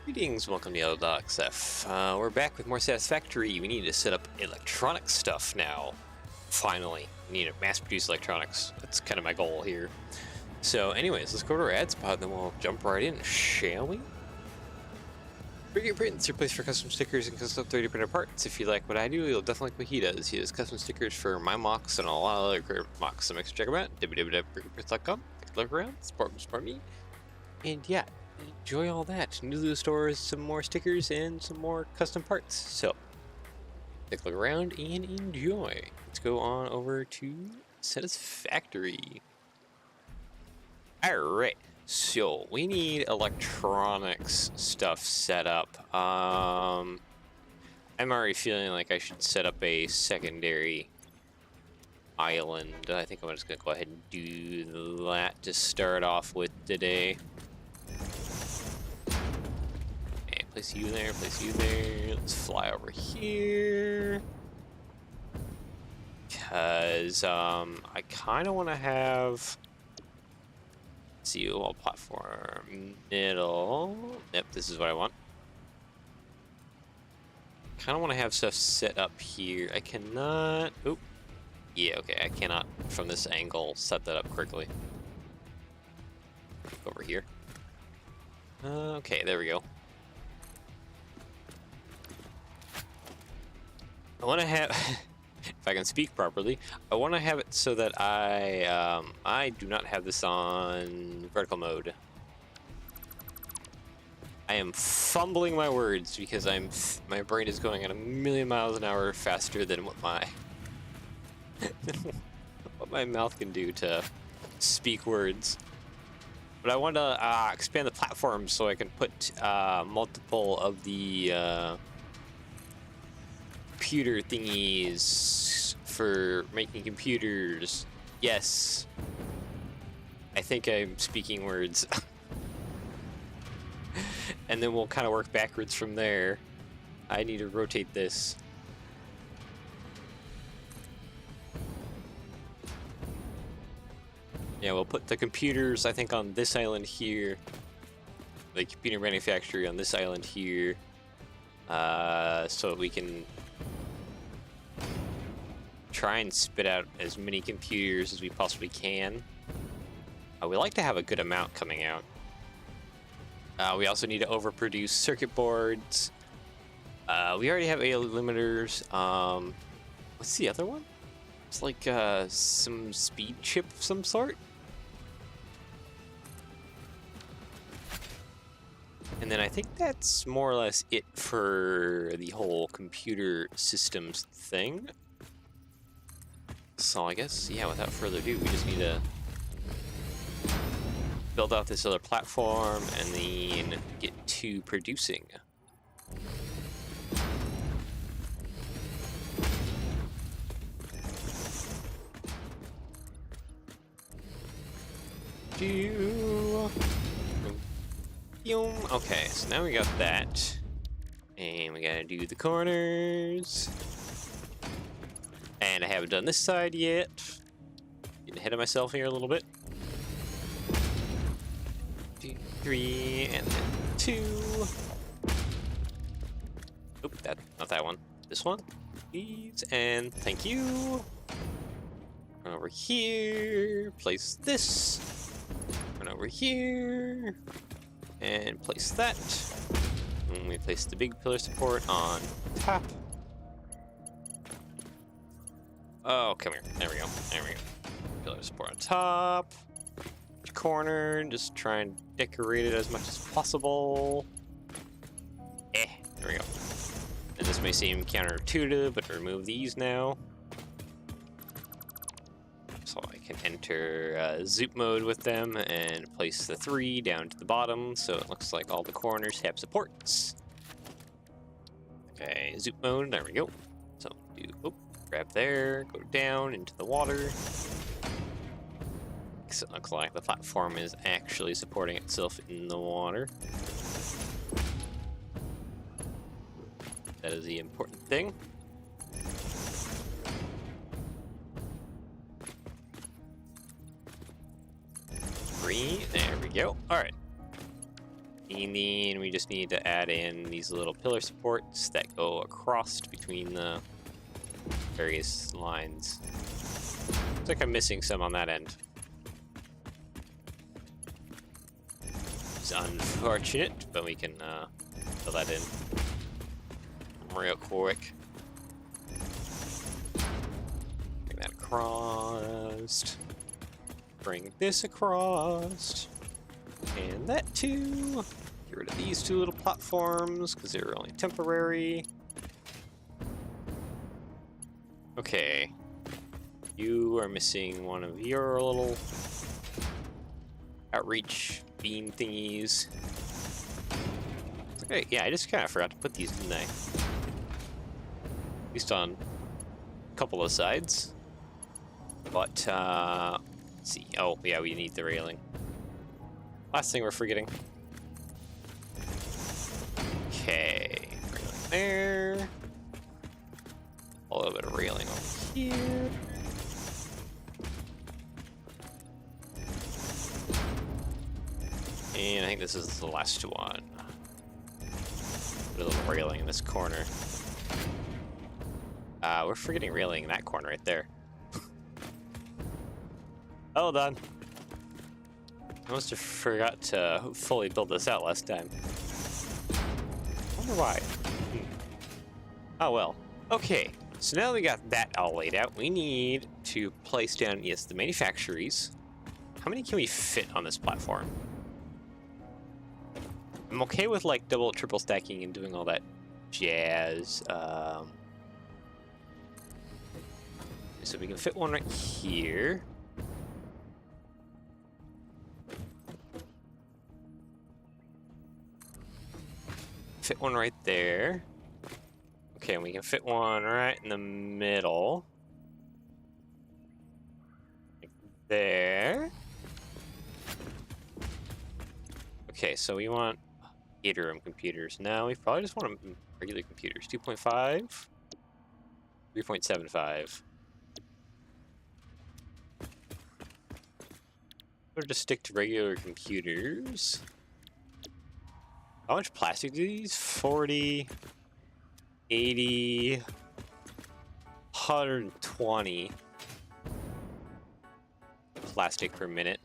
Greetings, welcome to Yellow Dogs F. We're back with more Satisfactory. We need to set up electronic stuff now. Finally, we need to mass-produce electronics. That's kind of my goal here. So anyways, let's go to our ad spot, then we'll jump right in, shall we? Brick Print's your place for custom stickers and custom 3D printed parts. If you like what I do, you'll definitely like what he does. He does custom stickers for my mocks and a lot of other great mocks. So make sure to check them out, www.brickandprints.com. Take a look around, support me. And yeah, enjoy all that. New to the store is some more stickers and some more custom parts. So take a look around and enjoy. Let's go on over to Satisfactory. Alright, so we need electronics stuff set up. I'm already feeling like I should set up a secondary island. I think I'm just gonna go ahead and do that to start off with today. Okay, place you there, place you there. Let's fly over here. Because I kind of want to have... Let's see, wall platform, middle. Yep, this is what I want. Kind of want to have stuff set up here. I cannot... Oop. Yeah, okay, I cannot, from this angle, set that up quickly. Over here. Okay, there we go. I want to have... if I can speak properly, I want to have it so that I do not have this on vertical mode. I am fumbling my words because my brain is going at 1,000,000 miles an hour faster than what my mouth can do to speak words. But I want to expand the platform so I can put multiple of the computer thingies for making computers. Yes. I think I'm speaking words. And then we'll kind of work backwards from there. I need to rotate this. Yeah, we'll put the computers, I think, on this island here. The computer manufacturer on this island here. So we can try and spit out as many computers as we possibly can. We like to have a good amount coming out. We also need to overproduce circuit boards. We already have AL limiters. What's the other one? It's like some speed chip of some sort. And then I think that's more or less it for the whole computer systems thing. So I guess, yeah, without further ado, we just need to build out this other platform and then get to producing. Okay, so now we got that. And we gotta do the corners. And I haven't done this side yet. Getting ahead of myself here a little bit. 2, 3, and then 2. Oop, not that one. This one, please, and thank you. Run over here, place this. Run over here, and place that. And we place the big pillar support on top. Oh, come here. There we go. There we go. Pillar support on top. Corner. Just try and decorate it as much as possible. There we go. And this may seem counterintuitive, but remove these now. So I can enter zoop mode with them and place the 3 down to the bottom so it looks like all the corners have supports. Okay, zoop mode. There we go. So grab there, go down into the water. So it looks like the platform is actually supporting itself in the water. That is the important thing. There we go. All right. And then we just need to add in these little pillar supports that go across between the various lines. Looks like I'm missing some on that end. It's unfortunate, but we can fill that in real quick. Bring that across. Bring this across. And that too. Get rid of these two little platforms because they're only temporary. Okay. You are missing one of your little outreach beam thingies. Okay, yeah, I just kind of forgot to put these, didn't I? At least on a couple of sides. But, let's see. Oh, yeah, we need the railing. Last thing we're forgetting. Okay, railing there. A little bit of railing over here. And I think this is the last one. Put a little railing in this corner. We're forgetting railing in that corner right there. Hold on. I must have forgot to fully build this out last time. I wonder why. Oh well. Okay, so now we got that all laid out, we need to place down, yes, the manufactories. How many can we fit on this platform? I'm okay with like double, triple stacking and doing all that jazz. So we can fit one right here. Fit one right there. Okay, and we can fit one right in the middle. Like there. Okay, so we want 8-room computers. Now we probably just want regular computers. 2.5, 3.75. Or just stick to regular computers. How much plastic do these? 40, 80, 120 plastic per minute.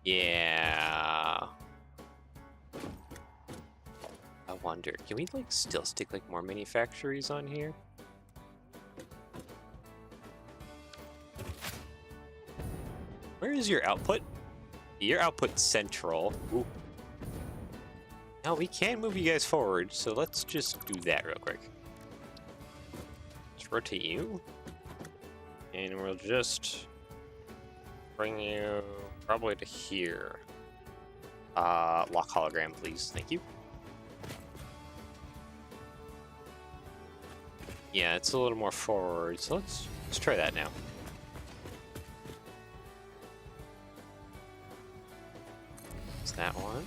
Yeah. I wonder, can we like still stick like more manufactories on here? Where is your output? Your output's central. Ooh. Now we can move you guys forward, so let's just do that real quick. Let's rotate you. And we'll just bring you probably to here. Lock hologram, please. Thank you. Yeah, it's a little more forward, so let's try that now. It's that one.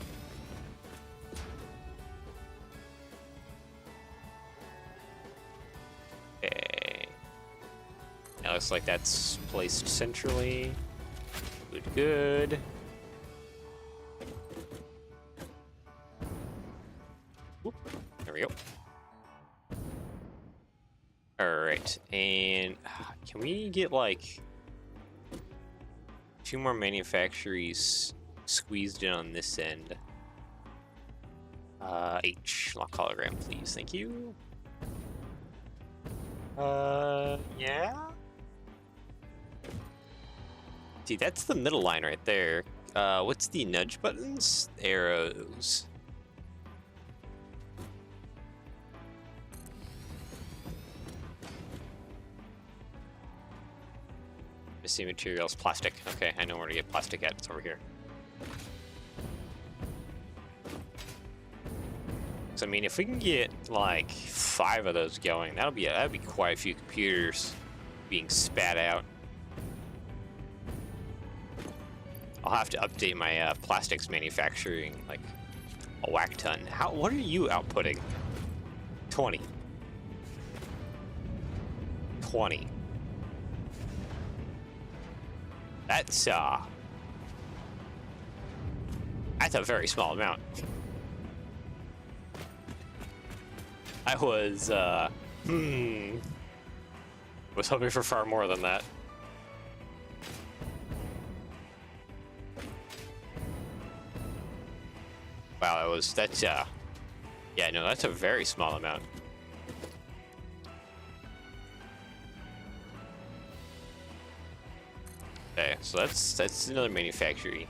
Okay. It looks like that's placed centrally. Good, good. Whoop. There we go. Alright, and can we get like 2 more manufactories squeezed in on this end? H, lock hologram, please. Thank you. Yeah? See, that's the middle line right there. What's the nudge buttons? Arrows. Missing materials, plastic. Okay, I know where to get plastic at. It's over here. So I mean, if we can get like 5 of those going, that'd be quite a few computers being spat out. I'll have to update my plastics manufacturing like a whack ton. What are you outputting? 20. 20. That's a very small amount. I was hoping for far more than that. Wow, yeah, no, that's a very small amount. Okay, so that's another manufacturing.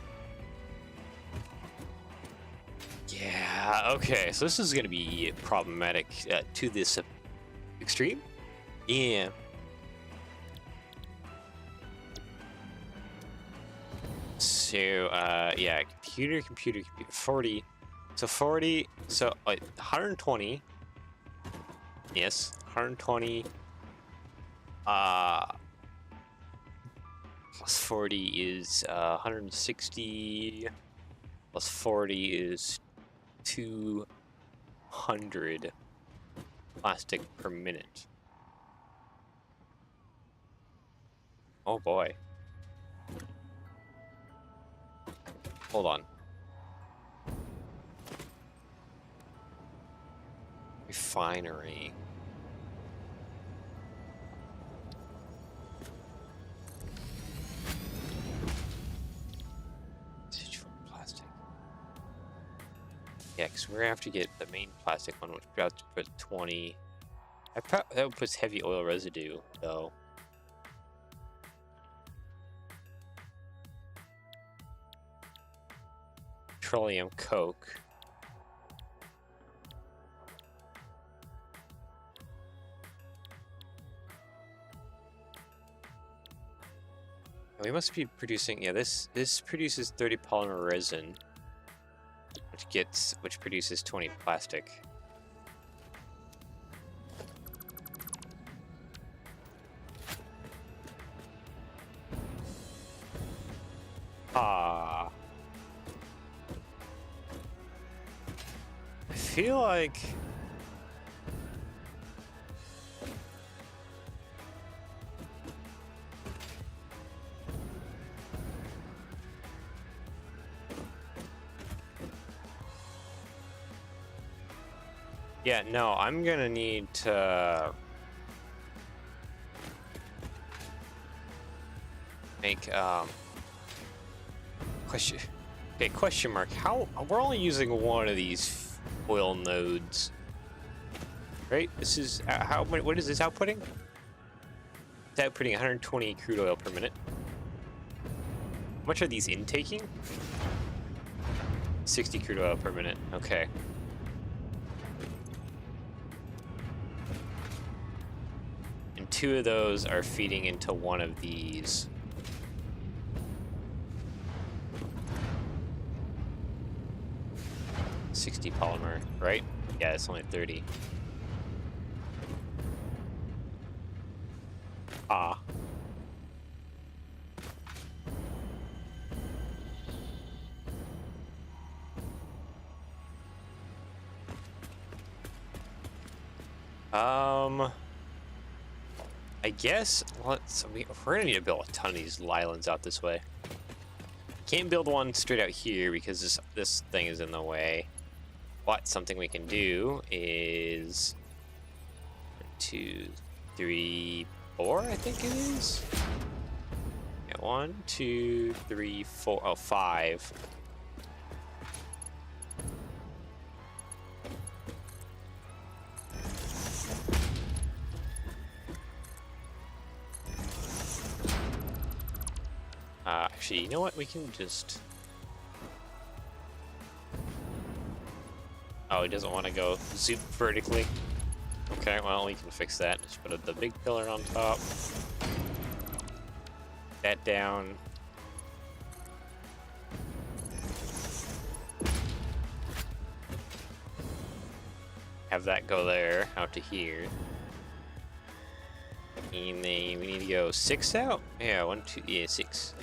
Yeah, okay, so this is gonna be problematic to this extreme. Yeah. So, yeah, computer, 40. So 40, so like 120. Yes, 120. Plus 40 is 160. Plus 40 is 200 plastic per minute. Oh boy. Hold on. Refinery. Plastic. Yeah, because we're gonna have to get the main plastic one, which we have to put 20. That puts heavy oil residue, though. Petroleum coke. We must be producing, yeah, this produces 30 polymer resin, which produces 20 plastic. I feel like yeah, no, I'm gonna need to make question mark. How we're only using one of these oil nodes, right? This is what is this outputting? It's outputting 120 crude oil per minute. How much are these intaking? 60 crude oil per minute. Okay. And 2 of those are feeding into one of these. $60 polymer, right? Yeah, it's only 30. I guess we're gonna need to build a ton of these islands out this way. Can't build one straight out here because this thing is in the way. But something we can do is 1, 2, 3, 4, I think it is. Yeah, 1, 2, 3, 4. Oh, 5. Actually, you know what? We can just... Oh, he doesn't want to go zoop vertically. Okay, well, we can fix that. Just put the big pillar on top. That down. Have that go there, out to here. And then we need to go 6 out? Yeah, 1, 2, yeah, 6.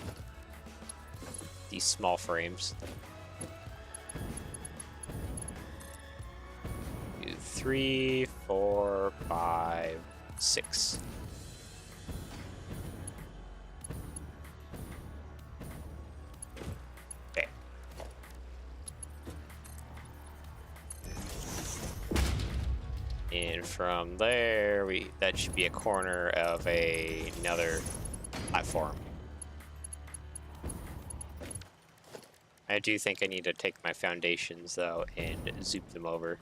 These small frames. 2, 3, 4, 5, 6. And from there, that should be a corner of another platform. I do think I need to take my foundations, though, and zoop them over.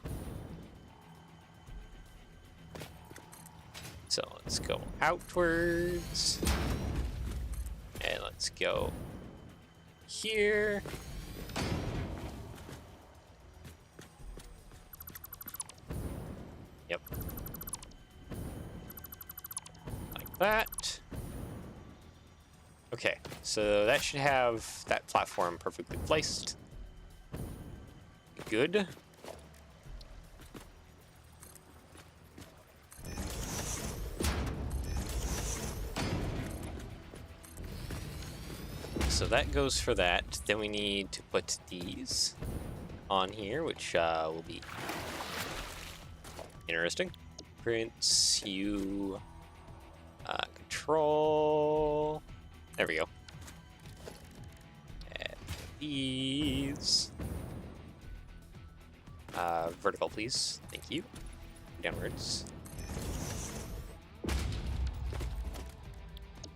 So let's go outwards. And let's go here. Yep. Like that. Okay, so that should have that platform perfectly placed. Good. So that goes for that. Then we need to put these on here, which will be interesting. Prince, you, control. There we go. Add these. Vertical, please. Thank you. Downwards.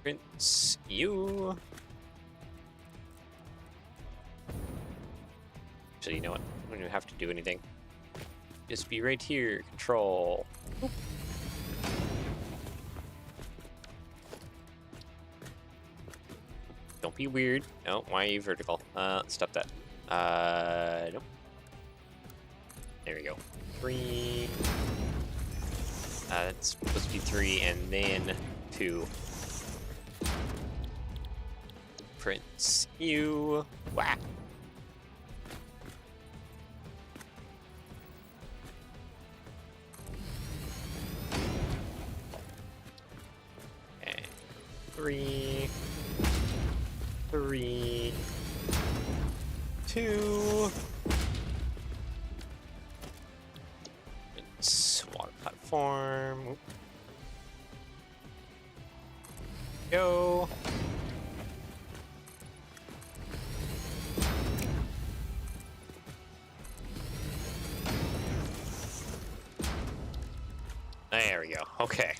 Prince, you. So you know what? I don't even have to do anything. Just be right here. Control. Oop. Don't be weird. No, why are you vertical? Stop that. Nope. There we go. 3. That's supposed to be 3 and then 2. Prince, you. Whack. And 3. 3, 2. It's water platform. Oop. Go. There we go. Okay.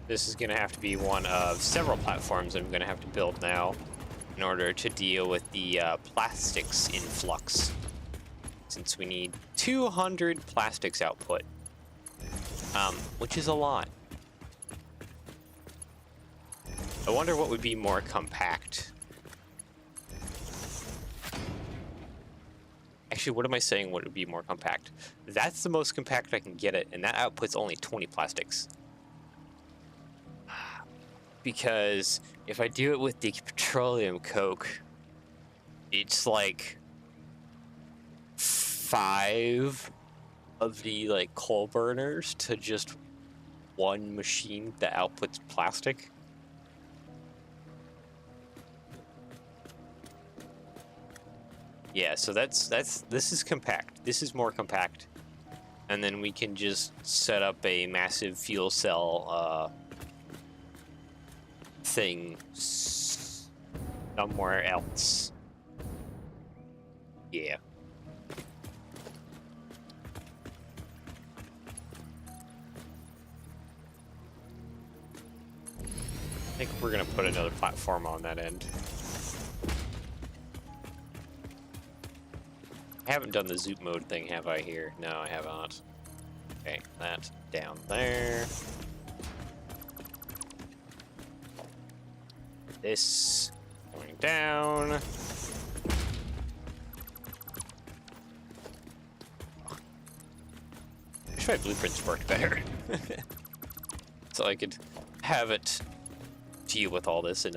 This is going to have to be one of several platforms I'm going to have to build now in order to deal with the plastics influx. Since we need 200 plastics output, which is a lot. I wonder what would be more compact. Actually, what am I saying? What would be more compact? That's the most compact I can get it, and that outputs only 20 plastics. Because if I do it with the petroleum coke, it's like 5 of the like coal burners to just one machine that outputs plastic. Yeah, so this is compact. This is more compact. And then we can just set up a massive fuel cell thing somewhere else. Yeah. I think we're gonna put another platform on that end. I haven't done the zoop mode thing, have I, here? No, I have not. Okay, that down there. This going down. I wish my blueprints worked better. So I could have it deal with all this and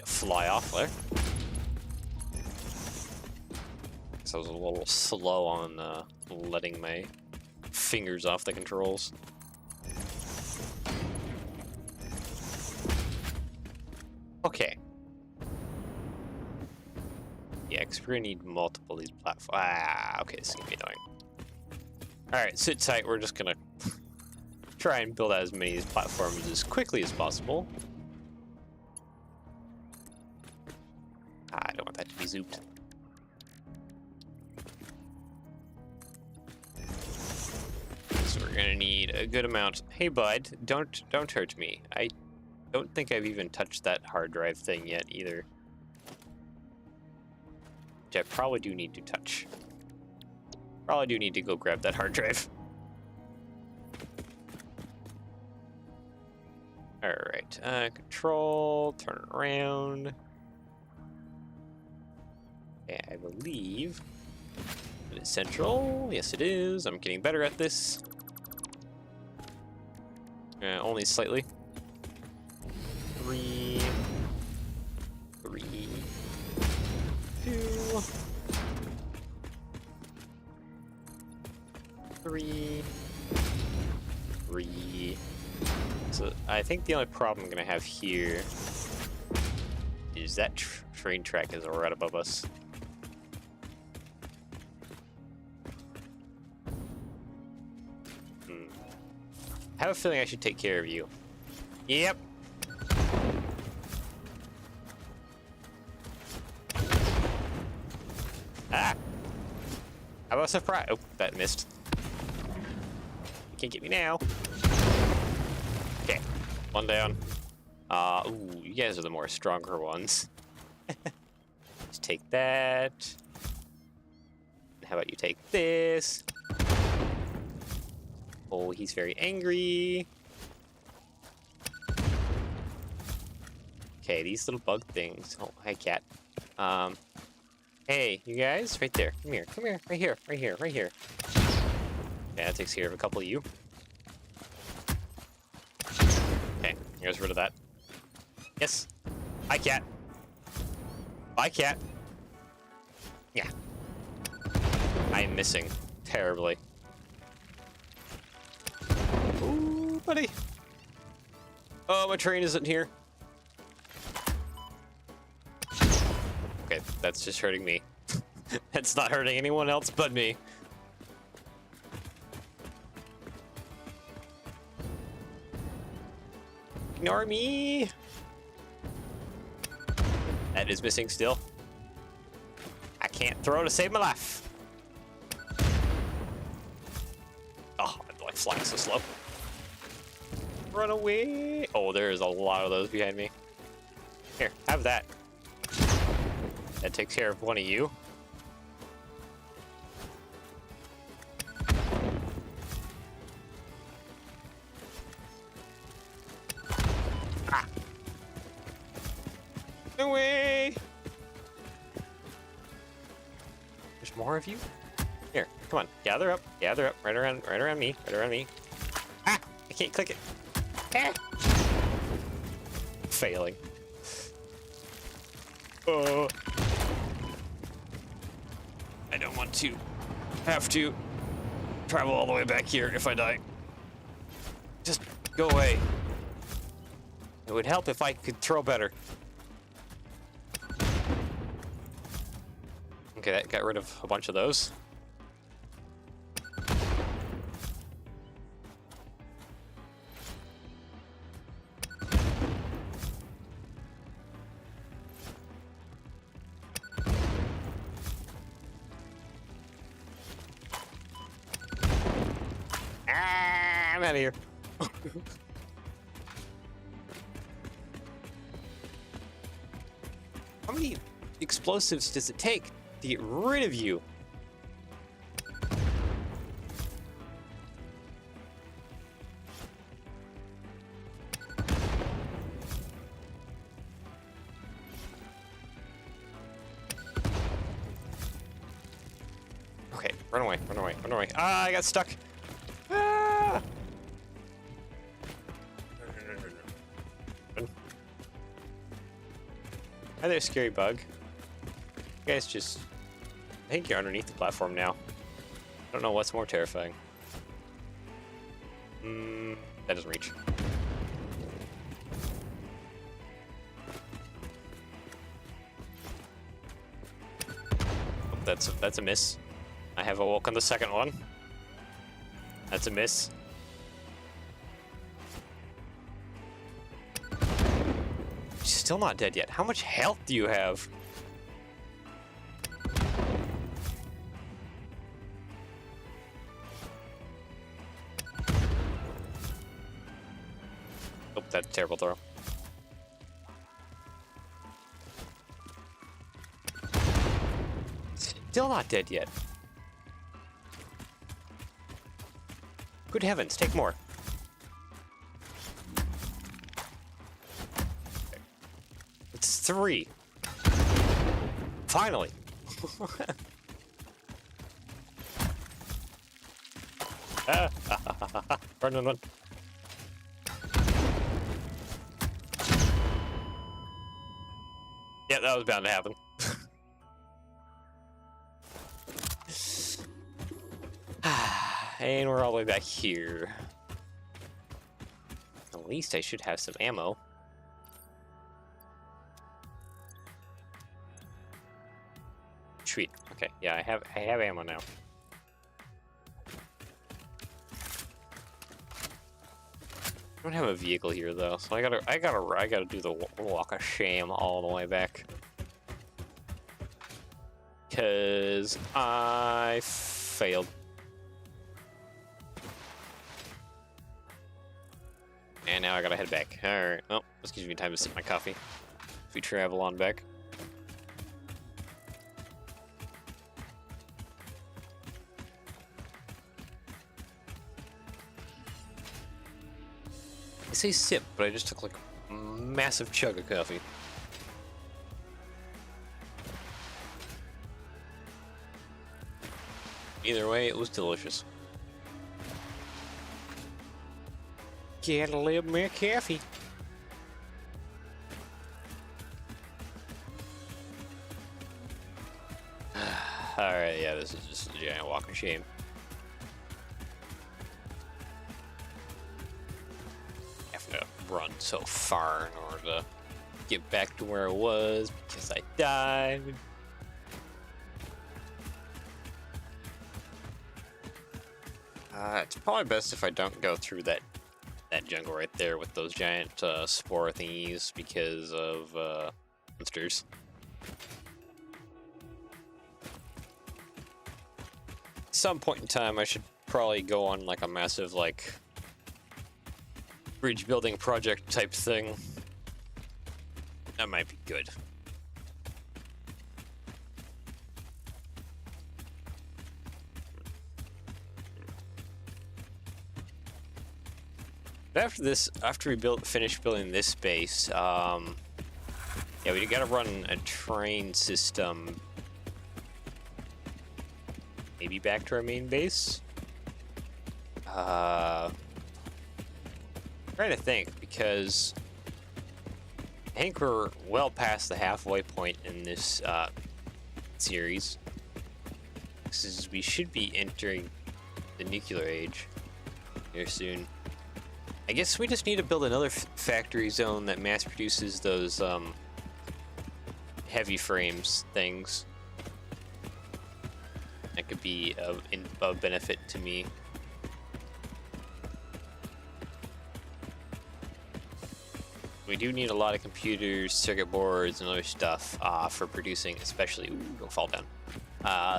fly off there. Guess I was a little slow on letting my fingers off the controls. Okay. Yeah, because we're gonna need multiple of these platforms. Okay, this is gonna be annoying. Alright, sit tight, we're just gonna try and build out as many platforms as quickly as possible. I don't want that to be zooped. So we're gonna need a good amount. Hey bud, don't hurt me. I don't think I've even touched that hard drive thing yet either. Which I probably do need to touch. Probably do need to go grab that hard drive. Alright, control, turn it around. Okay, I believe it is central. Yes, it is. I'm getting better at this. Only slightly. 3, 2, 3, 3. So I think the only problem I'm gonna have here is that train track is right above us. I have a feeling I should take care of you. Yep. Ah! How about a surprise? Oh, that missed. You can't get me now. Okay, one down. Ooh, you guys are the more stronger ones. Let's take that. How about you take this? Oh, he's very angry. Okay, these little bug things. Oh, hi, cat. Hey, you guys, right there. Come here, right here. Okay, that takes care of a couple of you. Okay, here's rid of that. Yes. Hi, cat. Bye, cat. Yeah. I'm missing terribly. Ooh, buddy. Oh, my train isn't here. Okay, that's just hurting me. That's not hurting anyone else but me. Ignore me. That is missing still. I can't throw to save my life. Oh, I'm like flying so slow. Run away. Oh, there's a lot of those behind me. Here, have that. That takes care of one of you. Ah. No way. There's more of you? Here, come on, gather up, right around me, Ah, I can't click it. Ah. Failing. Oh. I don't want to have to travel all the way back here if I die. Just go away. It would help if I could throw better. Okay, that got rid of a bunch of those. I'm out of here. How many explosives does it take to get rid of you? Okay, run away. Ah, I got stuck. Ah! Hi there, scary bug. You guys just... I think you're underneath the platform now. I don't know what's more terrifying. That doesn't reach. Oh, that's a miss. I have awoken the second one. That's a miss. Still not dead yet. How much health do you have? Oh, that's a terrible throw. Still not dead yet. Good heavens, take more. It's 3. Finally. Run, run, run. Yeah, that was bound to happen. And we're all the way back here. At least I should have some ammo. Sweet. Okay, yeah, I have ammo now. I don't have a vehicle here though, so I gotta do the walk of shame all the way back. 'Cause I failed. And now I gotta head back. Alright, well, this gives me time to sip my coffee. If we travel on back. I say sip, but I just took like a massive chug of coffee. Either way, it was delicious. Get a little more coffee. Alright, yeah, this is just a giant walk of shame. Having to run so far in order to get back to where I was because I died. It's probably best if I don't go through that jungle right there with those giant spore thingies because of monsters. At some point in time, I should probably go on like a massive like bridge building project type thing. That might be good. After we finish building this base, yeah, we gotta run a train system, maybe back to our main base. Trying to think because I think we're well past the halfway point in this series. Because we should be entering the nuclear age here soon. I guess we just need to build another factory zone that mass produces those heavy frames things. That could be of benefit to me. We do need a lot of computers, circuit boards, and other stuff for producing, especially, ooh, don't fall down,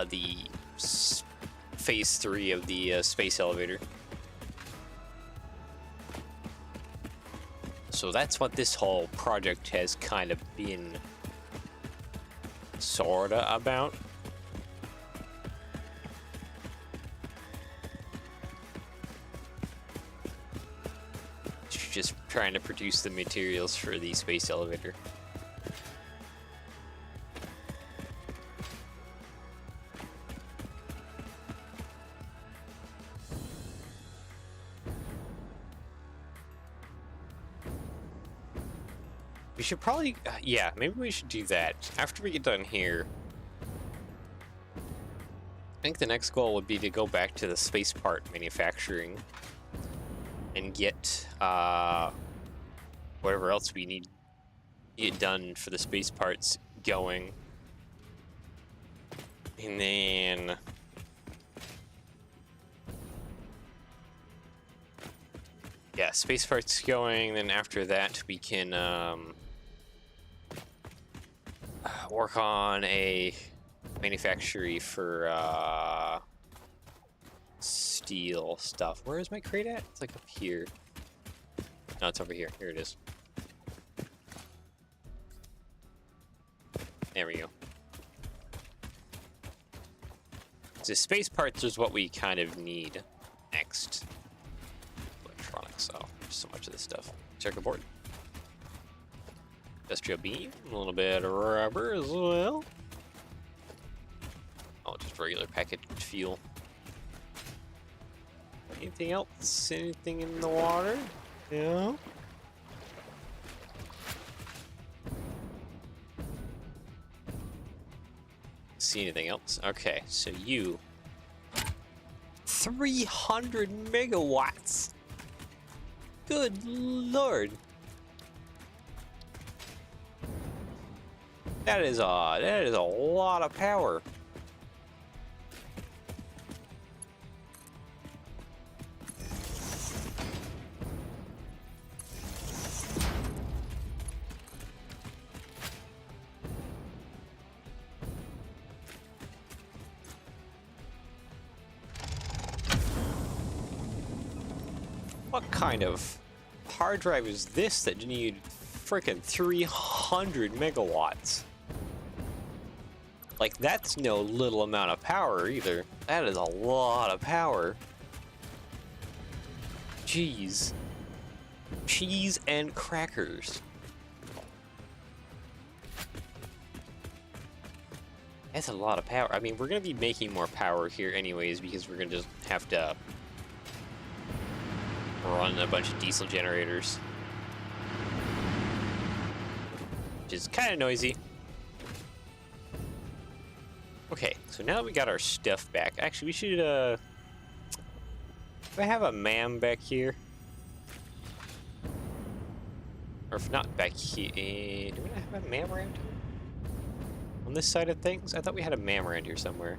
the phase 3 of the space elevator. So that's what this whole project has kind of been sorta about. Just trying to produce the materials for the space elevator. We should probably, yeah, maybe we should do that. After we get done here, I think the next goal would be to go back to the space part manufacturing and get whatever else we need to get done for the space parts going. And then yeah, space parts going, then after that we can work on a manufactory for steel stuff. Where is my crate at? It's like up here. No, it's over here. Here it is. There we go. So space parts is what we kind of need next. Electronics. Oh, there's so much of this stuff. Circuit board. Industrial beam. A little bit of rubber as well. Oh, just regular packaged fuel. Anything else? Anything in the water? Yeah. See anything else? Okay, so you 300 megawatts. Good lord. That is a lot of power. What kind of hard drive is this that need freaking 300 megawatts? Like, that's no little amount of power either. That is a lot of power. Jeez. Cheese and crackers. That's a lot of power. I mean, we're going to be making more power here anyways because we're going to just have to run a bunch of diesel generators. Which is kind of noisy. Okay, so now that we got our stuff back, actually we should, do I have a MAM back here? Or if not back here, do we not have a MAM around here? On this side of things? I thought we had a MAM around here somewhere.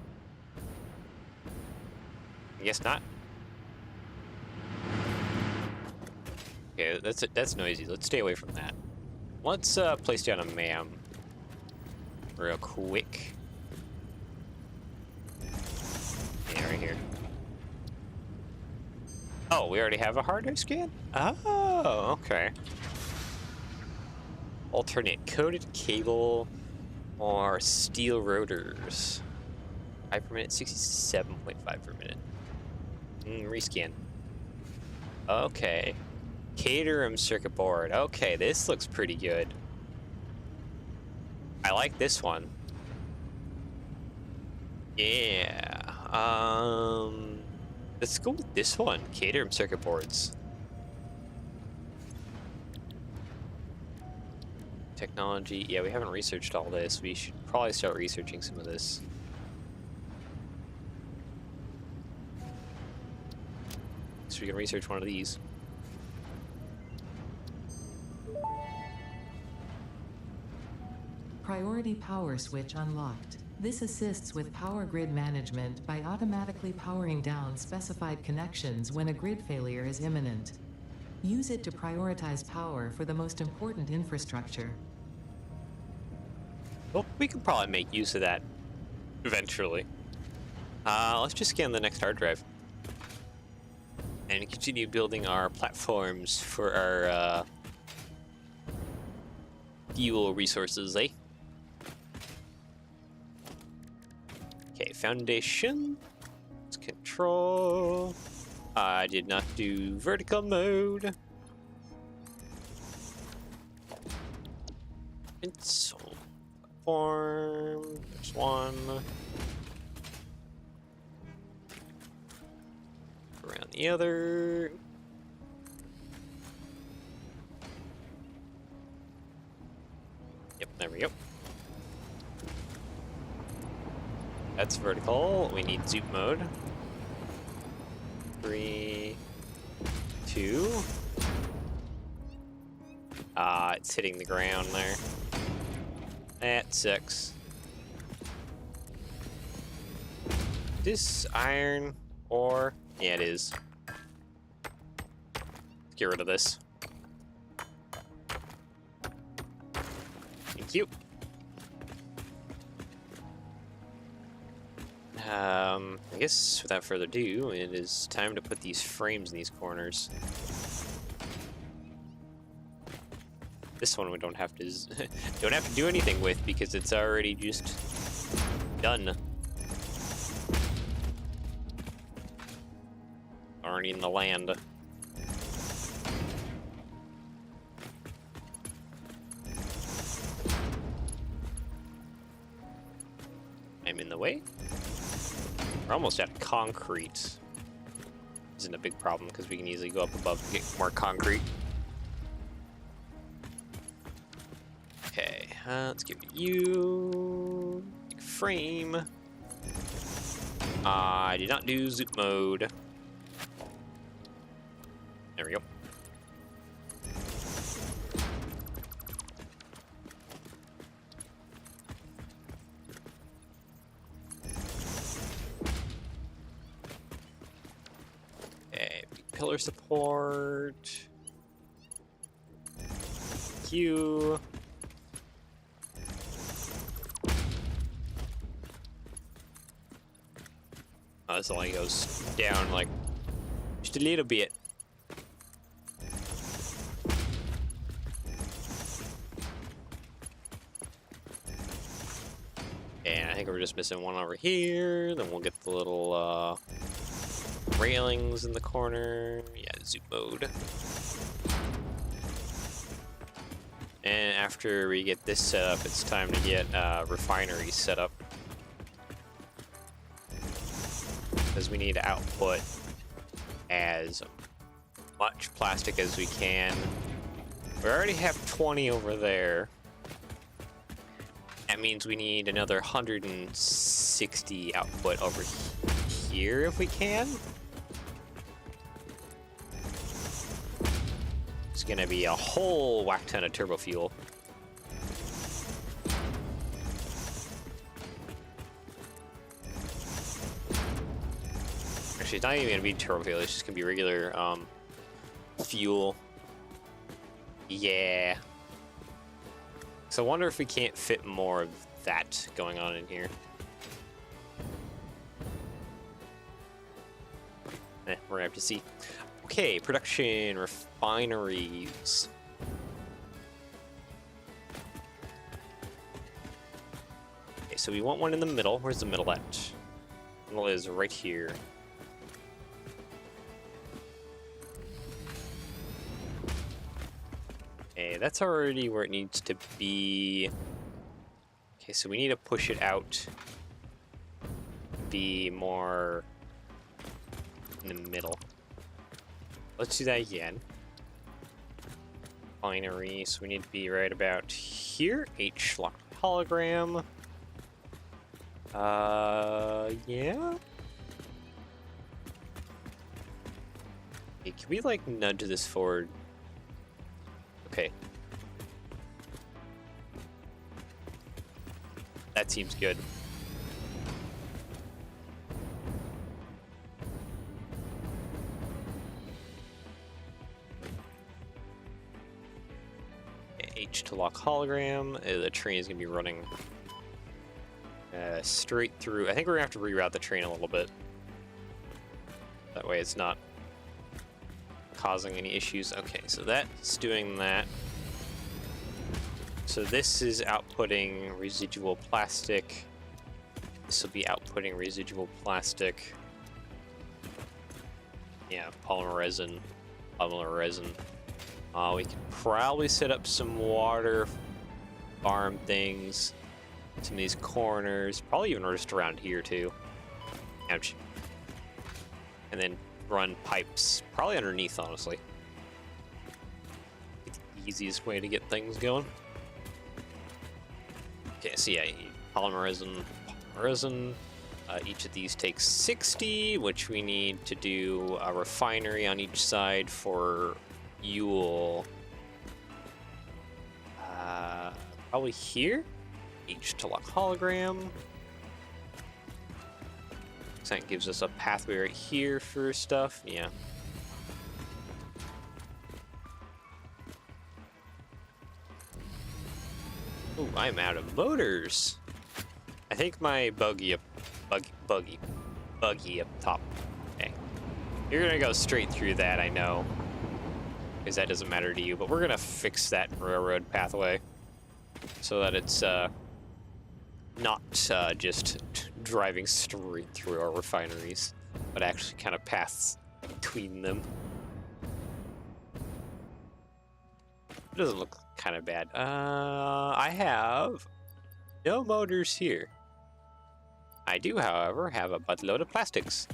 I guess not. Okay, that's noisy. Let's stay away from that. Let's place down a MAM real quick. Yeah, right here. Oh, we already have a hard drive scan? Oh, okay. Alternate coated cable or steel rotors. 5 per minute, 67.5 per minute. Rescan. Okay. Caterham circuit board. Okay, this looks pretty good. I like this one. Yeah. Let's go with this one. Caterham circuit boards. Technology. Yeah, we haven't researched all this. We should probably start researching some of this. So we can research one of these. Priority power switch unlocked. This assists with power grid management by automatically powering down specified connections when a grid failure is imminent. Use it to prioritize power for the most important infrastructure. Well, we can probably make use of that eventually. Let's just scan the next hard drive. And continue building our platforms for our fuel resources, eh? Okay, foundation. Let's control. I did not do vertical mode. It's platform. There's one. Around the other. Yep, there we go. That's vertical. We need zoom mode. 3, 2. It's hitting the ground there. That sucks. This iron ore? Yeah, it is. Let's get rid of this. Thank you. I guess without further ado, it is time to put these frames in these corners. This one we don't have to don't have to do anything with because it's already just done. Already in the land. I'm in the way. We're almost out of concrete. Isn't a big problem because we can easily go up above and get more concrete. Okay, let's give you frame. I did not do zoop mode. There we go. Okay, pillar support. Q. Oh, this only goes down like just a little bit. And I think we're just missing one over here. Then we'll get the little railings in the corner. Yeah, zoom mode. And after we get this set up, it's time to get refinery set up. Because we need to output as much plastic as we can. We already have 20 over there. That means we need another 160 output over here if we can. It's gonna be a whole whack ton of turbo fuel. Actually, it's not even gonna be turbo fuel, it's just gonna be regular fuel. Yeah. So I wonder if we can't fit more of that going on in here. We're gonna have to see. Okay, production refineries. Okay, so we want one in the middle. Where's the middle at? The middle is right here. Okay, that's already where it needs to be. Okay, so we need to push it out. Be more in the middle. Let's do that again. Binary, so we need to be right about here. H locked hologram. Yeah. Okay, can we like nudge this forward? Okay. That seems good. H to lock hologram. The train is going to be running straight through. I think we're going to have to reroute the train a little bit. That way it's not causing any issues. Okay, so that's doing that. So this is outputting residual plastic. This will be outputting residual plastic. Yeah, polymer resin. Polymer resin. We can probably set up some water farm things. Some of these corners. Probably even just around here too. Ouch. And then run pipes. Probably underneath, honestly. It's the easiest way to get things going. Okay, so yeah, polymer resin, polymer resin. Each of these takes 60, which we need to do a refinery on each side for fuel. Probably here. H to lock hologram. So that gives us a pathway right here for stuff. Yeah. Oh, I'm out of motors. I think my buggy buggy up top. Okay. You're gonna go straight through that, I know. Because that doesn't matter to you, but we're gonna fix that railroad pathway so that it's not just driving straight through our refineries, but actually kind of paths between them. It doesn't look kind of bad. I have no motors here. I do, however, have a buttload of plastics.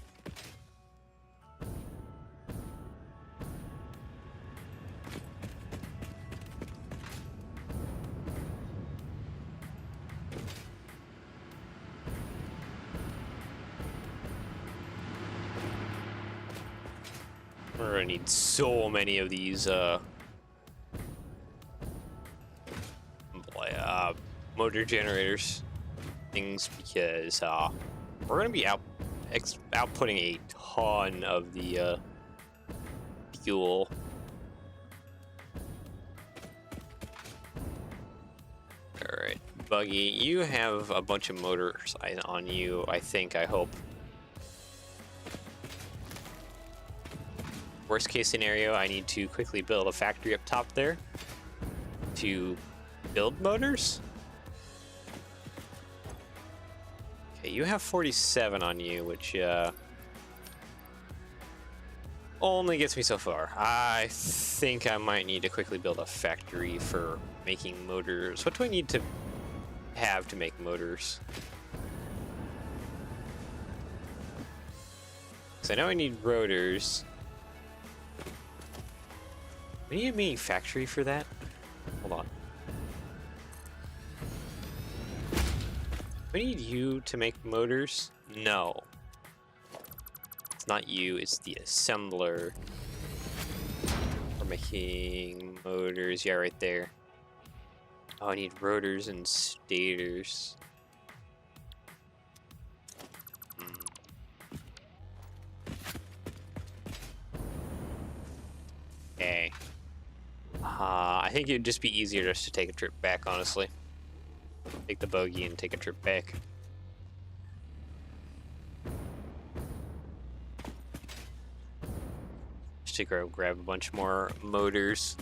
We're gonna need so many of these motor generators things because we're gonna be outputting a ton of the fuel. All right, Buggy, you have a bunch of motors on you. I hope. Worst case scenario, I need to quickly build a factory up top there to build motors. Okay, you have 47 on you, which only gets me so far. I think I might need to quickly build a factory for making motors. What do I need to have to make motors? Because I know I need rotors. We need a mini factory for that? Hold on. We need you to make motors? No. It's not you, it's the assembler. We're making motors, yeah, right there. Oh, I need rotors and stators. Okay. I think it'd just be easier just to take a trip back, honestly. Take the bogey and take a trip back. Just to go grab a bunch more motors.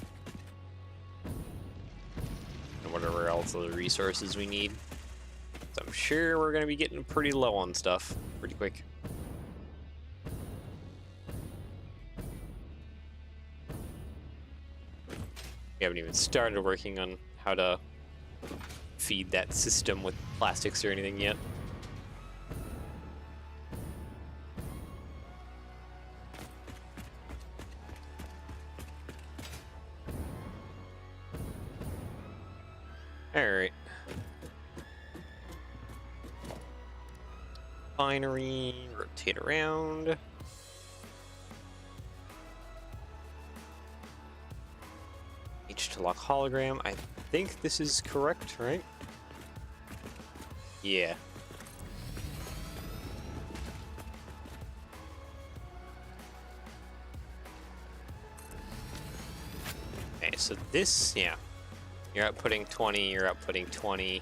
And whatever else other resources we need. So I'm sure we're going to be getting pretty low on stuff pretty quick. We haven't even started working on how to feed that system with plastics or anything yet. All right. Binary, rotate around. To lock hologram. I think this is correct, right? Yeah. Okay, so this, yeah. You're outputting 20, you're outputting 20.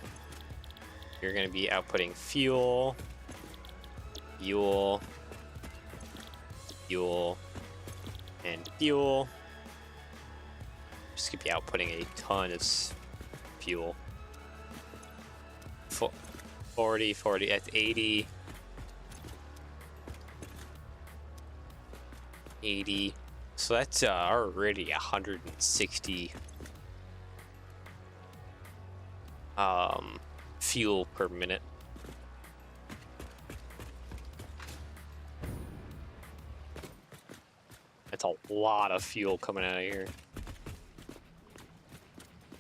You're going to be outputting fuel, fuel, fuel, and fuel. Just could be outputting a ton of fuel. 40, that's 80. 80. So that's already 160 fuel per minute. That's a lot of fuel coming out of here.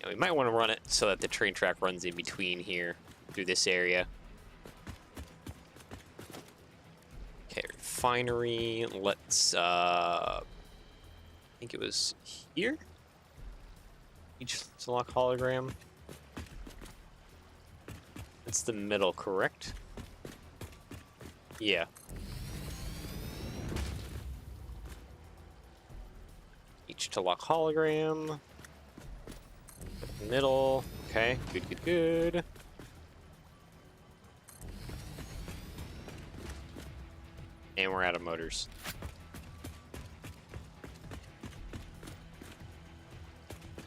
We might want to run it so that the train track runs in between here through this area. Okay, refinery. Let's I think it was here. Each lock hologram. It's the middle, correct? Yeah. Each to lock hologram. Middle. Okay, good, good, good. And we're out of motors.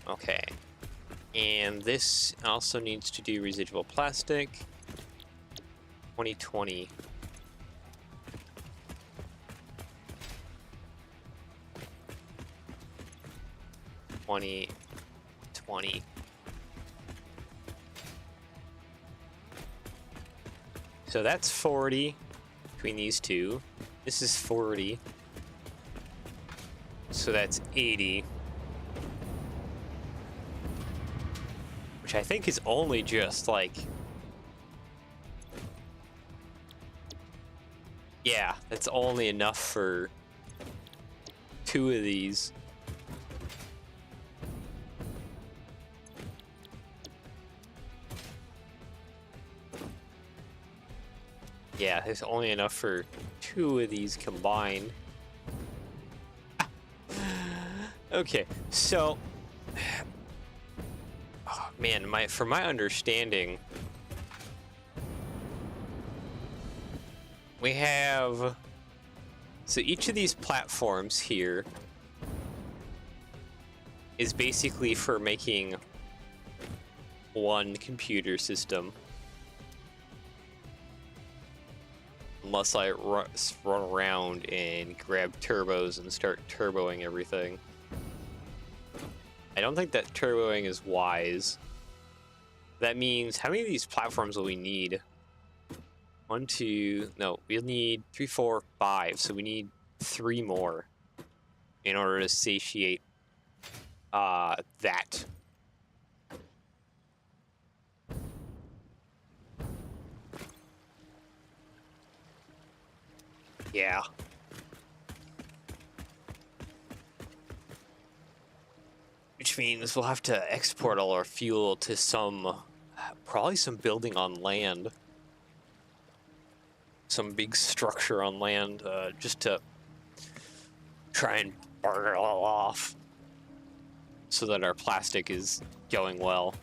Okay. And this also needs to do residual plastic. 2020. So that's 40 between these two. This is 40. So that's 80. Which I think is only just like... Yeah, that's only enough for 2 of these. Yeah, there's only enough for 2 of these combined. Okay, so... Oh, man, from my understanding... We have... So each of these platforms here is basically for making one computer system. Unless I run around and grab turbos and start turboing everything. I don't think that turboing is wise. That means, how many of these platforms will we need? 1, 2, no, we'll need 3, 4, 5, so we need 3 more in order to satiate that. Yeah. Which means we'll have to export all our fuel to probably some building on land. Some big structure on land, just to try and burn it all off. So that our plastic is going well.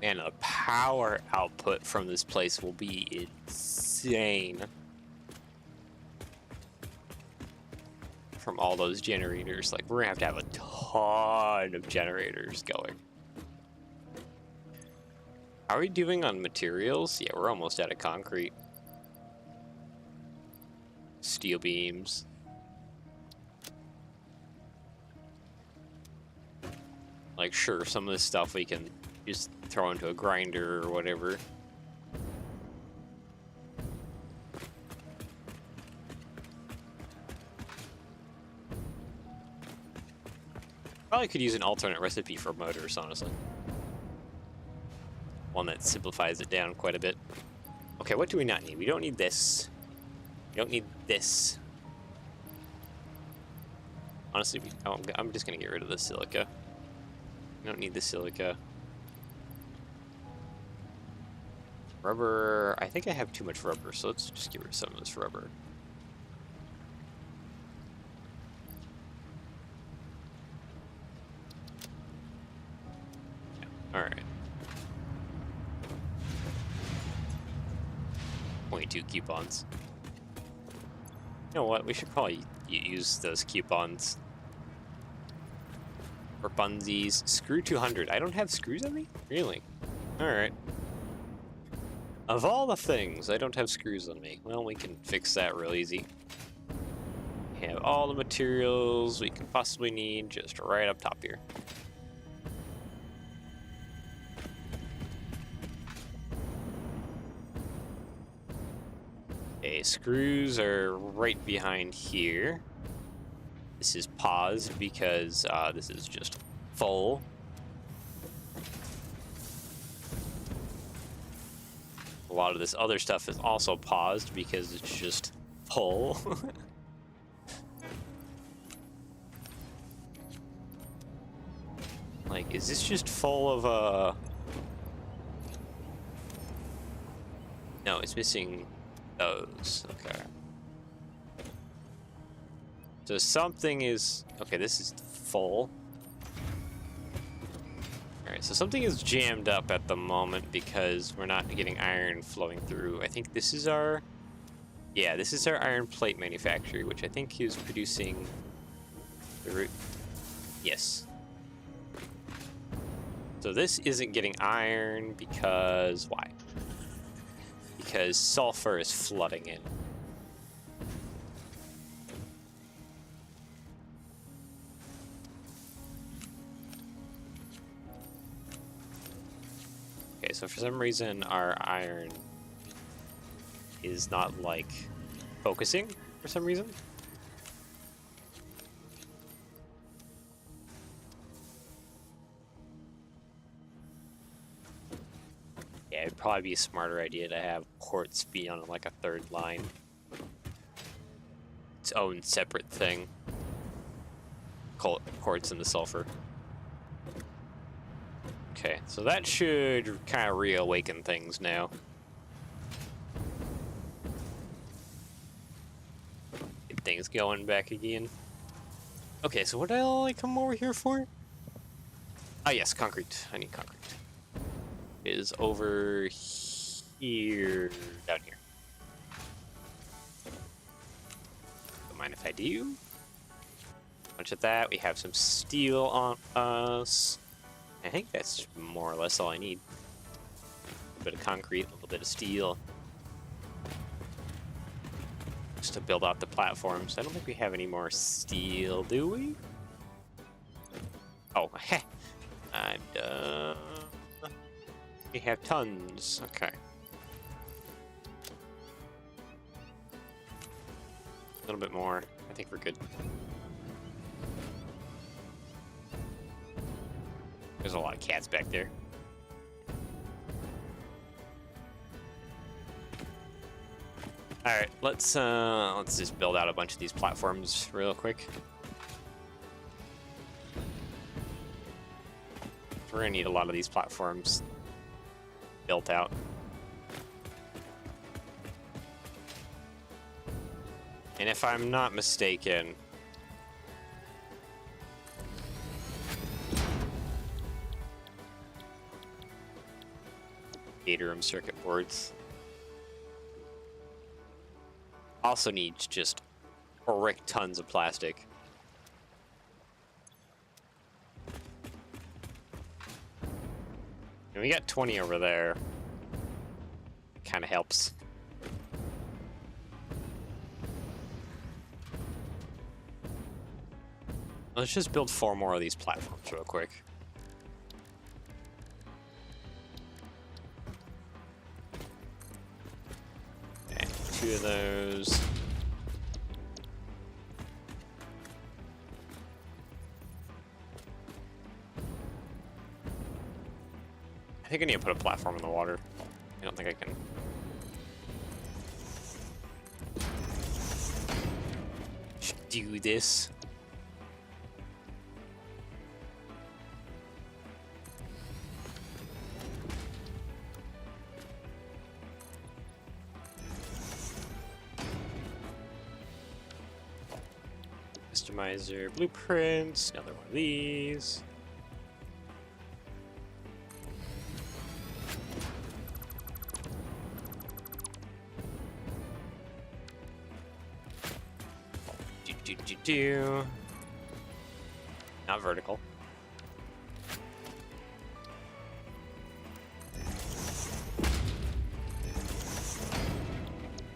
And the power output from this place will be insane. From all those generators. Like, we're gonna have a ton of generators going. How are we doing on materials? Yeah, we're almost out of concrete. Steel beams. Like, sure, some of this stuff we can just throw into a grinder or whatever. Probably could use an alternate recipe for motors, honestly. One that simplifies it down quite a bit. Okay, what do we not need? We don't need this. We don't need this. Honestly, I'm just gonna get rid of the silica. We don't need the silica. Rubber, I think I have too much rubber, so let's just get rid of some of this rubber. Yeah, alright. 22 coupons. You know what, we should probably use those coupons. For bunsies. Screw 200. I don't have screws on me? Really? Alright. Of all the things, I don't have screws on me. Well, we can fix that real easy. We have all the materials we could possibly need just right up top here. Okay, screws are right behind here. This is paused because this is just full. A lot of this other stuff is also paused because it's just full. Like, is this just full of No, it's missing those. Okay. So something is... Okay, this is full. Alright, so something is jammed up at the moment because we're not getting iron flowing through. I think this is our Yeah, this is our iron plate manufactory, which I think is producing the root. Yes. So this isn't getting iron because why? Because sulfur is flooding in. Okay, so for some reason our iron is not like focusing for some reason. Yeah, it'd probably be a smarter idea to have quartz be on like a third line. Its own separate thing. Quartz and the sulfur. Okay, so that should kind of reawaken things now. Get things going back again. Okay, so what did I come over here for? Ah, yes, concrete. I need concrete. It is over here, down here. Don't mind if I do. Bunch of that. We have some steel on us. I think that's more or less all I need. A bit of concrete, a little bit of steel. Just to build out the platforms. I don't think we have any more steel, do we? Oh, heh. And, we have tons. Okay. A little bit more. I think we're good. There's a lot of cats back there. All right, let's just build out a bunch of these platforms real quick. We're gonna need a lot of these platforms built out. And if I'm not mistaken, data room circuit boards also needs just frick tons of plastic. And we got 20 over there. Kind of helps. Let's just build 4 more of these platforms real quick. Okay, 2 of those. I think I need to put a platform in the water. I don't think I can. Just do this. Customizer blueprints, another one of these. Not vertical.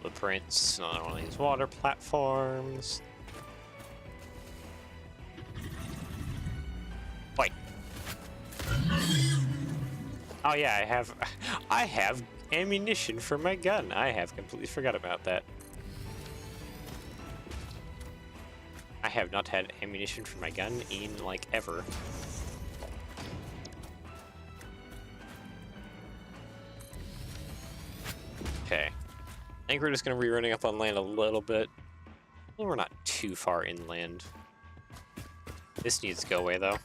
Blueprints, another one of these water platforms. Wait. Oh yeah, I have ammunition for my gun. I have completely forgot about that. I have not had ammunition for my gun in, like, ever. Okay. I think we're just going to be running up on land a little bit. Well, we're not too far inland. This needs to go away, though.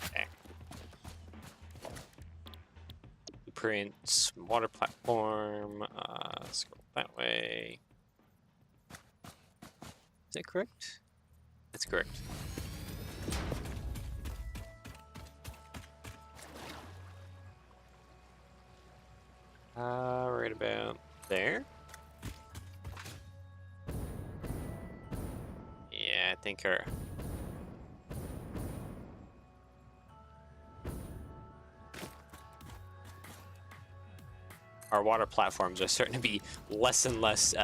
Okay. Blueprints, water platform, scroll that way. Is that correct? That's correct. about there. Yeah, I think our water platforms are starting to be less and less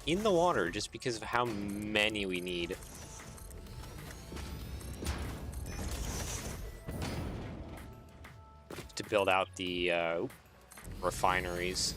in the water just because of how many we need. To build out the refineries.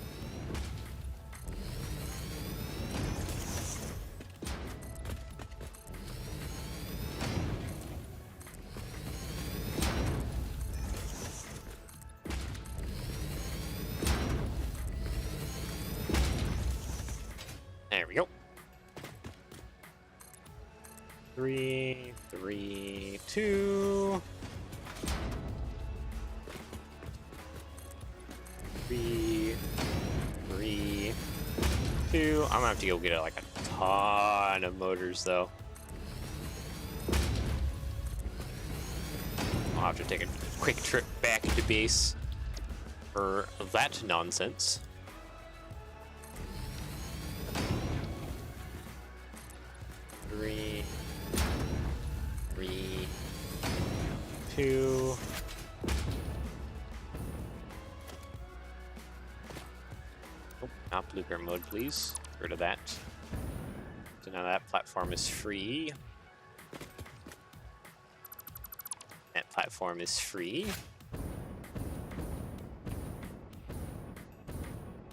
There we go. 3, 3, 2. 3, 3, 2. I'm gonna have to go get like a ton of motors though. I'll have to take a quick trip back to base for that nonsense. Three, 2. Oh, not blueprint mode, please. Get rid of that. So now that platform is free. That platform is free.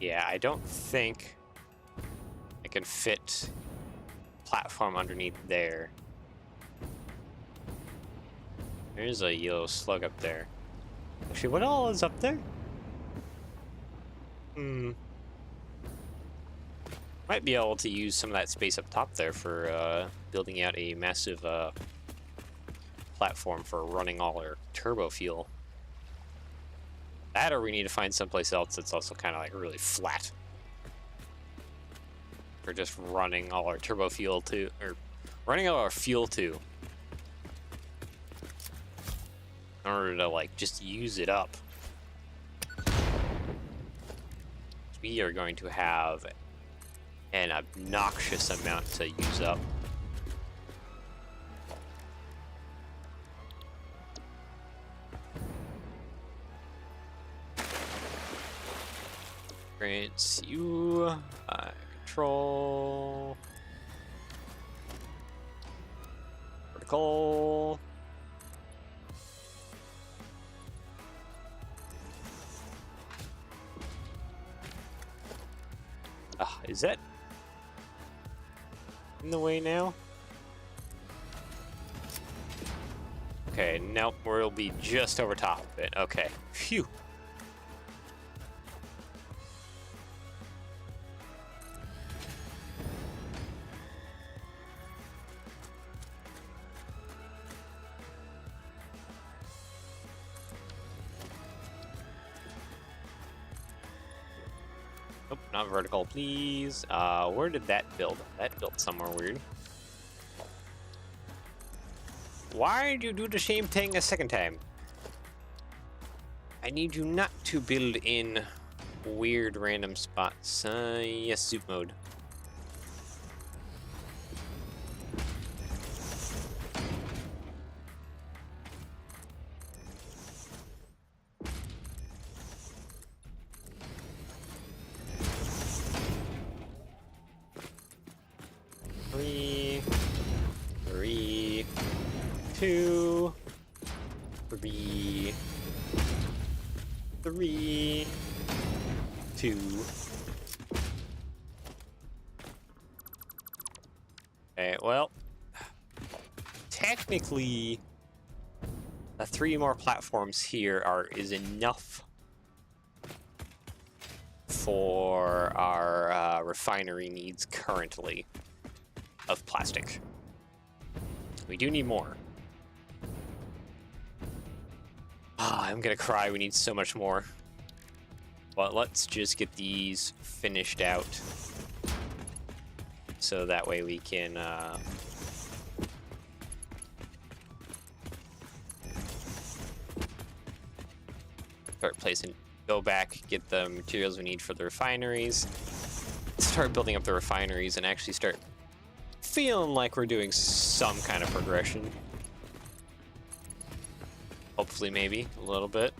Yeah, I don't think I can fit platform underneath there. There's a yellow slug up there. Actually, what all is up there? Might be able to use some of that space up top there for building out a massive platform for running all our turbo fuel. That, or we need to find someplace else that's also kind of like really flat. For just running all our turbo fuel to, or running all our fuel to. In order to like just use it up. We are going to have an obnoxious amount to use up. Grants you control vertical. Is that in the way now? Okay, nope, we'll be just over top of it. Okay, phew. Nope, not vertical, please. Where did that build? That built somewhere weird. Why did you do the same thing a second time? I need you not to build in weird random spots. Yes, soup mode. Three, 2, 3, 3, 2. Okay, well, technically, the 3 more platforms here is enough for our refinery needs currently of plastic. We do need more. I'm gonna cry, we need so much more. But let's just get these finished out. So that way we can start placing go back, get the materials we need for the refineries, start building up the refineries, and actually start feeling like we're doing some kind of progression. Hopefully, maybe a little bit.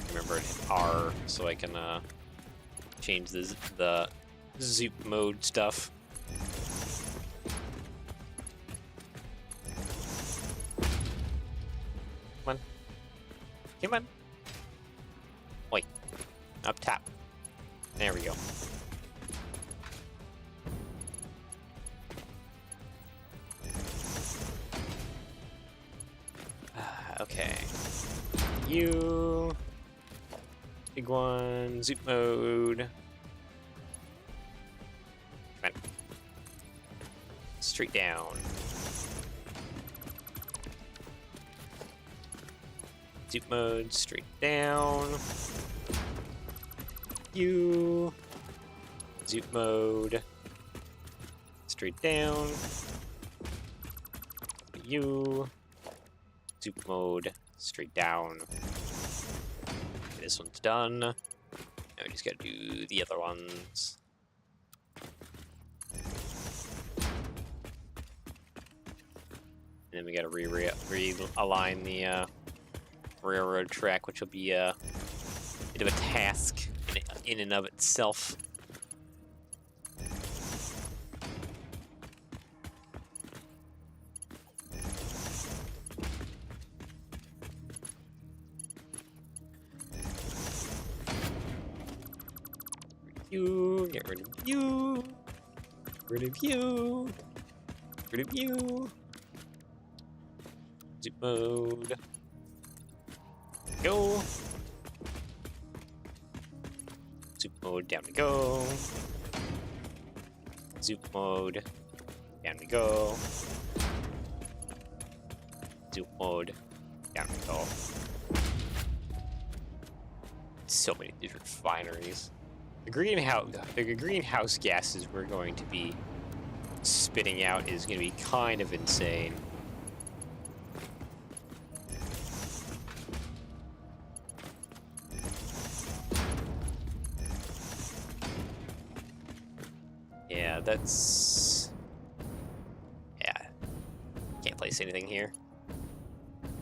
Remember to hit R so I can change the zoop mode stuff. Come on. Come on. Wait. Up top. There we go. Okay. You. Big one. Zoop mode. Come on. Straight down. Zoop mode, straight down. You. Zoop mode. Straight down. You. Zoop mode, straight down. Okay, this one's done. Now we just gotta do the other ones. And then we gotta realign the railroad track, which will be a bit of a task in and of itself. You, get rid of you, rid of you, rid of you. Zoop mode. Go. Zoop mode, down we go. Zoop mode, down we go. Zoop mode, down we go. So many different refineries. The greenhouse gases we're going to be spitting out is going to be kind of insane. Yeah, that's... Yeah. Can't place anything here.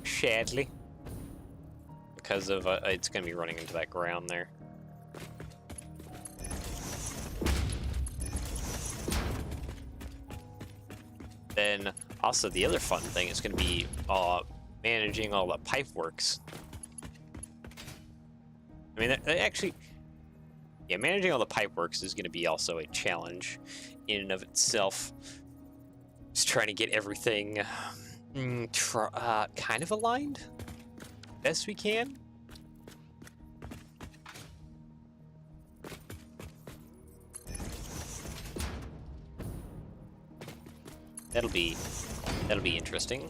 Sadly. Because of, it's gonna be running into that ground there. Then, also the other fun thing is gonna be, managing all the pipe works. I mean, that actually... Yeah, managing all the pipe works is going to be also a challenge in and of itself. Just trying to get everything kind of aligned best we can. That'll be interesting,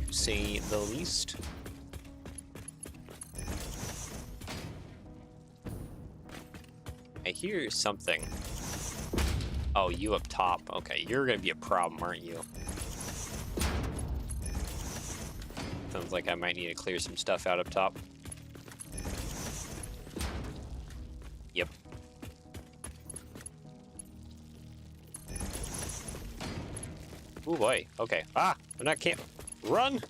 to say the least. I hear something. Oh, you up top. Okay, you're gonna be a problem, aren't you? Sounds like I might need to clear some stuff out up top. Yep. Oh boy. Okay. Ah! I'm not can't run!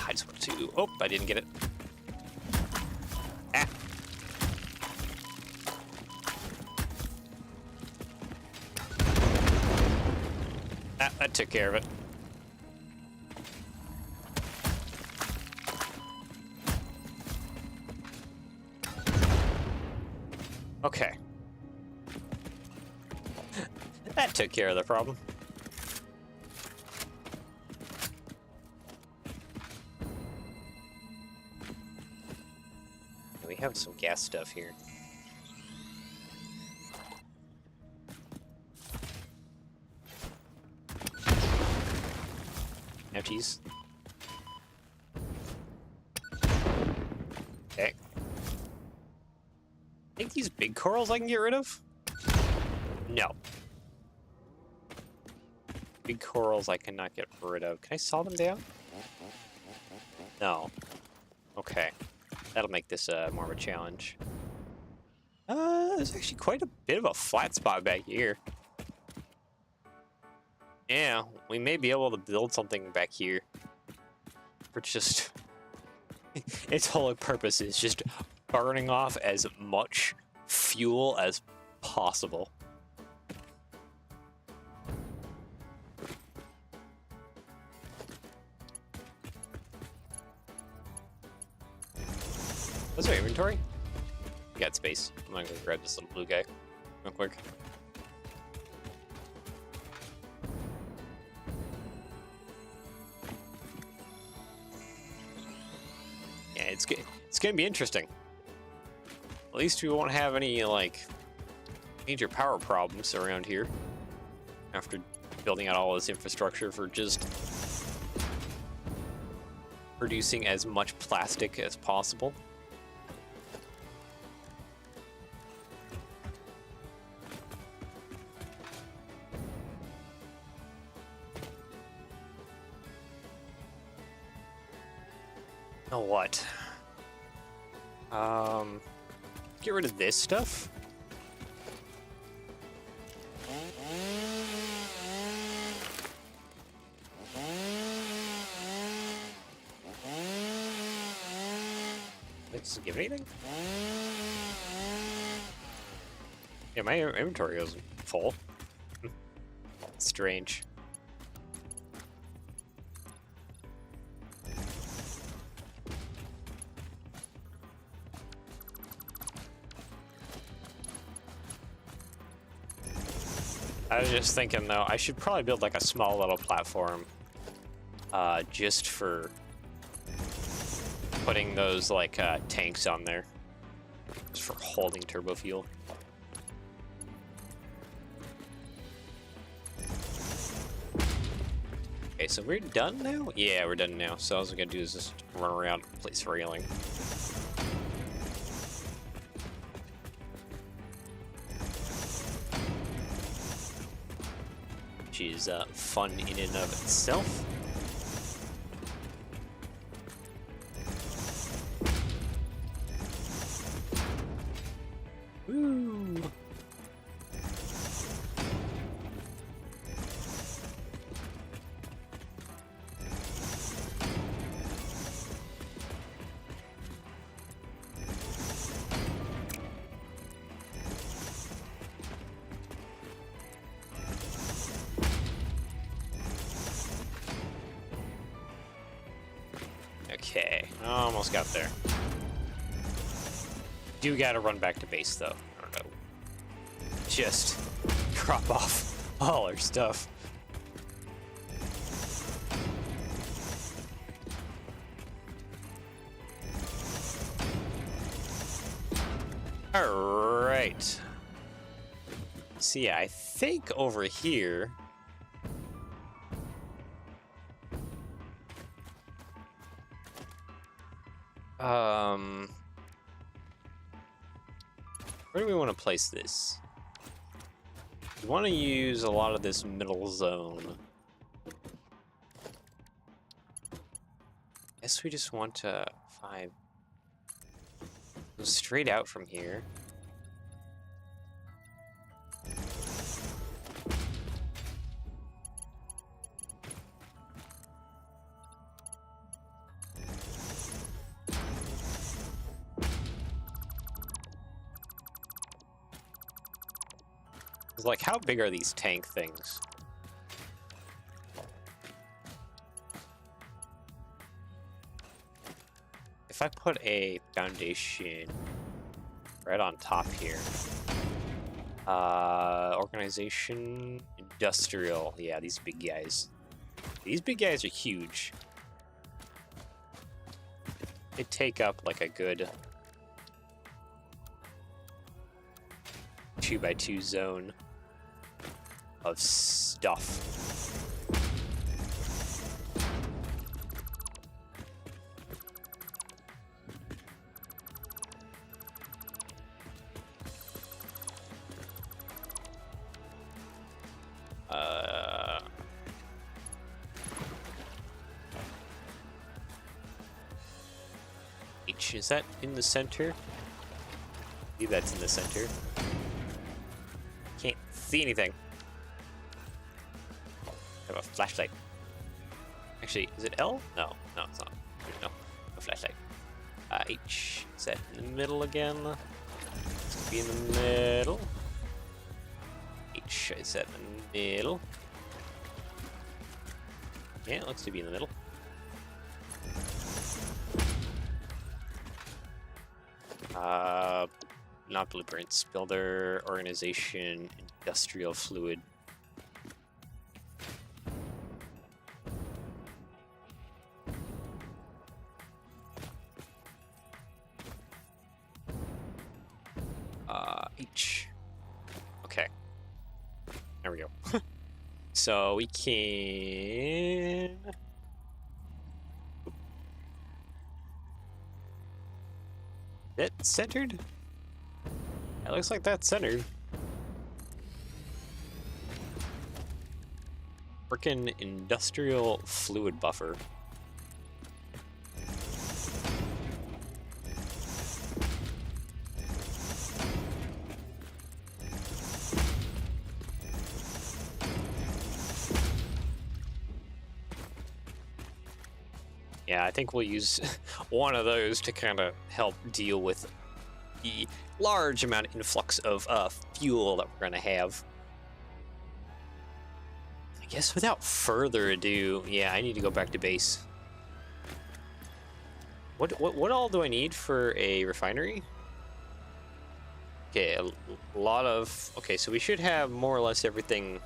I just want to... Oh, I didn't get it. Ah. Ah, that took care of it. Okay. That took care of the problem. We have some gas stuff here. Empties. Okay. Think these big corals I can get rid of? No. Big corals I cannot get rid of. Can I saw them down? No. Okay. That'll make this more of a challenge. There's actually quite a bit of a flat spot back here. Yeah, we may be able to build something back here. For just... its whole purpose is just burning off as much fuel as possible. What's our inventory? We got space. I'm gonna go grab this little blue guy real quick. Yeah, it's gonna be interesting. At least we won't have any, like, major power problems around here after building out all this infrastructure for just producing as much plastic as possible. Now what? Get rid of this stuff. Does it give anything? Yeah, my inventory goes full. Strange. I was just thinking, though, I should probably build, like, a small little platform just for putting those, like, tanks on there. Just for holding turbo fuel. Okay, so we're done now? Yeah, we're done now. So all I was gonna do is just run around and place railing. Which is fun in and of itself. Woo! Okay, almost got there. Do gotta run back to base though. I don't know. Just drop off all our stuff. Alright. So yeah, I think over here... where do we want to place this? We want to use a lot of this middle zone. Guess we just want to go straight out from here. Like, how big are these tank things? If I put a foundation right on top here. Organization, industrial. Yeah, these big guys. These big guys are huge. They take up like a good 2x2 zone of stuff. Is that in the center? I believe that's in the center. Can't see anything. I have a flashlight. Actually, is it L? No, no, it's not. No, a flashlight. H. Is that in the middle again? It's gonna be in the middle. H. Is that in the middle? Yeah, it looks to be in the middle. Not blueprints. Builder, organization, industrial fluid. H. Okay. There we go. So we can... Is it centered? It looks like that's centered. Frickin' industrial fluid buffer. Yeah, I think we'll use one of those to kind of help deal with the large amount of influx of fuel that we're going to have. I guess without further ado, yeah, I need to go back to base. What all do I need for a refinery? Okay, a lot of... Okay, so we should have more or less everything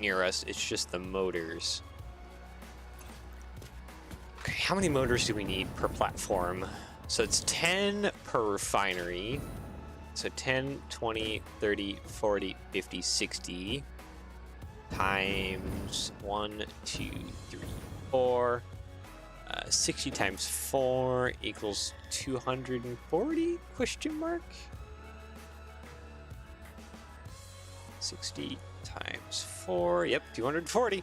near us. It's just the motors. Okay, how many motors do we need per platform? So it's 10 per refinery. So 10, 20, 30, 40, 50, 60 times 1, 2, 3, 4. 60 times 4 equals 240? Question mark? 60 times 4. Yep, 240.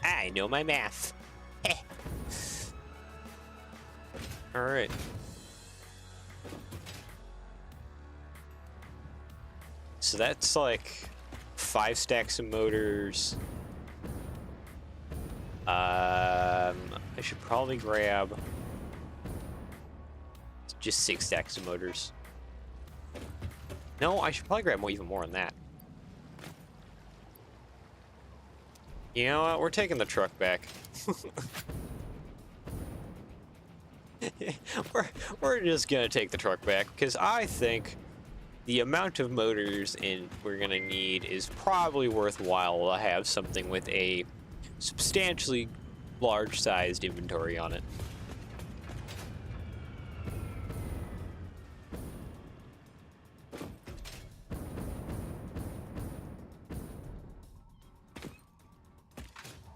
I know my math. All right. So that's like 5 stacks of motors. I should probably grab just 6 stacks of motors. No, I should probably grab even more than that. You know what? We're taking the truck back. we're just gonna take the truck back because I think the amount of motors we're gonna need is probably worthwhile to have something with a substantially large-sized inventory on it.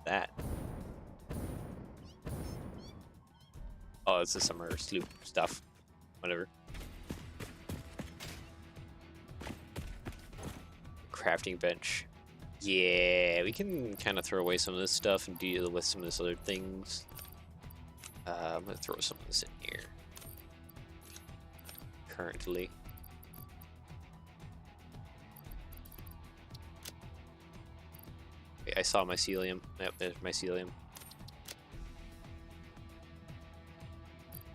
That. Oh, it's the summer sloop stuff. Whatever. Crafting bench. Yeah, we can kind of throw away some of this stuff and deal with some of this other things. I'm gonna throw some of this in here. Currently. Okay, I saw mycelium. Yep, there's mycelium.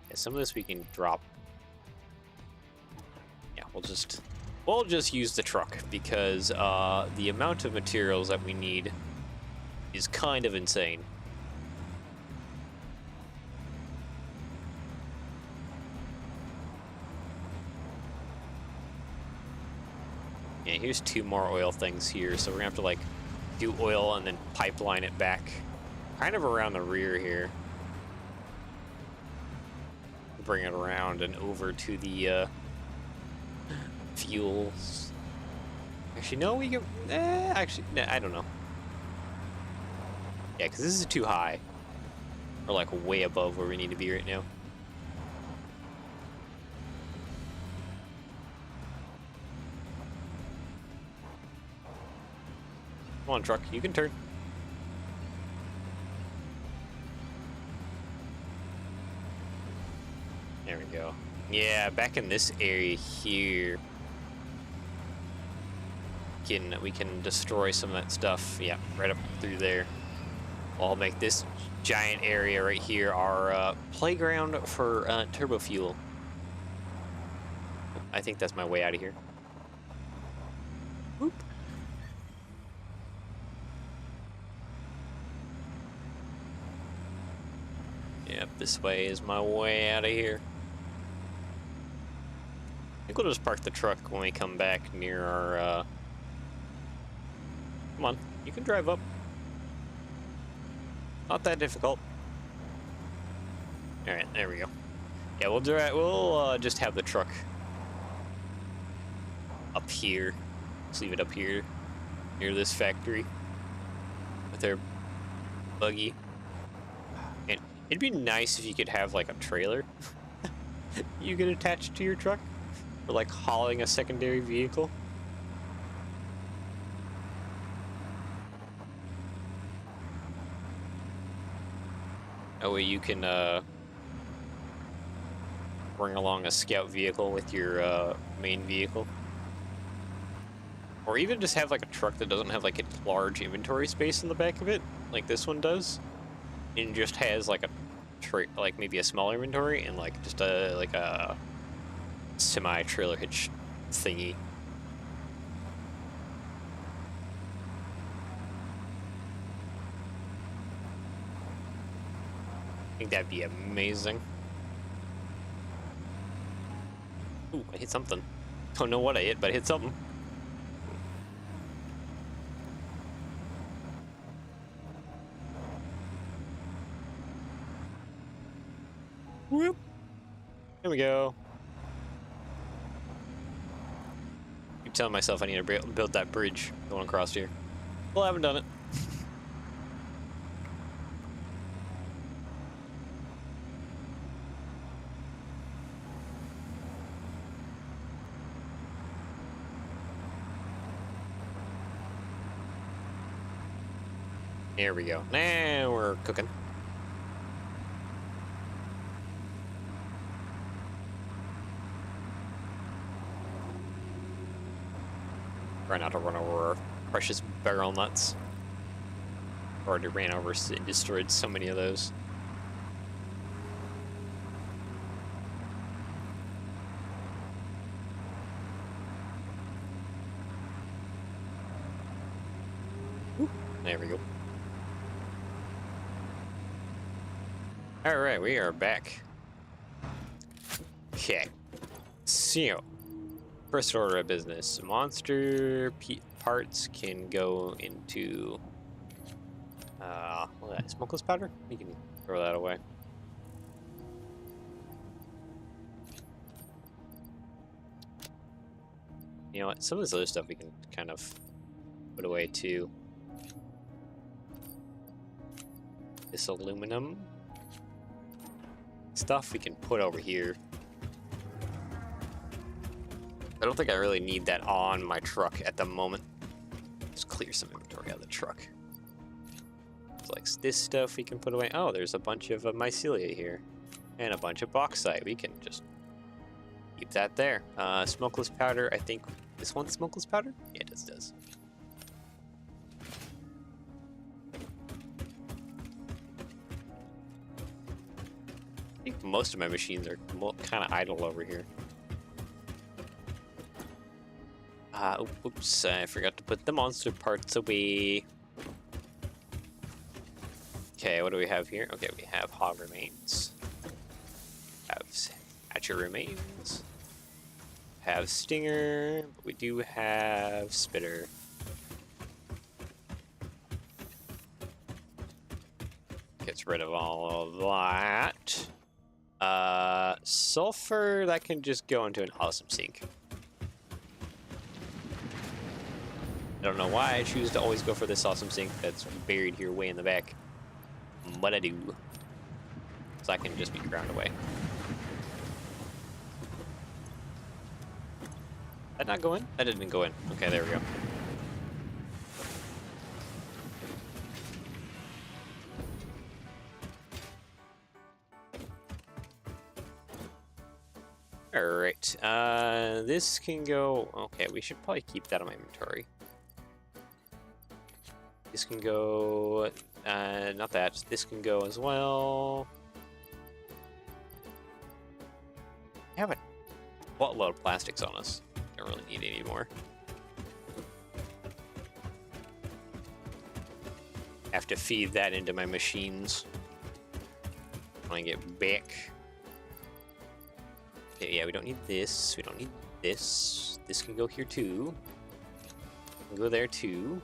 Yeah, some of this we can drop. Yeah, we'll just use the truck because the amount of materials that we need is kind of insane. Yeah, here's 2 more oil things here, so we're gonna have to like do oil and then pipeline it back kind of around the rear here. Bring it around and over to the fuels. Actually, no, we can. Actually, nah, I don't know. Yeah, because this is too high. We're like way above where we need to be right now. Come on, truck, you can turn. There we go. Yeah, back in this area here, we can destroy some of that stuff. Yeah, right up through there. I'll make this giant area right here our playground for turbo fuel. I think that's my way out of here. Whoop. Yep, this way is my way out of here. I think we'll just park the truck when we come back near our, Come on, you can drive up. Not that difficult. Alright, there we go. Yeah, we'll just have the truck up here. Let's leave it up here near this factory with our buggy. And it'd be nice if you could have like a trailer you could attach to your truck for like hauling a secondary vehicle. That way you can bring along a scout vehicle with your main vehicle. Or even just have like a truck that doesn't have like a large inventory space in the back of it, like this one does, and just has like like maybe a small inventory and like just a semi-trailer hitch thingy. I think that'd be amazing. Ooh, I hit something. Don't know what I hit, but I hit something. Whoop. There we go. Keep telling myself I need to build that bridge going across here. Well, I haven't done it. There we go. Now we're cooking. Try not to run over our precious barrel nuts. Already ran over and destroyed so many of those. Ooh, there we go. Alright, we are back. Okay. So, first order of business. Monster parts can go into... what is that? Smokeless powder? You can throw that away. You know what? Some of this other stuff we can kind of put away too. This aluminum stuff we can put over here. I don't think I really need that on my truck at the moment. Just clear some inventory out of the truck. It's like this stuff we can put away. Oh, there's a bunch of mycelia here. And a bunch of bauxite. We can just keep that there. Smokeless powder, I think this one's smokeless powder? Yeah, it does. I think most of my machines are kind of idle over here. Oops, I forgot to put the monster parts away. Okay, what do we have here? Okay, we have hog remains. Have hatchet remains. have Stinger, but we do have Spitter. Gets rid of all of that. Sulfur, that can just go into an awesome sink. I don't know why I choose to always go for this awesome sink that's buried here way in the back. But I do. So I can just be ground away. Did that not go in? That didn't go in. Okay, there we go. Alright, this can go... Okay, we should probably keep that on my inventory. This can go... not that. This can go as well. I have a buttload of plastics on us. Don't really need any more. Have to feed that into my machines when I get back. Okay, yeah, we don't need this. We don't need this. This can go here too. Can go there too.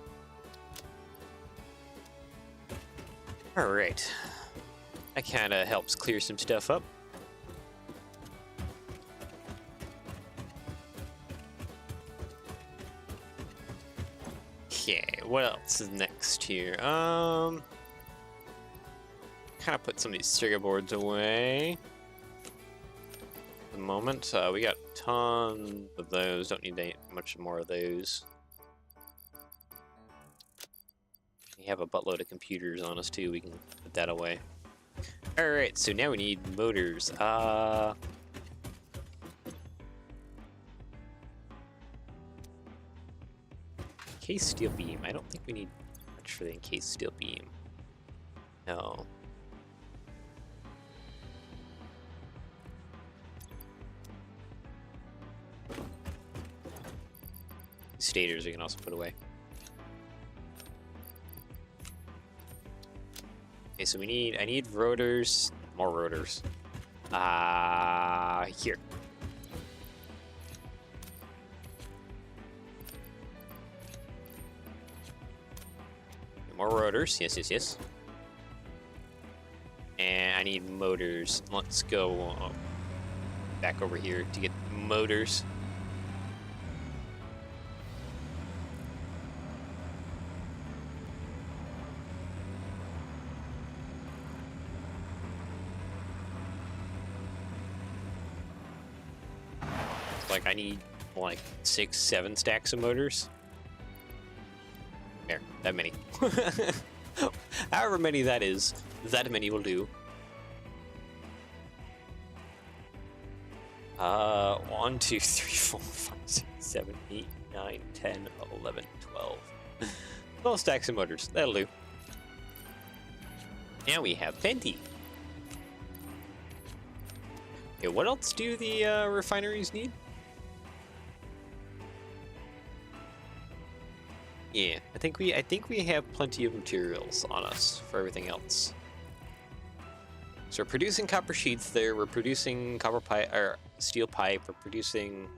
Alright. That kind of helps clear some stuff up. Okay, what else is next here? Kind of put some of these circuit boards away. At the moment, we got tons of those. Don't need much more of those. We have a buttload of computers on us too. We can put that away. All right, so now we need motors. Encased steel beam. I don't think we need much for the encased steel beam. No. Stators we can also put away. Okay, so I need rotors, more rotors. Here. More rotors, yes. And I need motors. Let's go back over here to get motors. Like, I need like 6, 7 stacks of motors. There, that many. However many that is, that many will do. 1, 2, 3, 4, 5, 6, 7, 8, 9, 10, 11, 12. 12 stacks of motors, that'll do. Now we have plenty. Okay, what else do the refineries need? Yeah, I think we have plenty of materials on us for everything else. So we're producing copper sheets there. We're producing copper pipe or steel pipe. We're producing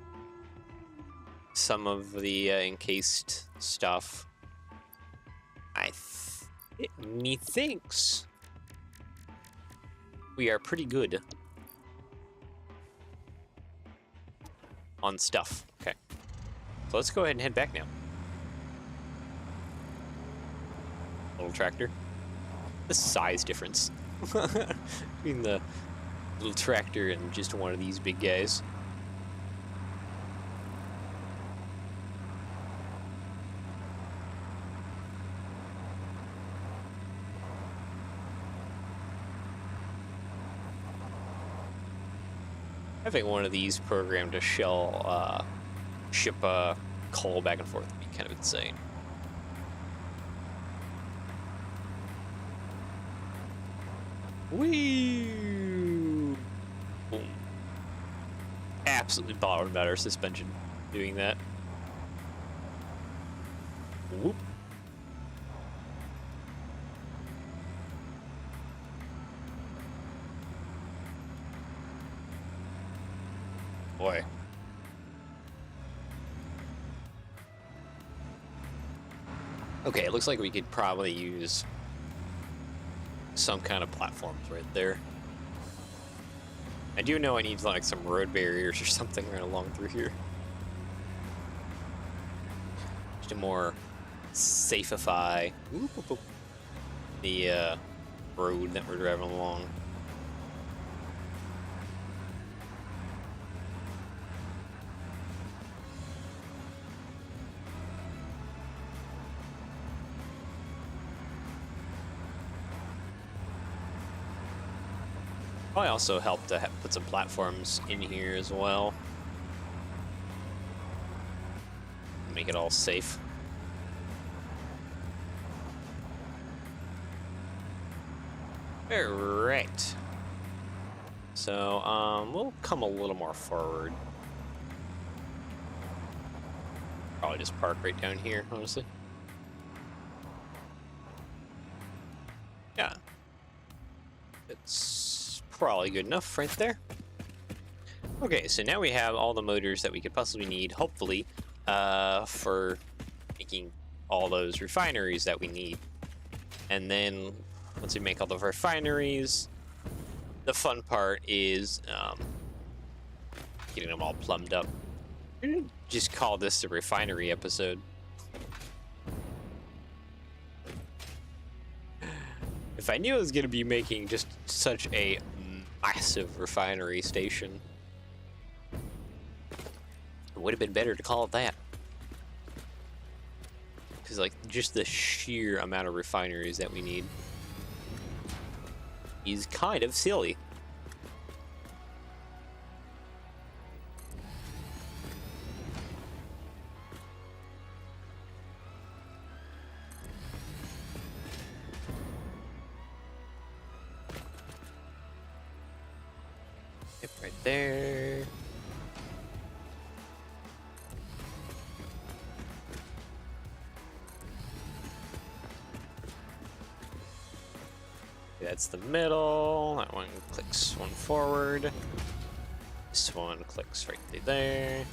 some of the encased stuff. Methinks we are pretty good on stuff. Okay, so let's go ahead and head back now. Little tractor. The size difference between the little tractor and just one of these big guys. Having one of these programmed to ship coal back and forth would be kind of insane. Whee! Boom. Absolutely bothered about our suspension doing that. Whoop. Boy. Okay, it looks like we could probably use some kind of platforms right there. I do know I need like some road barriers or something right along through here. Just to more safify the road that we're driving along. Probably also help to put some platforms in here as well. Make it all safe. Alright. So, we'll come a little more forward. Probably just park right down here, honestly. Yeah. It's probably good enough right there. Okay, so now we have all the motors that we could possibly need, hopefully, for making all those refineries that we need. And then, once we make all the refineries, the fun part is getting them all plumbed up. We're gonna just call this the refinery episode. If I knew I was going to be making just such a massive refinery station, it would have been better to call it that. Because, like, just the sheer amount of refineries that we need is kind of silly. Yep, right there. That's the middle. That one clicks one forward. This one clicks right there.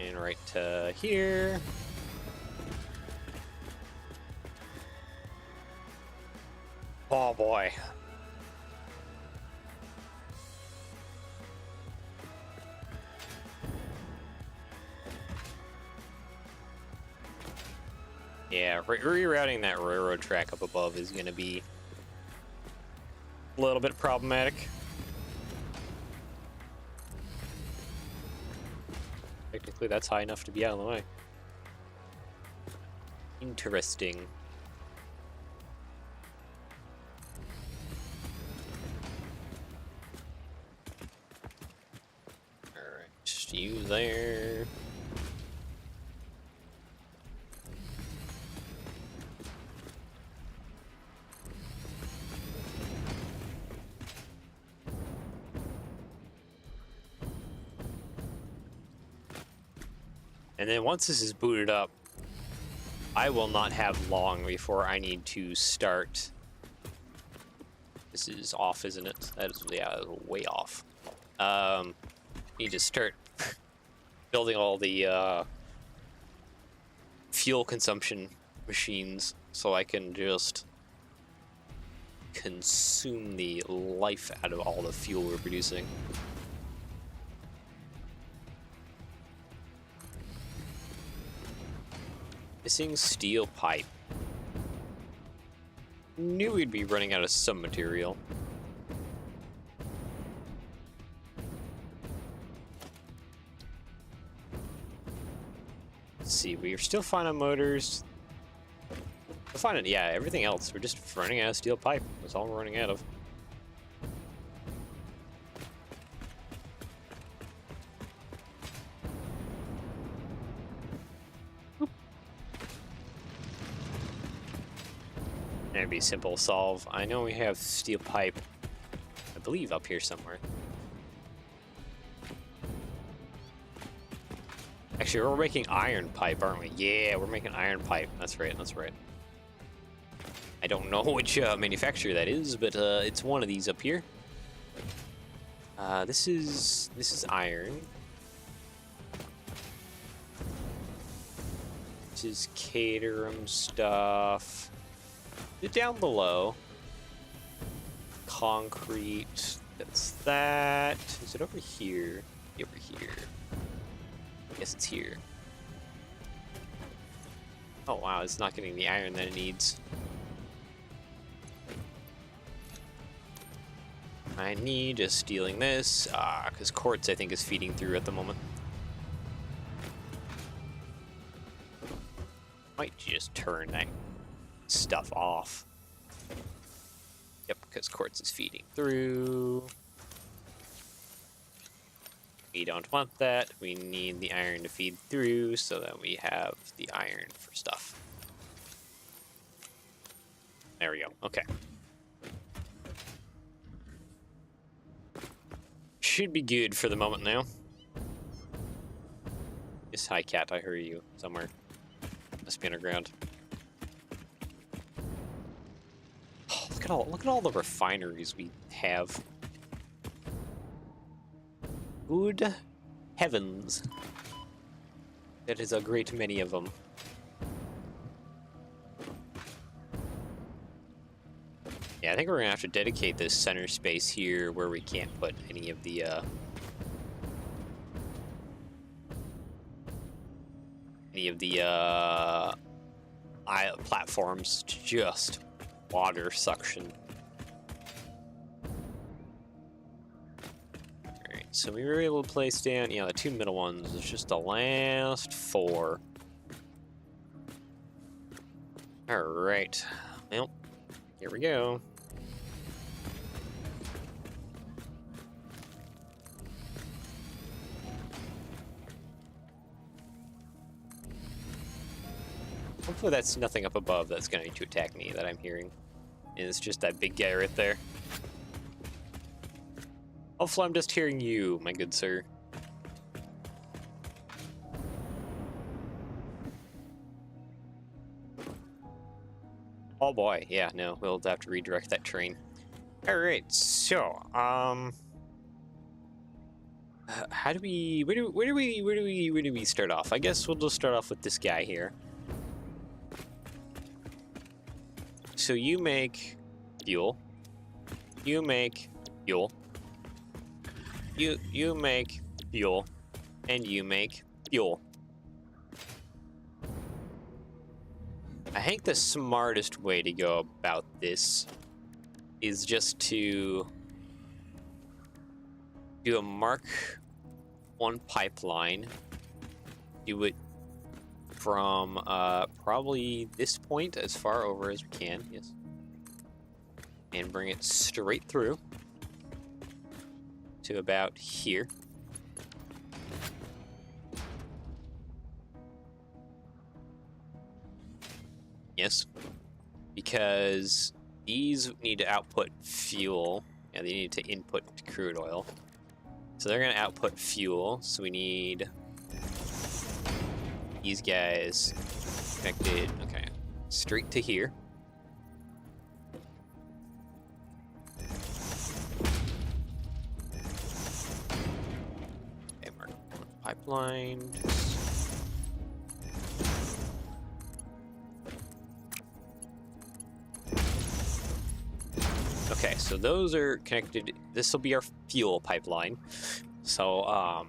And right to here. Oh boy. Yeah, rerouting that railroad track up above is going to be a little bit problematic. Technically, that's high enough to be out of the way. Interesting. Alright, just you there. And then once this is booted up, I will not have long before I need to start. This is off, isn't it? That is, yeah, way off. Need to start building all the fuel consumption machines so I can just consume the life out of all the fuel we're producing. Missing steel pipe. Knew we'd be running out of some material. Let's see, we're still fine on motors. We're fine on, yeah, everything else. We're just running out of steel pipe. That's all we're running out of. That'd be a simple solve. I know we have steel pipe, I believe, up here somewhere. Actually, we're making iron pipe, aren't we? Yeah, we're making iron pipe. That's right, that's right. I don't know which manufacturer that is, but it's one of these up here. This is iron. This is Caterham stuff. Down below. Concrete. That's that. Is it over here? Over here. I guess it's here. Oh wow, it's not getting the iron that it needs. I need just stealing this, because quartz I think is feeding through at the moment. Might just turn that stuff off. Yep, because quartz is feeding through. We don't want that. We need the iron to feed through so that we have the iron for stuff. There we go. Okay. Should be good for the moment now. Yes, hi cat, I heard you somewhere. Must be underground. Oh, look at all the refineries we have. Good heavens. That is a great many of them. Yeah, I think we're gonna have to dedicate this center space here where we can't put any of the platforms to just water suction. Alright, so we were able to place down, the two middle ones. It's just the last 4. Alright, well, here we go. Hopefully that's nothing up above that's going to attack me that I'm hearing. And it's just that big guy right there. Hopefully I'm just hearing you, my good sir. Oh boy, yeah, no, we'll have to redirect that train. Alright, so, how do we, where do we start off? I guess we'll just start off with this guy here. So you make fuel. You make fuel. You make fuel. And you make fuel. I think the smartest way to go about this is just to do a Mark 1 pipeline. Do it from probably this point as far over as we can, yes. And bring it straight through to about here. Yes, because these need to output fuel, and they need to input crude oil. So they're going to output fuel, so we need these guys connected, okay, straight to here. Okay, Mark 1 pipeline. Okay, so those are connected. This will be our fuel pipeline. So,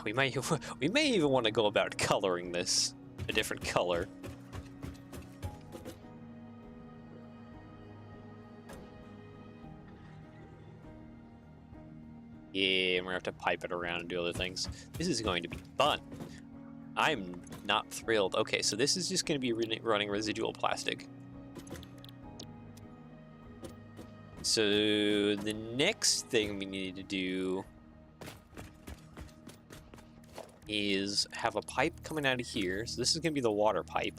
we may even want to go about coloring this a different color. Yeah, we're gonna have to pipe it around and do other things. This is going to be fun. I'm not thrilled. Okay, so this is just going to be running residual plastic. So the next thing we need to do is have a pipe coming out of here. So this is going to be the water pipe.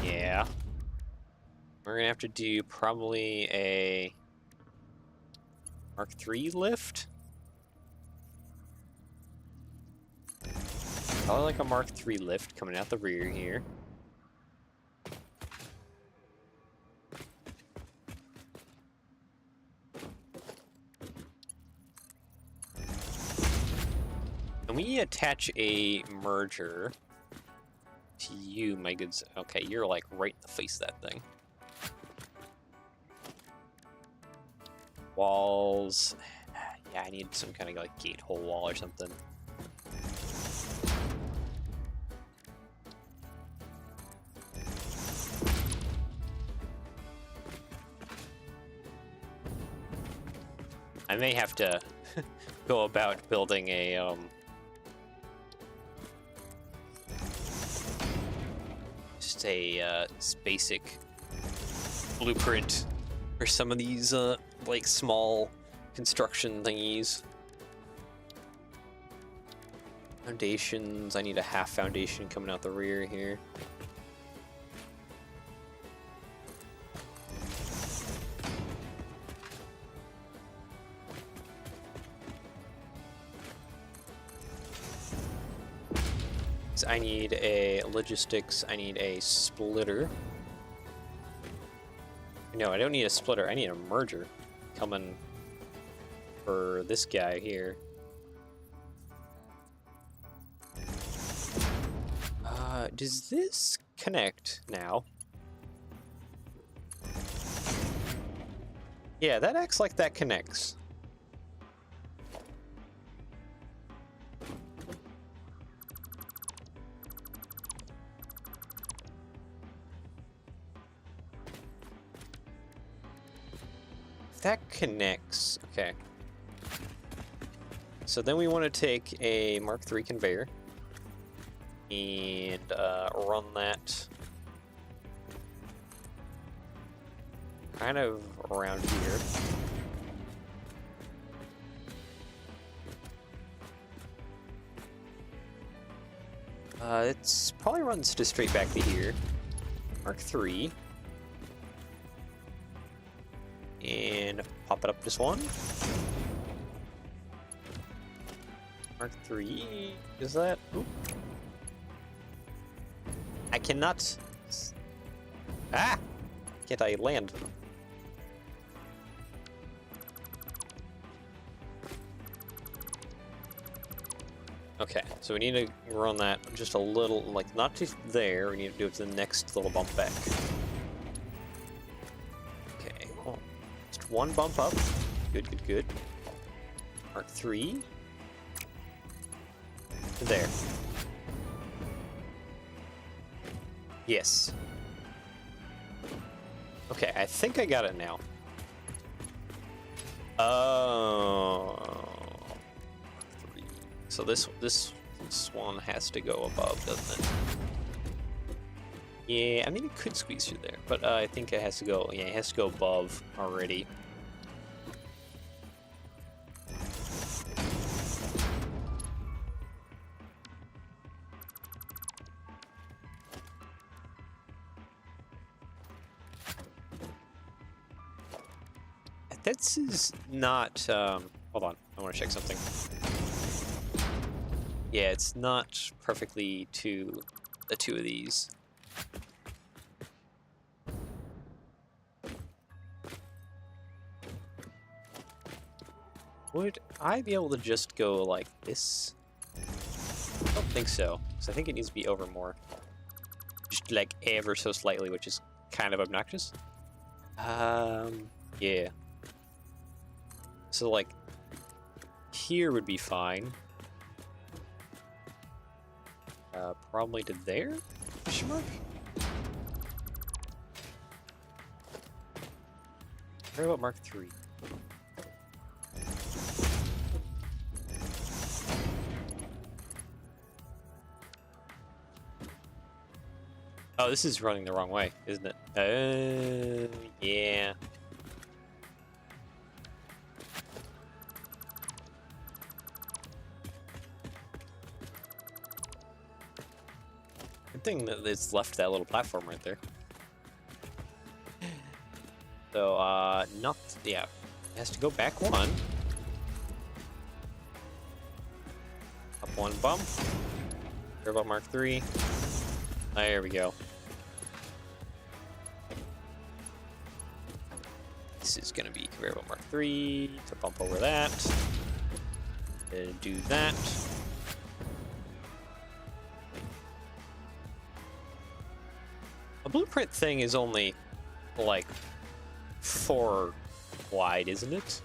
Yeah. We're going to have to do probably a Mark III lift. Probably like a Mark III lift coming out the rear here. Can we attach a merger to you, my goods? Okay, you're like right in the face of that thing. Walls. Yeah, I need some kind of like gate hole wall or something. I may have to go about building a just a basic blueprint for some of these like small construction thingies. Foundations, I need a half foundation coming out the rear here. I need a logistics, I need a splitter. No, I don't need a splitter, I need a merger coming for this guy here. Does this connect now? Yeah, that acts like that connects. That connects. Okay. So then we want to take a Mark III conveyor and run that kind of around here. It's probably runs just straight back to here. Mark III. And pop it up just one. Mark III. Is that? Oop. I cannot. Ah! Can't I land? Okay, so we need to run that just a little, like not just there. We need to do it to the next little bump back. Okay, well, just one bump up. Good, good, good. Mark III. There. Yes. Okay, I think I got it now. Oh. So this one has to go above, doesn't it? Yeah, I mean it could squeeze through there, but I think it has to go. Yeah, it has to go above already. This is not, hold on, I want to check something. Yeah, it's not perfectly to the two of these. Would I be able to just go like this? I don't think so, because I think it needs to be over more. Just like ever so slightly, which is kind of obnoxious. Yeah. So like, here would be fine. Probably to there? Question mark? What about Mark III? Oh, this is running the wrong way, isn't it? Yeah. Good thing that it's left that little platform right there. So, not, yeah. It has to go back one. Up one bump. Care about Mark III. There we go. This is gonna be conveyor Mark III to bump over that. Do that. blueprint thing is only like 4 wide, isn't it?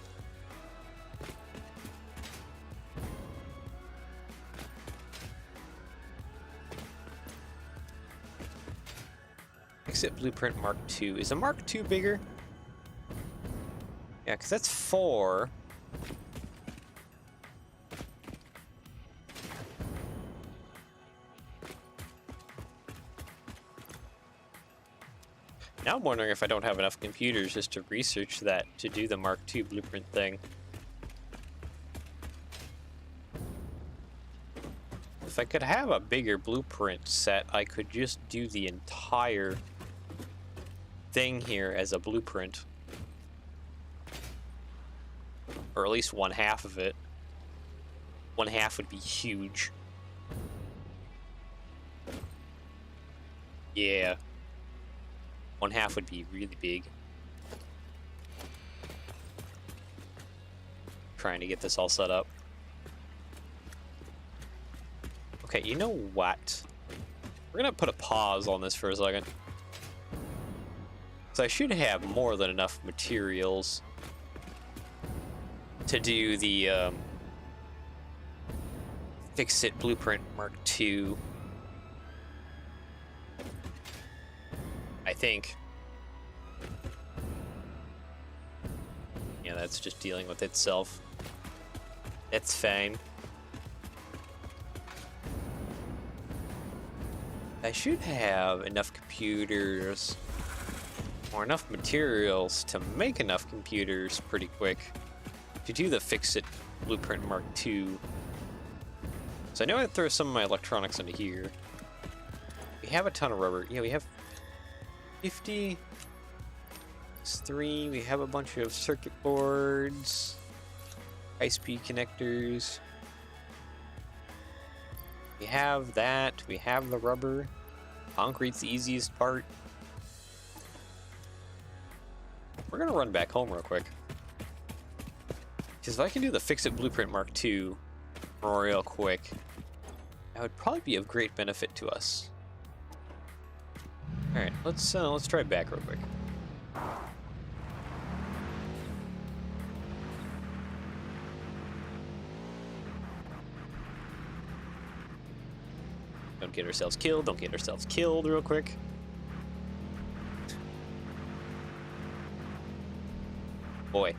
Exit blueprint Mark II. Is a Mark II bigger? Yeah, because that's 4. Now I'm wondering if I don't have enough computers just to research that to do the Mark II blueprint thing. If I could have a bigger blueprint set, I could just do the entire thing here as a blueprint. Or at least 1/2 of it. 1/2 would be huge. Yeah. 1/2 would be really big. Trying to get this all set up. Okay, you know what? We're gonna put a pause on this for a second. So I should have more than enough materials to do the Fix-It Blueprint Mark II. I think. Yeah, that's just dealing with itself. That's fine. I should have enough computers or enough materials to make enough computers pretty quick to do the Fix-It Blueprint Mark II. So I know I'd throw some of my electronics into here. We have a ton of rubber. Yeah, we have 50. It's 3. We have a bunch of circuit boards, high-speed connectors. We have that. We have the rubber. Concrete's the easiest part. We're gonna run back home real quick. Because if I can do the Fix-It Blueprint Mark II real quick, that would probably be of great benefit to us. All right, let's try back real quick. Don't get ourselves killed. Don't get ourselves killed real quick. Boy.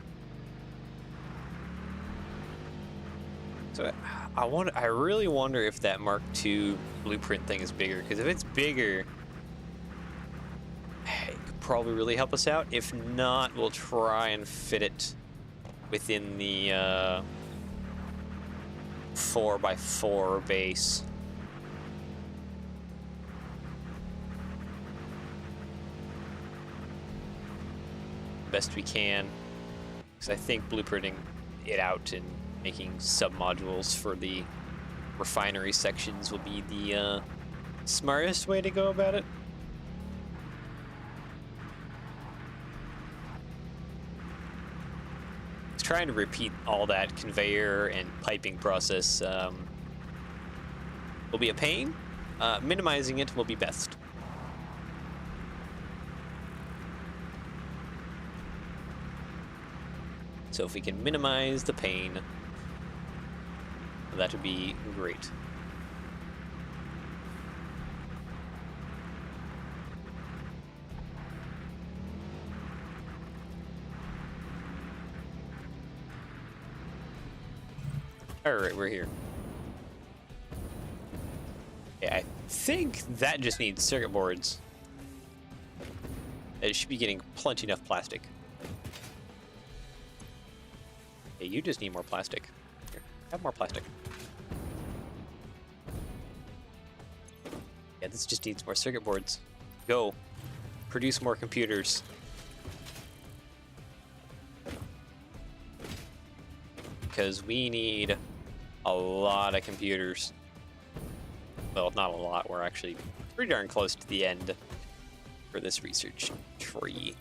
So I really wonder if that Mark II blueprint thing is bigger, because if it's bigger, it could probably really help us out. If not, we'll try and fit it within the 4x4 base. Best we can, because I think blueprinting it out and making sub-modules for the refinery sections will be the smartest way to go about it. Trying to repeat all that conveyor and piping process will be a pain. Minimizing it will be best. So if we can minimize the pain, that would be great. Alright, we're here. Yeah, I think that just needs circuit boards. It should be getting plenty enough plastic. Yeah, you just need more plastic. Here, have more plastic. Yeah, this just needs more circuit boards. Go. Produce more computers. Because we need a lot of computers. Well, not a lot. We're actually pretty darn close to the end for this research tree.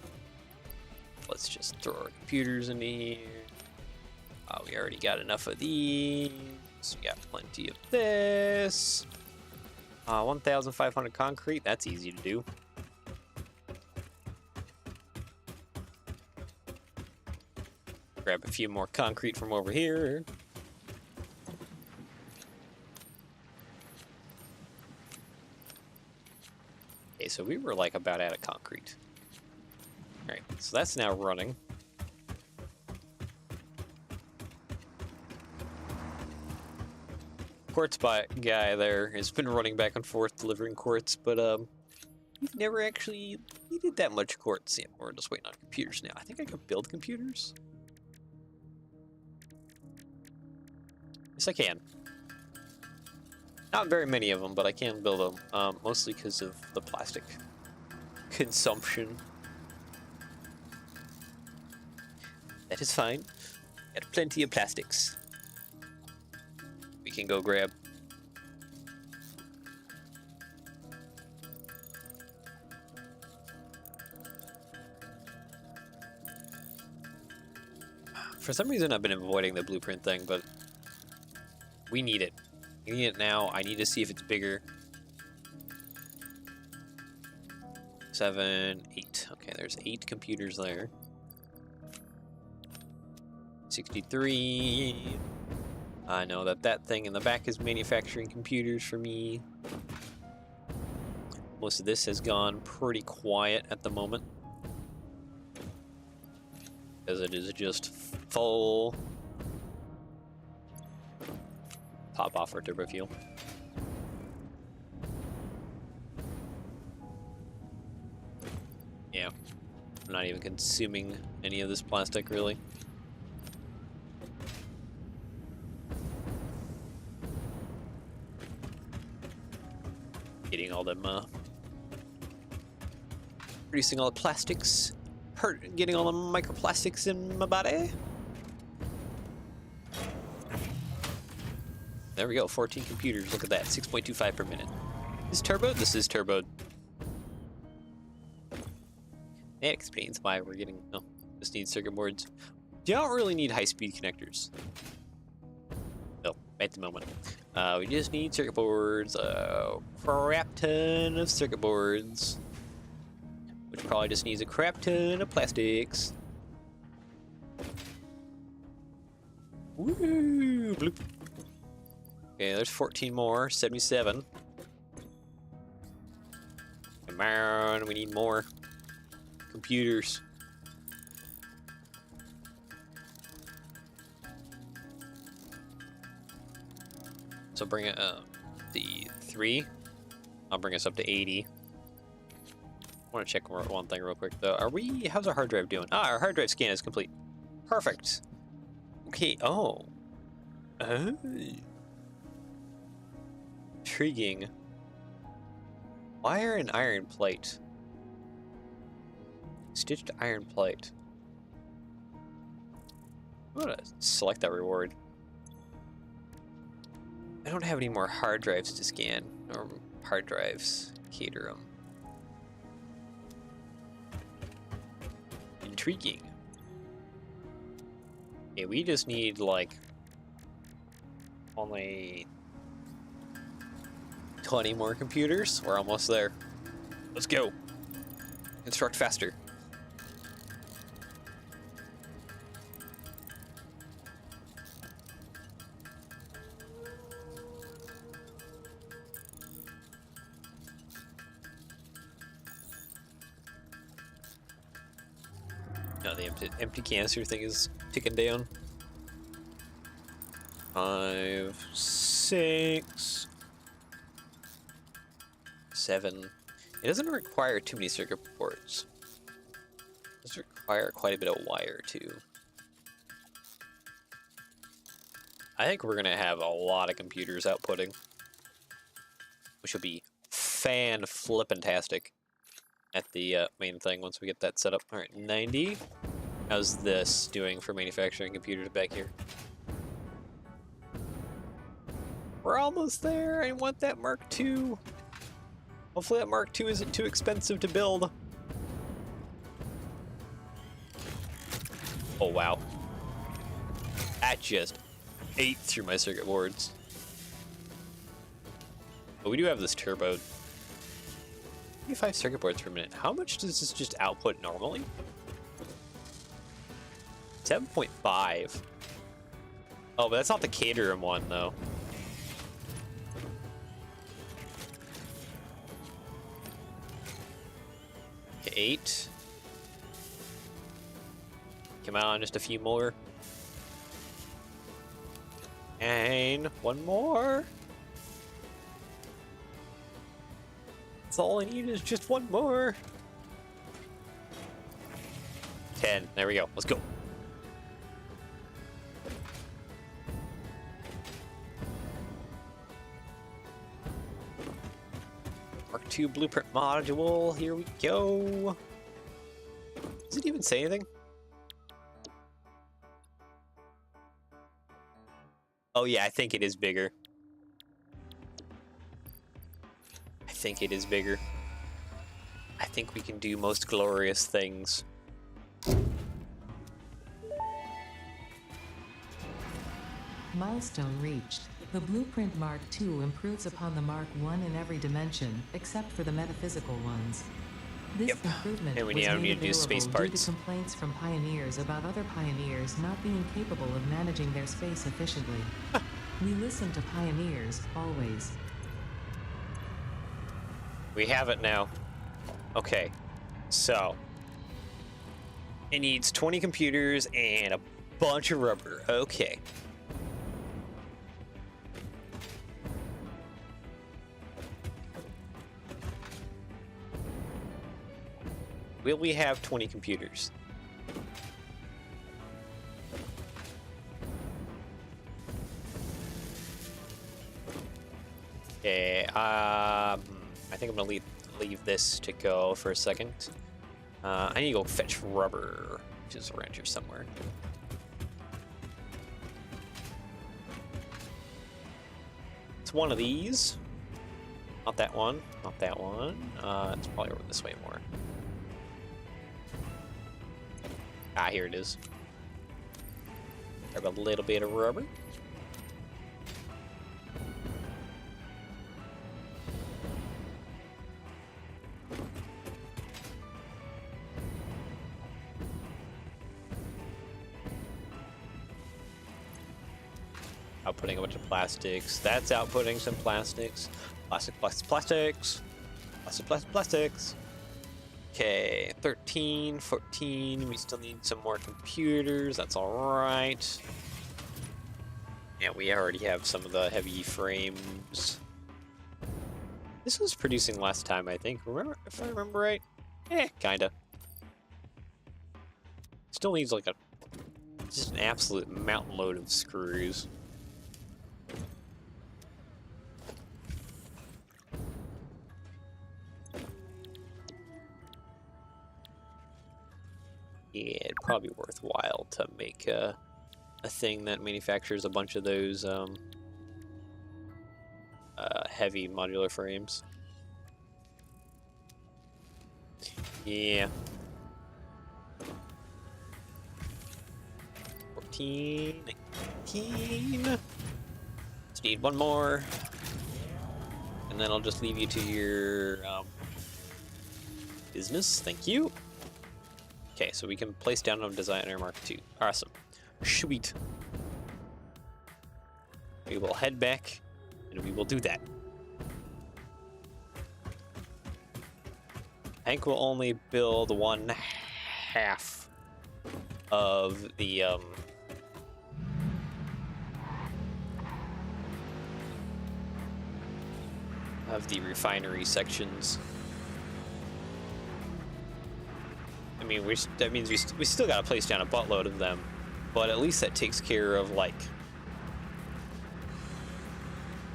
Let's just throw our computers in here. We already got enough of these. We got plenty of this. 1,500 concrete. That's easy to do. Grab a few more concrete from over here. Okay, so we were like about out of concrete. Alright, so that's now running. Quartz guy there has been running back and forth delivering quartz, but we've never actually needed that much quartz. Yeah, we're just waiting on computers now. I think I can build computers. Yes, I can. Not very many of them, but I can build them, mostly because of the plastic consumption. That is fine. Got plenty of plastics. We can go grab. For some reason, I've been avoiding the blueprint thing, but we need it. We need it now. I need to see if it's bigger. 7, 8. Okay, there's 8 computers there. 63. I know that thing in the back is manufacturing computers for me. Most of this has gone pretty quiet at the moment, because it is just full. Pop off our turbo fuel. Yeah, I'm not even consuming any of this plastic really. Getting all them, producing all the plastics, getting all the microplastics in my body. There we go, 14 computers, look at that, 6.25 per minute. Is this turboed? This is turboed. That explains why we're getting, oh, just need circuit boards. You don't really need high-speed connectors. No, at the moment. We just need circuit boards, a crap ton of circuit boards, which probably just needs a crap ton of plastics. Woo! Bloop. Okay, there's 14 more, 77. Come on, we need more computers. So bring it the 3. I'll bring us up to 80. I want to check one thing real quick though. How's our hard drive doing? Ah, our hard drive scan is complete. Perfect. Okay. Oh. Intriguing. Wire and iron plate. Stitched iron plate. I'm gonna select that reward. I don't have any more hard drives to scan, or hard drives. Cater them. Intriguing. Okay, we just need like only 20 more computers. We're almost there. Let's go. Construct faster. No, the empty canister thing is ticking down. 5, 6, 7. It doesn't require too many circuit boards. It does require quite a bit of wire too. I think we're gonna have a lot of computers outputting, which will be fan-flippin-tastic at the main thing once we get that set up. All right, 90. How's this doing for manufacturing computers back here? We're almost there. I want that Mark II. Hopefully that Mark II isn't too expensive to build. Oh, wow. That just ate through my circuit boards. But we do have this turbo. 25 circuit boards per minute. How much does this just output normally? 7.5. Oh, but that's not the Caterham one, though. Okay, 8. Come on, just a few more. And one more. That's all I need is just one more. 10. There we go. Let's go. Mark II blueprint module. Here we go. Does it even say anything? Oh yeah, I think it is bigger. I think it is bigger. I think we can do most glorious things. Milestone reached. The Blueprint Mark II improves upon the Mark I in every dimension, except for the metaphysical ones. This improvement And we was now made need to do space available due parts. to complaints from pioneers about other pioneers not being capable of managing their space efficiently. We listen to pioneers, always. We have it now. Okay, so it needs 20 computers and a bunch of rubber. Okay. Will we have 20 computers? Okay, I think I'm gonna leave this to go for a second. I need to go fetch rubber, which is around here somewhere. It's one of these. Not that one. Not that one. It's probably over this way more. Ah, here it is. Grab a little bit of rubber. Outputting a bunch of plastics. That's outputting some plastics. Plastics. Plastics. Okay, 13, 14. We still need some more computers. That's all right. Yeah, we already have some of the heavy frames. This was producing last time, I think. Remember, if I remember right? Kinda. Still needs like just an absolute mountain load of screws. Yeah, it'd probably be worthwhile to make a thing that manufactures a bunch of those heavy modular frames. Yeah. 14, 19. Just need one more. And then I'll just leave you to your business. Thank you. Okay, so we can place down on Designer Mark II. Awesome. Sweet. We will head back, and we will do that. Hank will only build one half of the refinery sections. I mean, that means we still got to place down a buttload of them, but at least that takes care of like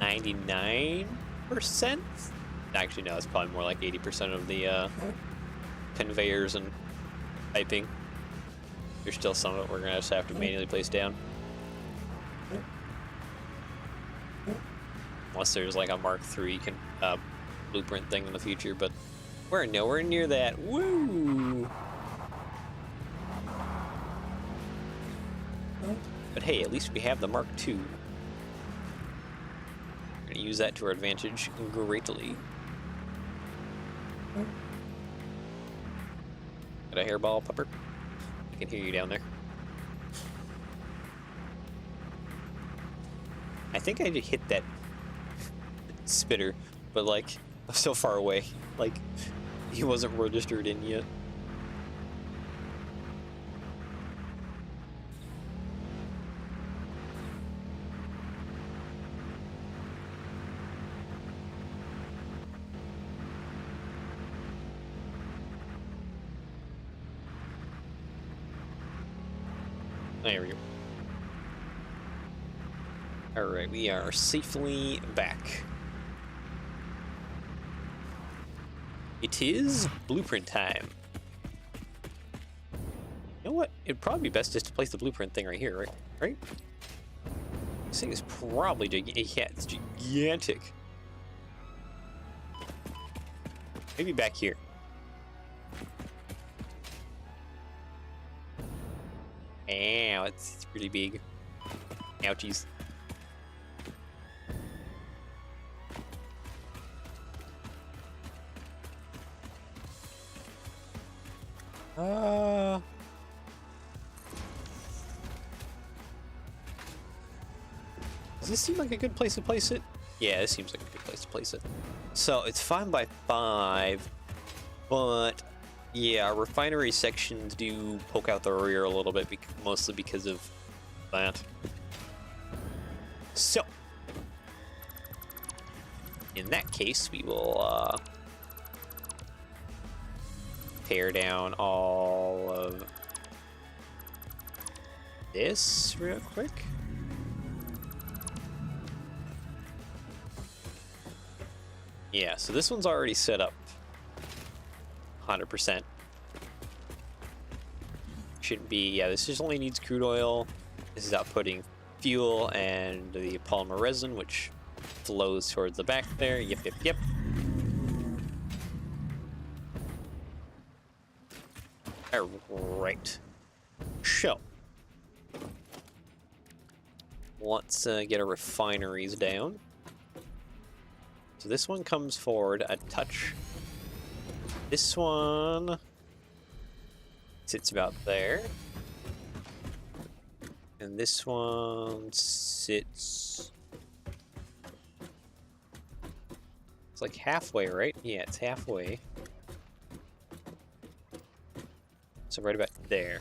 99%. Actually, no, it's probably more like 80% of the conveyors and piping. There's still some of it we're gonna just have to manually place down, unless there's like a Mark III blueprint thing in the future. But we're nowhere near that. Woo! But hey, at least we have the Mark II. We're gonna use that to our advantage greatly. Got a hairball, Pupper? I can hear you down there. I think I did hit that spitter, but like so far away, like he wasn't registered in yet. There we go. Alright, we are safely back. It is blueprint time. You know what? It'd probably be best just to place the blueprint thing right here, right? Right? This thing is probably yeah, it's gigantic. Maybe back here. Ow, it's really big. Ouchies. Does this seem like a good place to place it? Yeah, this seems like a good place to place it. So it's 5 by 5, but yeah, refinery sections do poke out the rear a little bit, mostly because of that. So, in that case, we will tear down all of this real quick. Yeah, so this one's already set up 100%. Shouldn't be, yeah, this just only needs crude oil. This is outputting fuel and the polymer resin, which flows towards the back there. Yep, yep, yep. Alright. So, let's get our refineries down. So this one comes forward a touch. This one sits about there. And this one sits... It's like halfway, right? Yeah, it's halfway. So right about there.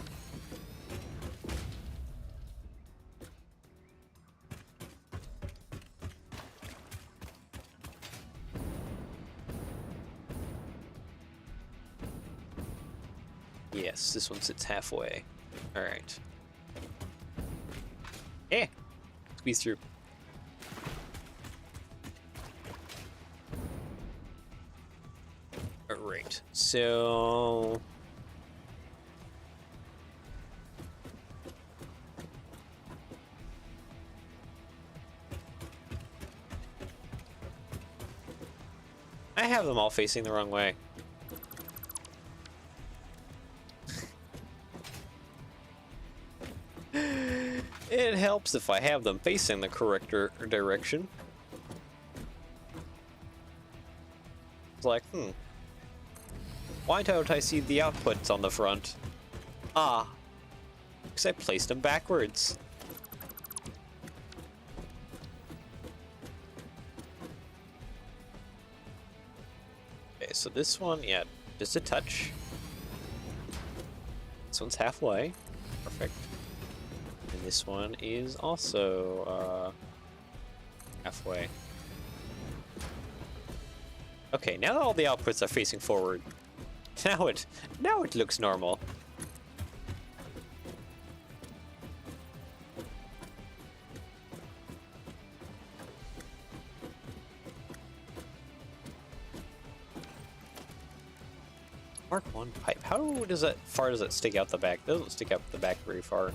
Yes, this one sits halfway. Alright. Yeah! Squeeze through. Alright, so... I have them all facing the wrong way. It helps if I have them facing the correct direction. It's like, why don't I see the outputs on the front? Ah, because I placed them backwards. Okay, so this one, yeah, just a touch. This one's halfway. Perfect. And this one is also halfway. Okay, now that all the outputs are facing forward, now it looks normal. Mark 1 pipe. How far does that stick out the back? It doesn't stick out the back very far.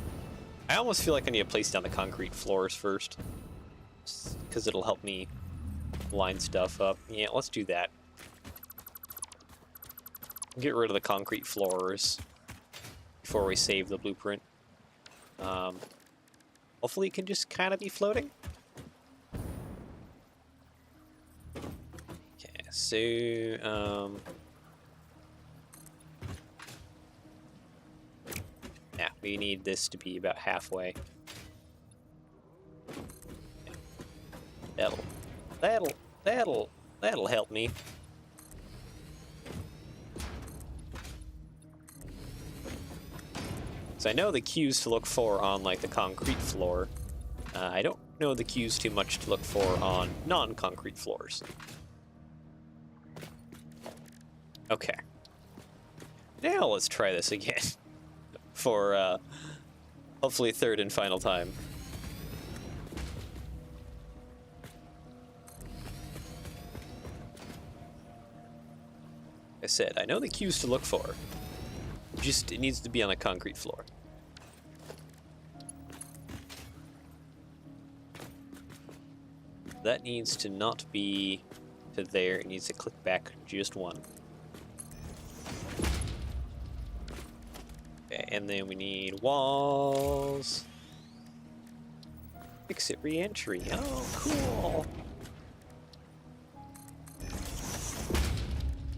I almost feel like I need to place down the concrete floors first, because it'll help me line stuff up. Yeah, let's do that. Get rid of the concrete floors before we save the blueprint. Hopefully it can just kind of be floating. Okay, so yeah, we need this to be about halfway. That'll, that'll help me. So I know the cues to look for on, like, the concrete floor. I don't know the cues too much to look for on non-concrete floors. Okay. Now let's try this again. For, hopefully third and final time. I said, I know the cues to look for. Just, it needs to be on a concrete floor. That needs to not be to there. It needs to click back just one. Okay, and then we need walls. Exit re-entry. Oh, cool.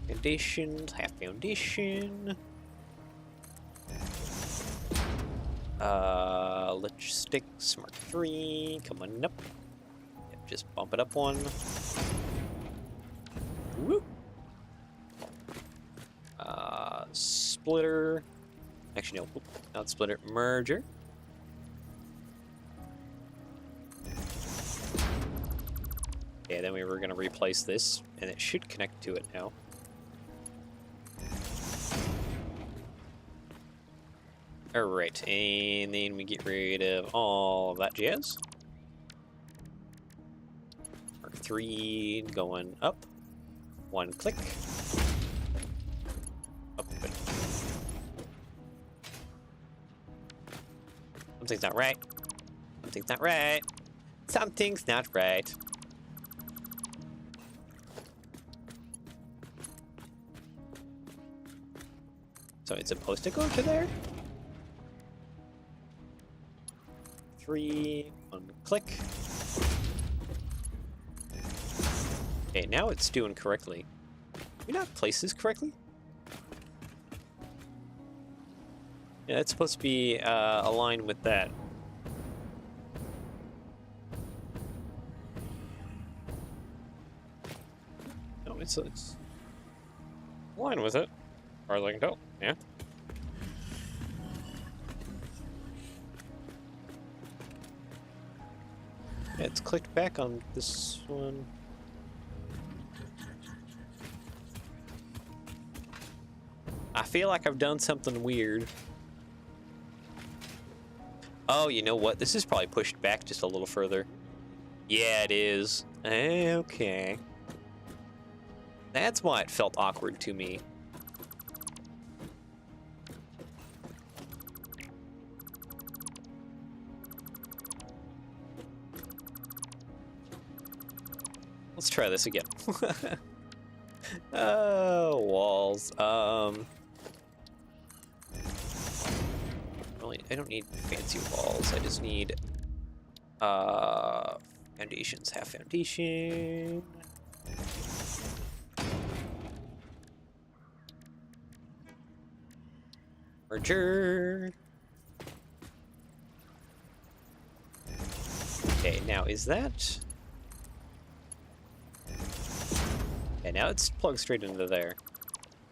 Foundations, half foundation. Let's stick Smart 3. Come on up. Yep, just bump it up one. Woo. Splitter. Actually, no, not splitter. Merger. Yeah, then we were going to replace this, and it should connect to it now. Alright, and then we get rid of all of that jazz. Mark 3 going up. One click. Up. Something's not right. Something's not right. Something's not right. So it's supposed to go to there? 3, one click. Okay, now it's doing correctly. Did we not place this correctly? Yeah, it's supposed to be aligned with that. No, it's aligned with it. As far as I can tell, yeah. Yeah, it's clicked back on this one. I feel like I've done something weird. Oh, you know what? This is probably pushed back just a little further. Yeah, it is. Okay. That's why it felt awkward to me. Let's try this again. Oh, walls. Really, I don't need fancy walls. I just need foundations. Half foundation. Merger. Okay, now is that? Okay, now it's plugged straight into there.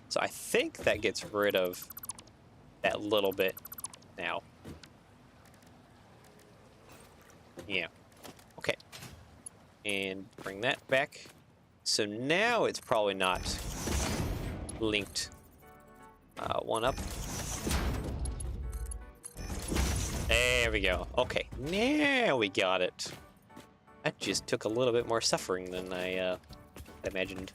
So I think that gets rid of that little bit now. Yeah. Okay. And bring that back. So now it's probably not linked. One up. There we go. Okay, now we got it. That just took a little bit more suffering than I imagined.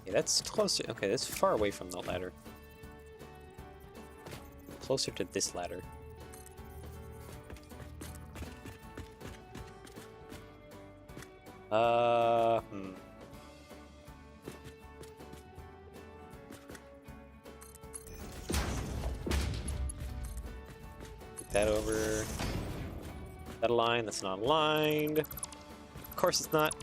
Yeah, that's closer. Okay, that's far away from the ladder. Closer to this ladder. Get that over. That line, that's not aligned. Of course it's not.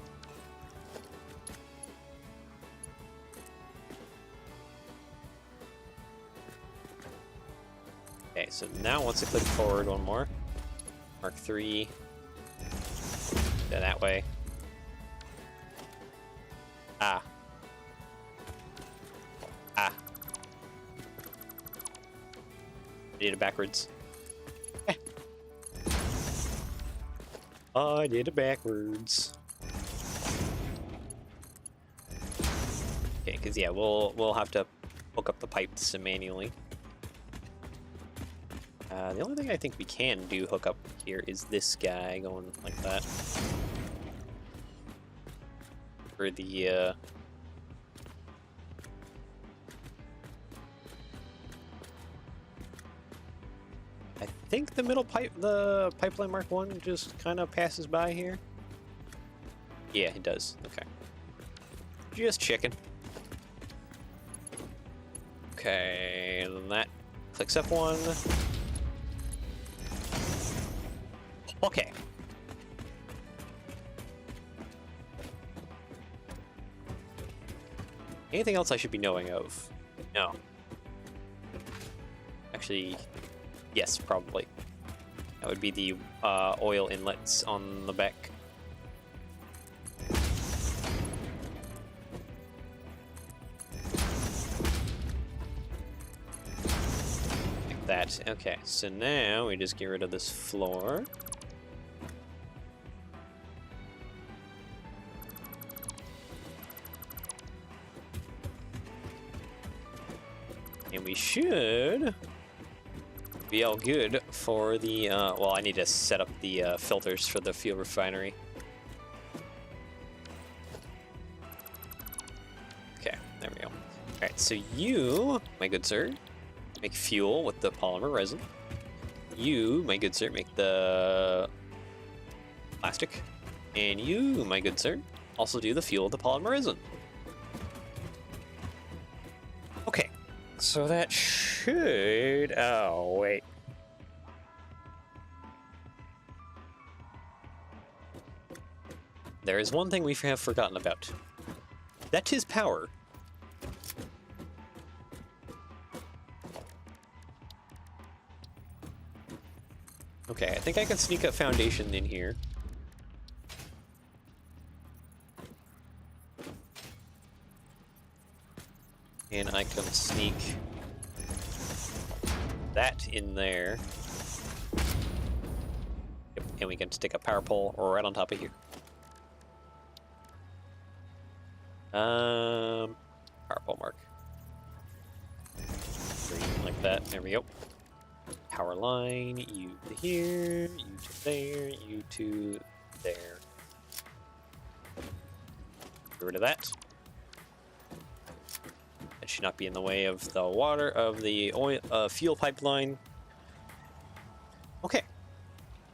Okay, so now once I click forward one more, Mark 3, then that way. Ah. Ah. I did it backwards. I did it backwards. Okay, because yeah, we'll have to hook up the pipes manually. The only thing I think we can do hook up here is this guy going like that. For the I think the middle pipe, the pipeline Mark 1 just kind of passes by here. Yeah, it does. Okay. Just checking. Okay, and that clicks up one. Okay. Anything else I should be knowing of? No. Actually, yes, probably. That would be the oil inlets on the back. Like that. Okay, so now we just get rid of this floor. And we should be all good for the, well, I need to set up the filters for the fuel refinery. Okay, there we go. Alright, so you, my good sir, make fuel with the polymer resin. You, my good sir, make the plastic. And you, my good sir, also do the fuel with the polymer resin. Okay. So that should... Oh, wait. There is one thing we have forgotten about. That is power. Okay, I think I can sneak a foundation in here. And I can sneak that in there. Yep, and we can stick a power pole right on top of here. Power pole mark. Green like that. There we go. Power line. You to here. You to there. You to there. Get rid of that. It should not be in the way of the water of the oil fuel pipeline. Okay.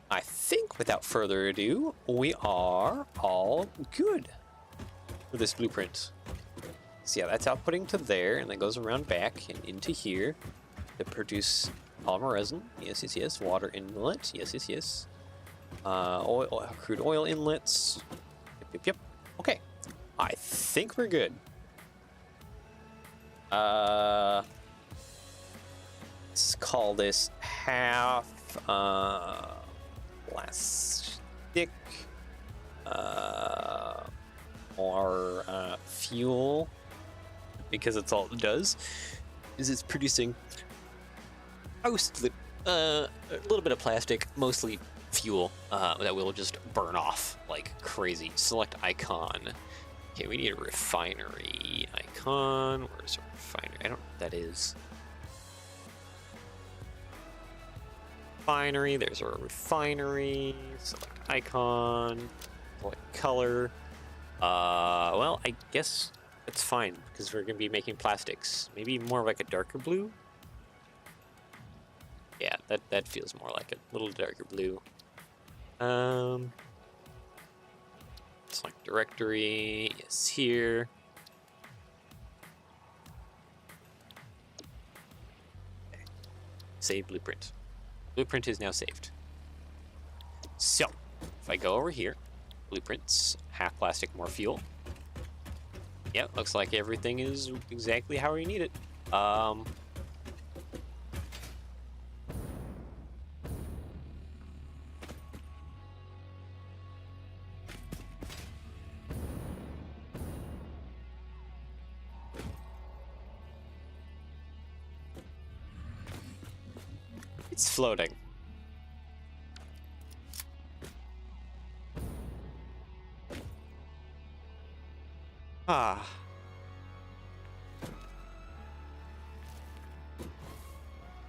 I think without further ado, we are all good for this blueprint. So yeah, that's outputting to there, and then goes around back and into here to produce polymer resin. Yes, yes, yes. Water inlet. Yes, yes, yes. Crude oil inlets. Yep, yep, yep. Okay. I think we're good. Let's call this half plastic or fuel, because it's all it does is it's producing mostly a little bit of plastic, mostly fuel that will just burn off like crazy. Select icon. Okay, we need a refinery icon. Where's a refinery? I don't know what that is. Refinery, there's our refinery. Select icon. Select color. Well, I guess it's fine because we're gonna be making plastics. Maybe more like a darker blue. Yeah, that feels more like a little darker blue. Select directory, yes, here. Okay. Save blueprint. Blueprint is now saved. So, if I go over here, blueprints, half plastic, more fuel. Yep, looks like everything is exactly how we need it. It's floating. Ah.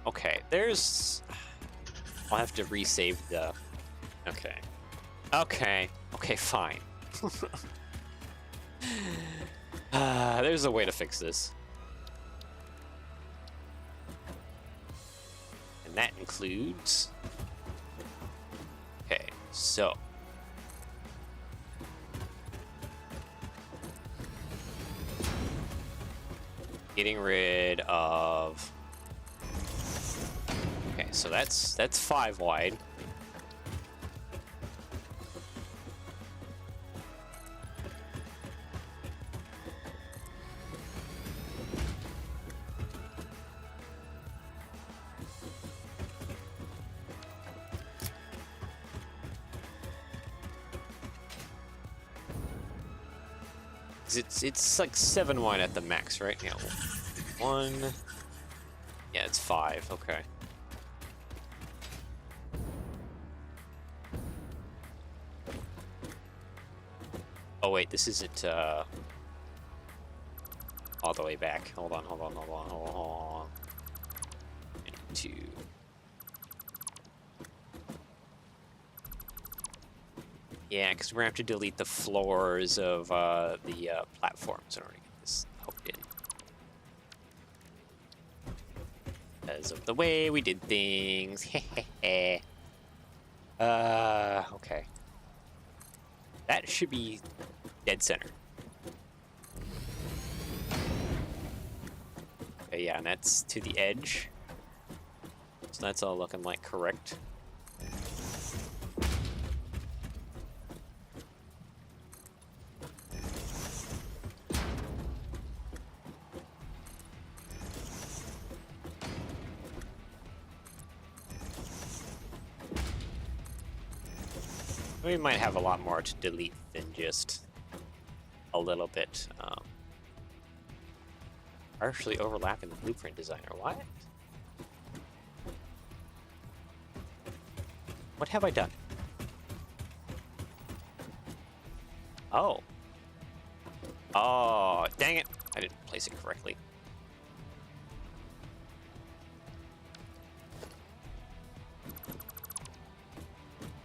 Okay, there's... I'll have to resave the... Okay. Okay. Okay, fine. There's a way to fix this. And that includes... Okay, so... Getting rid of... Okay, so that's 5 wide. It's like 7 wide at the max, right? Yeah, 1. Yeah, it's 5. Okay. Oh wait, this isn't all the way back. Hold on. I need to... Yeah, because we're gonna have to delete the floors of the platforms in order to get this hooked in. Because of the way we did things. Okay. That should be dead center. Okay, yeah, and that's to the edge. So that's all looking like correct. We might have a lot more to delete than just a little bit. Partially overlapping the blueprint designer. What? What have I done? Oh. Oh, dang it. I didn't place it correctly.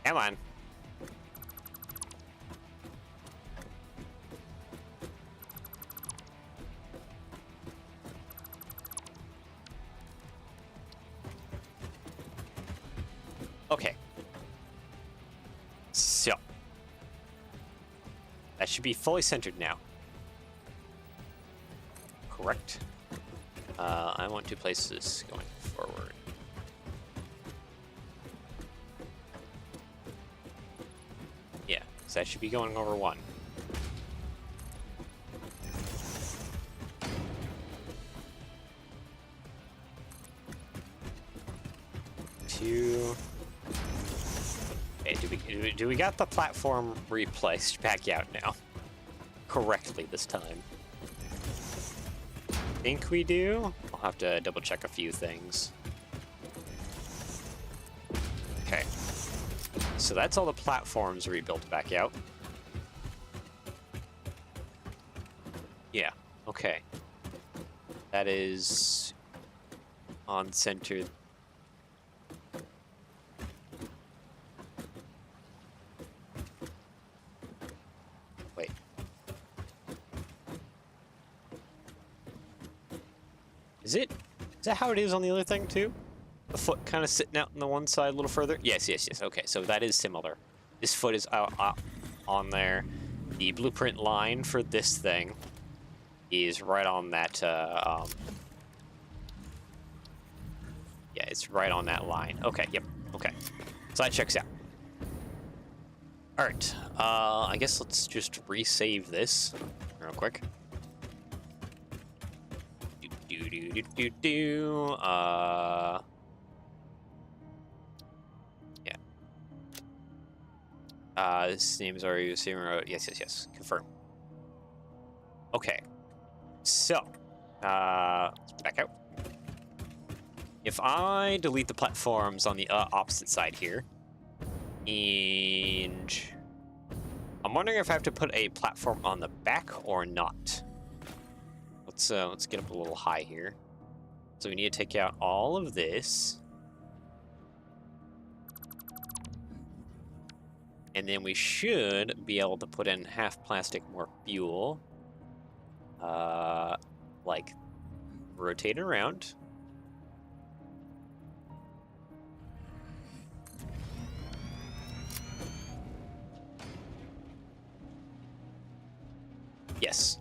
Come on. Okay. So. That should be fully centered now. Correct. I want to place this going forward. Yeah, so that should be going over 1. Okay, do we got the platform replaced back out now? Correctly this time. Think we do? I'll have to double check a few things. Okay. So that's all the platforms rebuilt back out. Yeah, okay. That is on center. Wait. Is that how it is on the other thing too? The foot kind of sitting out on the one side a little further? Yes. Okay, so that is similar. This foot is out on there. The blueprint line for this thing is right on that, yeah, it's right on that line. Okay, yep, okay. So that checks out. Alright, I guess let's just resave this real quick. Yeah. This name is already the same. Yes. Confirm. Okay. So, let's back out. if I delete the platforms on the opposite side here, and I'm wondering if I have to put a platform on the back or not. Let's get up a little high here. So we need to take out all of this. And then we should be able to put in half plastic, more fuel. Like, rotate it around. Yes.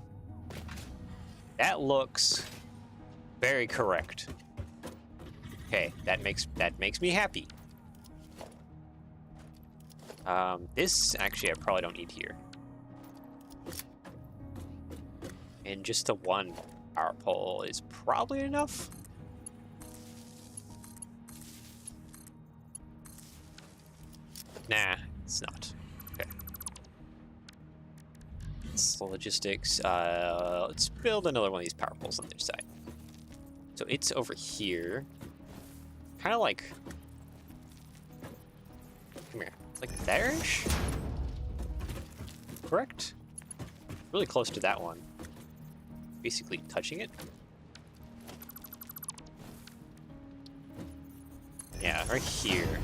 That looks very correct. Okay, that makes me happy. This actually I probably don't need here. And just the one power pole is probably enough. Nah, it's not. Okay. It's logistics. Let's build another one of these power poles on the other side. So it's over here. Kind of like... Come here. It's like there-ish? Correct? Really close to that one. Basically touching it. Yeah, right here.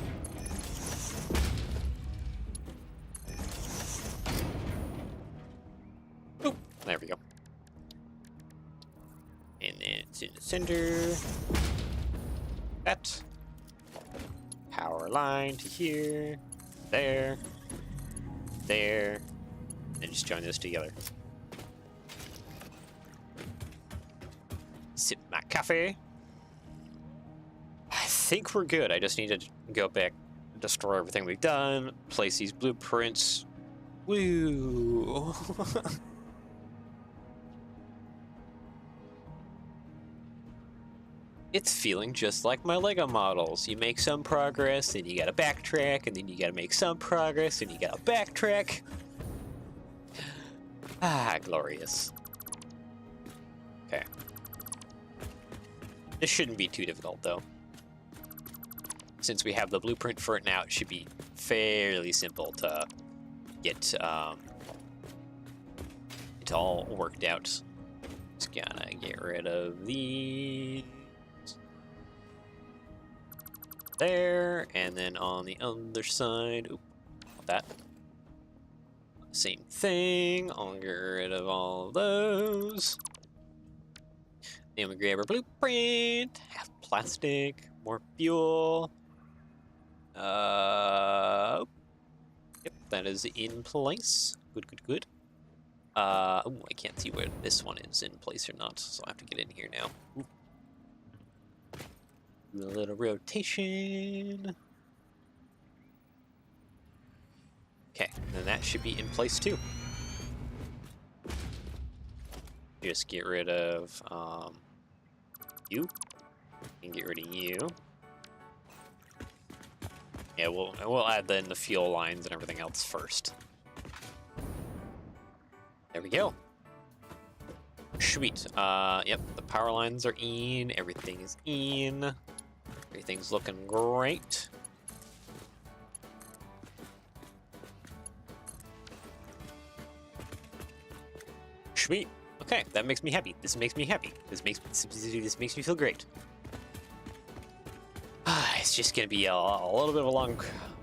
Oop, there we go. And then it's in the center. That. Power line to here. There. There. And just join those together. Sip my coffee. I think we're good. I just need to go back, destroy everything we've done, place these blueprints. Woo! It's feeling just like my Lego models. You make some progress, then you gotta backtrack, and then you gotta make some progress, and you gotta backtrack. Ah, glorious. Okay. This shouldn't be too difficult, though. Since we have the blueprint for it now, it should be fairly simple to get it all worked out. Just gotta get rid of these. There, and then on the other side, oop, that. Same thing, I'll get rid of all of those. Then we grab our blueprint, half plastic, more fuel. Yep, that is in place. Good, good, good. Oh, I can't see where this one is in place or not, so I have to get in here now. Ooh. Do a little rotation. Okay, then that should be in place too. Just get rid of you, and get rid of you. Yeah, we'll add then the fuel lines and everything else first. There we go. Sweet. Yep, the power lines are in. Everything is in. Everything's looking great. Sweet. Okay, that makes me happy. This makes me happy. This makes me feel great. It's just gonna be a little bit of a long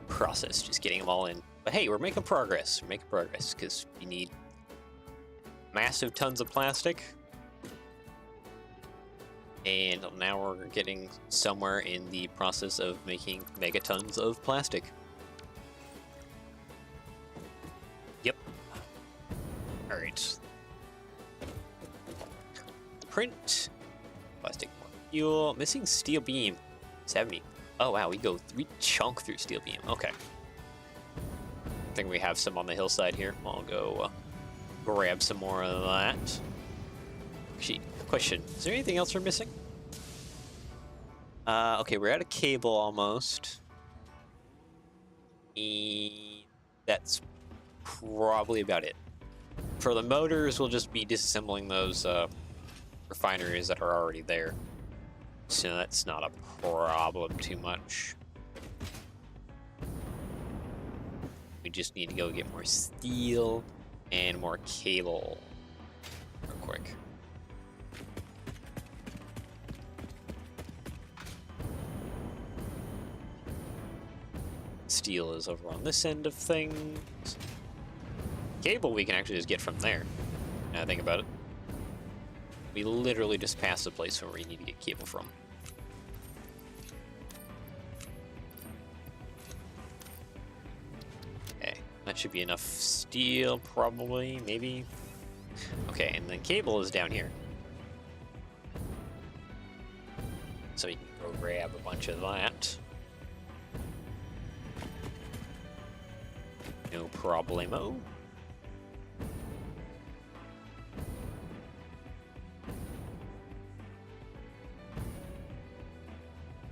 process, just getting them all in. But hey, we're making progress. We're making progress because we need massive tons of plastic. And now we're getting somewhere in the process of making megatons of plastic. Yep. Alright. Print. Plastic, more fuel. Missing steel beam. 70. Oh wow, we chunk through steel beam. Okay. I think we have some on the hillside here. I'll go grab some more of that. Actually, question. Is there anything else we're missing? Okay, we're out of cable almost. And that's probably about it. For the motors, we'll just be disassembling those refineries that are already there. So that's not a problem too much. We just need to go get more steel and more cable real quick. Steel is over on this end of things. Cable we can actually just get from there. Now I think about it. We literally just passed the place where we need to get cable from. Okay, that should be enough steel, probably, maybe. Okay, and then cable is down here. So you can go grab a bunch of that. No problemo.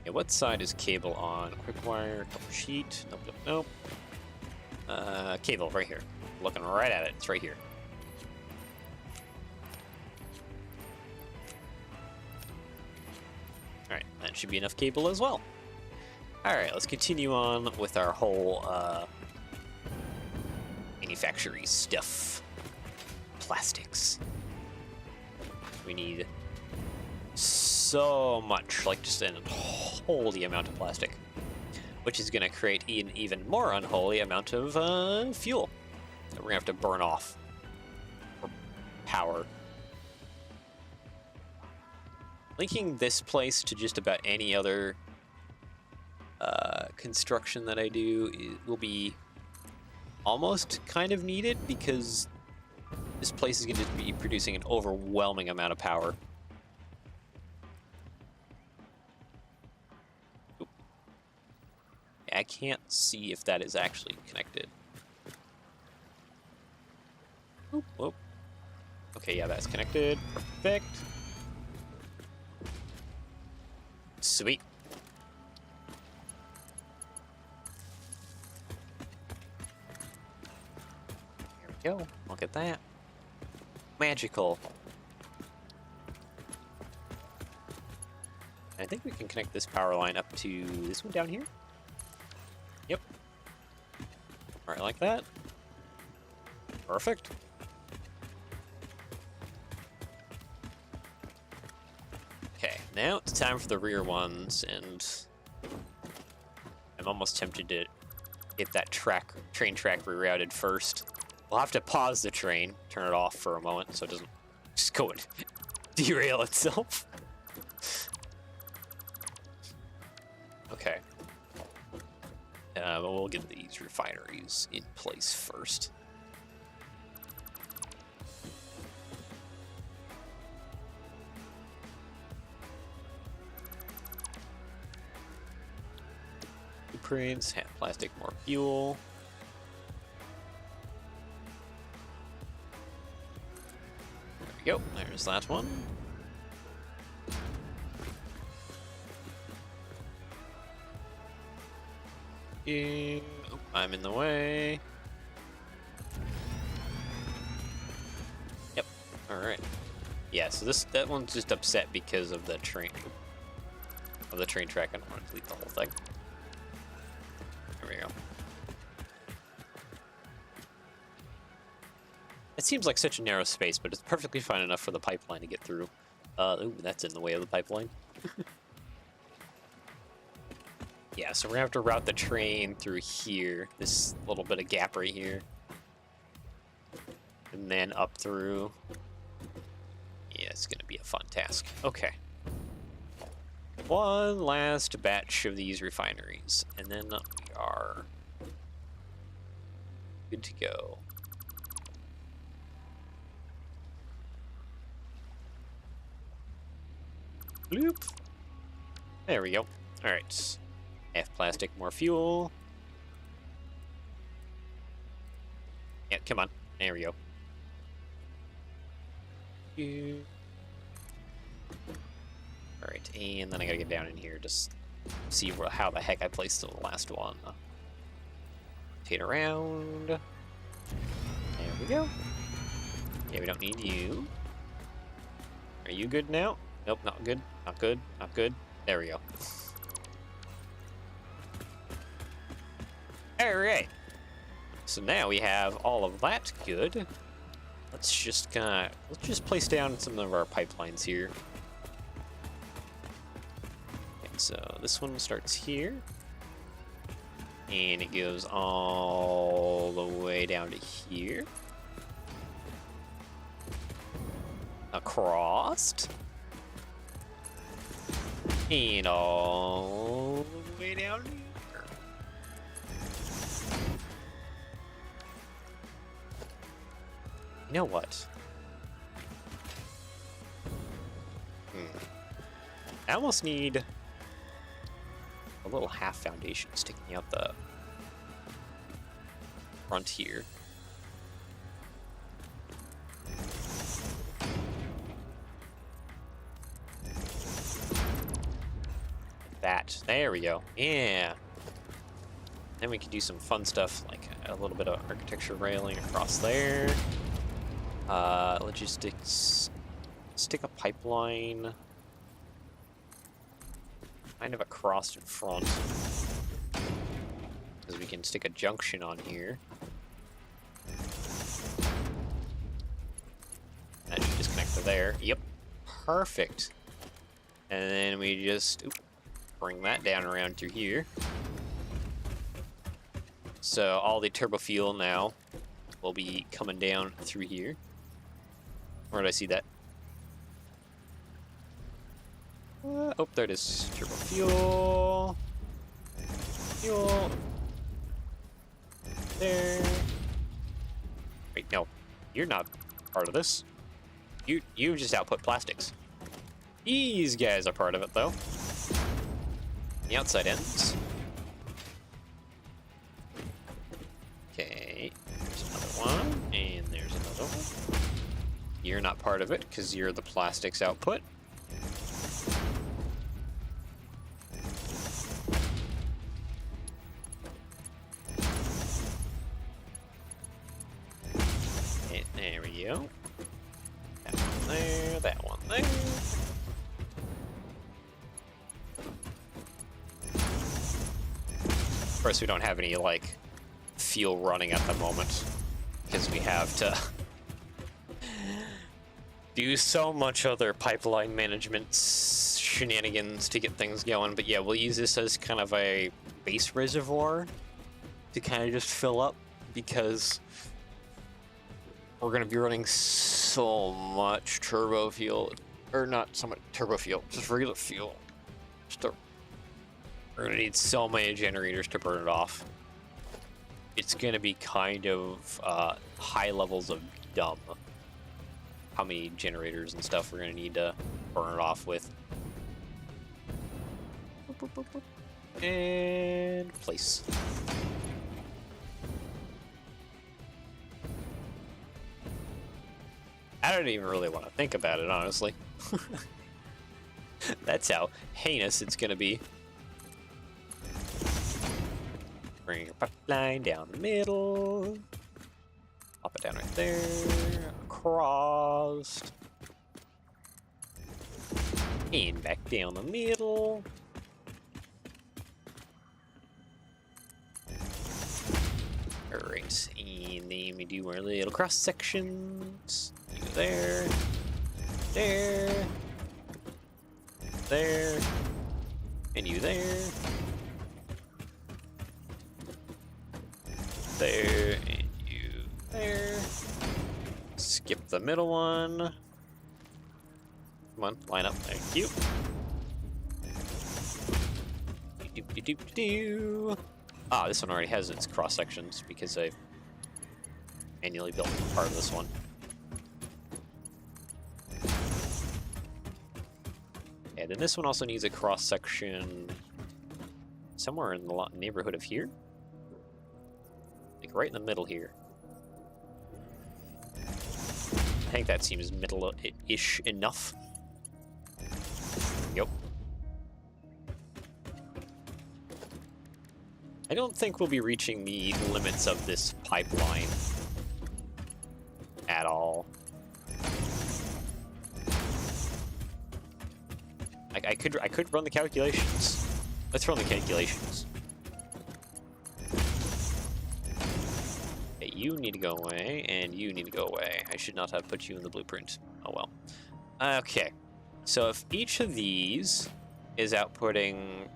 Okay, what side is cable on? Quick wire, couple sheet. Nope, nope, nope. Cable right here. Looking right at it. It's right here. Alright, that should be enough cable as well. Alright, let's continue on with our whole manufacturing stuff. Plastics. We need so much, like just an unholy amount of plastic, which is going to create an even more unholy amount of fuel that we're going to have to burn off for power. Linking this place to just about any other construction that I do will be almost kind of needed, because this place is going to be producing an overwhelming amount of power. Oop. I can't see if that is actually connected. Oop, oop. Okay, yeah, that's connected. Perfect. Sweet. There we go. Look at that. Magical. I think we can connect this power line up to this one down here. Yep. Right like that. Perfect. Okay, now it's time for the rear ones, and I'm almost tempted to get that train track rerouted first. We'll have to pause the train, turn it off for a moment so it doesn't just go and derail itself. Okay. But we'll get these refineries in place first. Blueprints, half plastic, more fuel. There we go, there's that one. Oh, I'm in the way. Yep, alright. Yeah, so that one's just upset because of the train track. I don't want to delete the whole thing. There we go. It seems like such a narrow space, but it's perfectly fine enough for the pipeline to get through. Ooh, that's in the way of the pipeline. Yeah, so we're gonna have to route the train through here, this little bit of gap right here. And then up through. Yeah, it's gonna be a fun task. Okay. One last batch of these refineries, and then we are good to go. Bloop. There we go. All right. Half plastic, more fuel. Yeah, come on. There we go. All right, and then I gotta get down in here, just see how the heck I placed the last one. Rotate around. There we go. Yeah, we don't need you. Are you good now? Nope, not good. Not good. Not good. There we go. Alright. So now we have all of that good. Let's just place down some of our pipelines here. Okay, so this one starts here. And it goes all the way down to here. Across. And all the way down here. You know what? I almost need a little half foundation sticking out the front here. That. There we go. Yeah. Then we can do some fun stuff like a little bit of architecture railing across there. Logistics. Stick a pipeline kind of across in front, because we can stick a junction on here. That should just connect to there. Yep, perfect. And then we just bring that down around through here. So all the turbo fuel now will be coming down through here. Where did I see that? Oh, there it is. Turbo fuel. Fuel. There. Wait, no. You're not part of this. You just output plastics. These guys are part of it, though. The outside ends. Okay. There's another one. And there's another one. You're not part of it, because you're the plastics output. There we go. That one there, that one there. Of course, we don't have any, like, fuel running at the moment, because we have to do so much other pipeline management shenanigans to get things going. But yeah, we'll use this as kind of a base reservoir to kind of just fill up, because we're going to be running so much turbo fuel, or not so much turbo fuel, just regular fuel. We're going to need so many generators to burn it off. It's going to be kind of high levels of dumb how many generators and stuff we're going to need to burn it off with. And place. I don't even really want to think about it, honestly. That's how heinous it's going to be. Bring your pipeline down the middle. Pop it down right there. Across. And back down the middle. Alright, and then we do our little cross sections. You there. There. There. And you there. There, and you there. Skip the middle one. Come on, line up. Thank you. Ah, this one already has its cross sections because I manually built part of this one. And then this one also needs a cross section somewhere in the neighborhood of here. Like right in the middle here. I think that seems middle-ish enough. Yep. I don't think we'll be reaching the limits of this pipeline at all. I could could run the calculations. Let's run the calculations. Okay, you need to go away, and you need to go away. I should not have put you in the blueprint. Oh well. Okay, so if each of these is outputting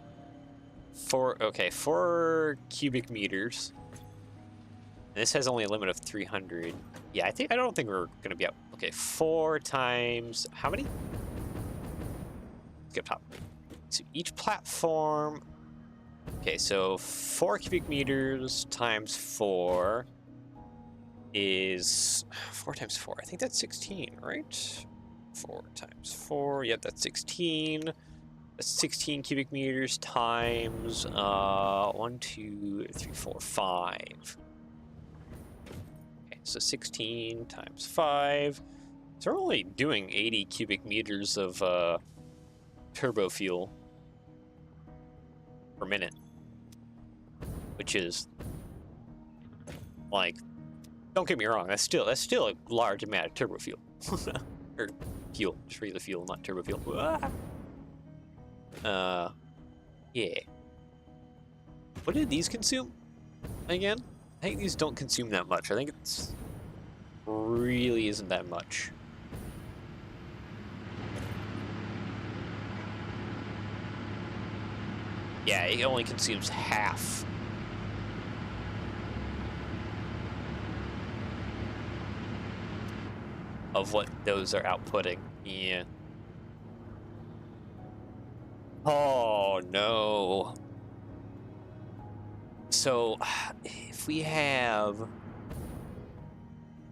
4 cubic meters, and this has only a limit of 300. Yeah, I don't think we're gonna be out. Okay, 4 times how many? Let's get up top. So each platform. Okay, so 4 cubic meters times 4 is 4 times 4. I think that's 16, right? 4 times 4. Yep, that's 16. That's 16 cubic meters times 1, 2, 3, 4, 5. Okay, so 16 times 5. So we're only doing 80 cubic meters of turbo fuel per minute, which is like, don't get me wrong, that's still a large amount of turbo fuel. Or fuel, just regular fuel, not turbo fuel. Yeah. What did these consume again? I think these don't consume that much. I think it's really isn't that much. Yeah, it only consumes half. Of what those are outputting. Yeah. Oh no. So if we have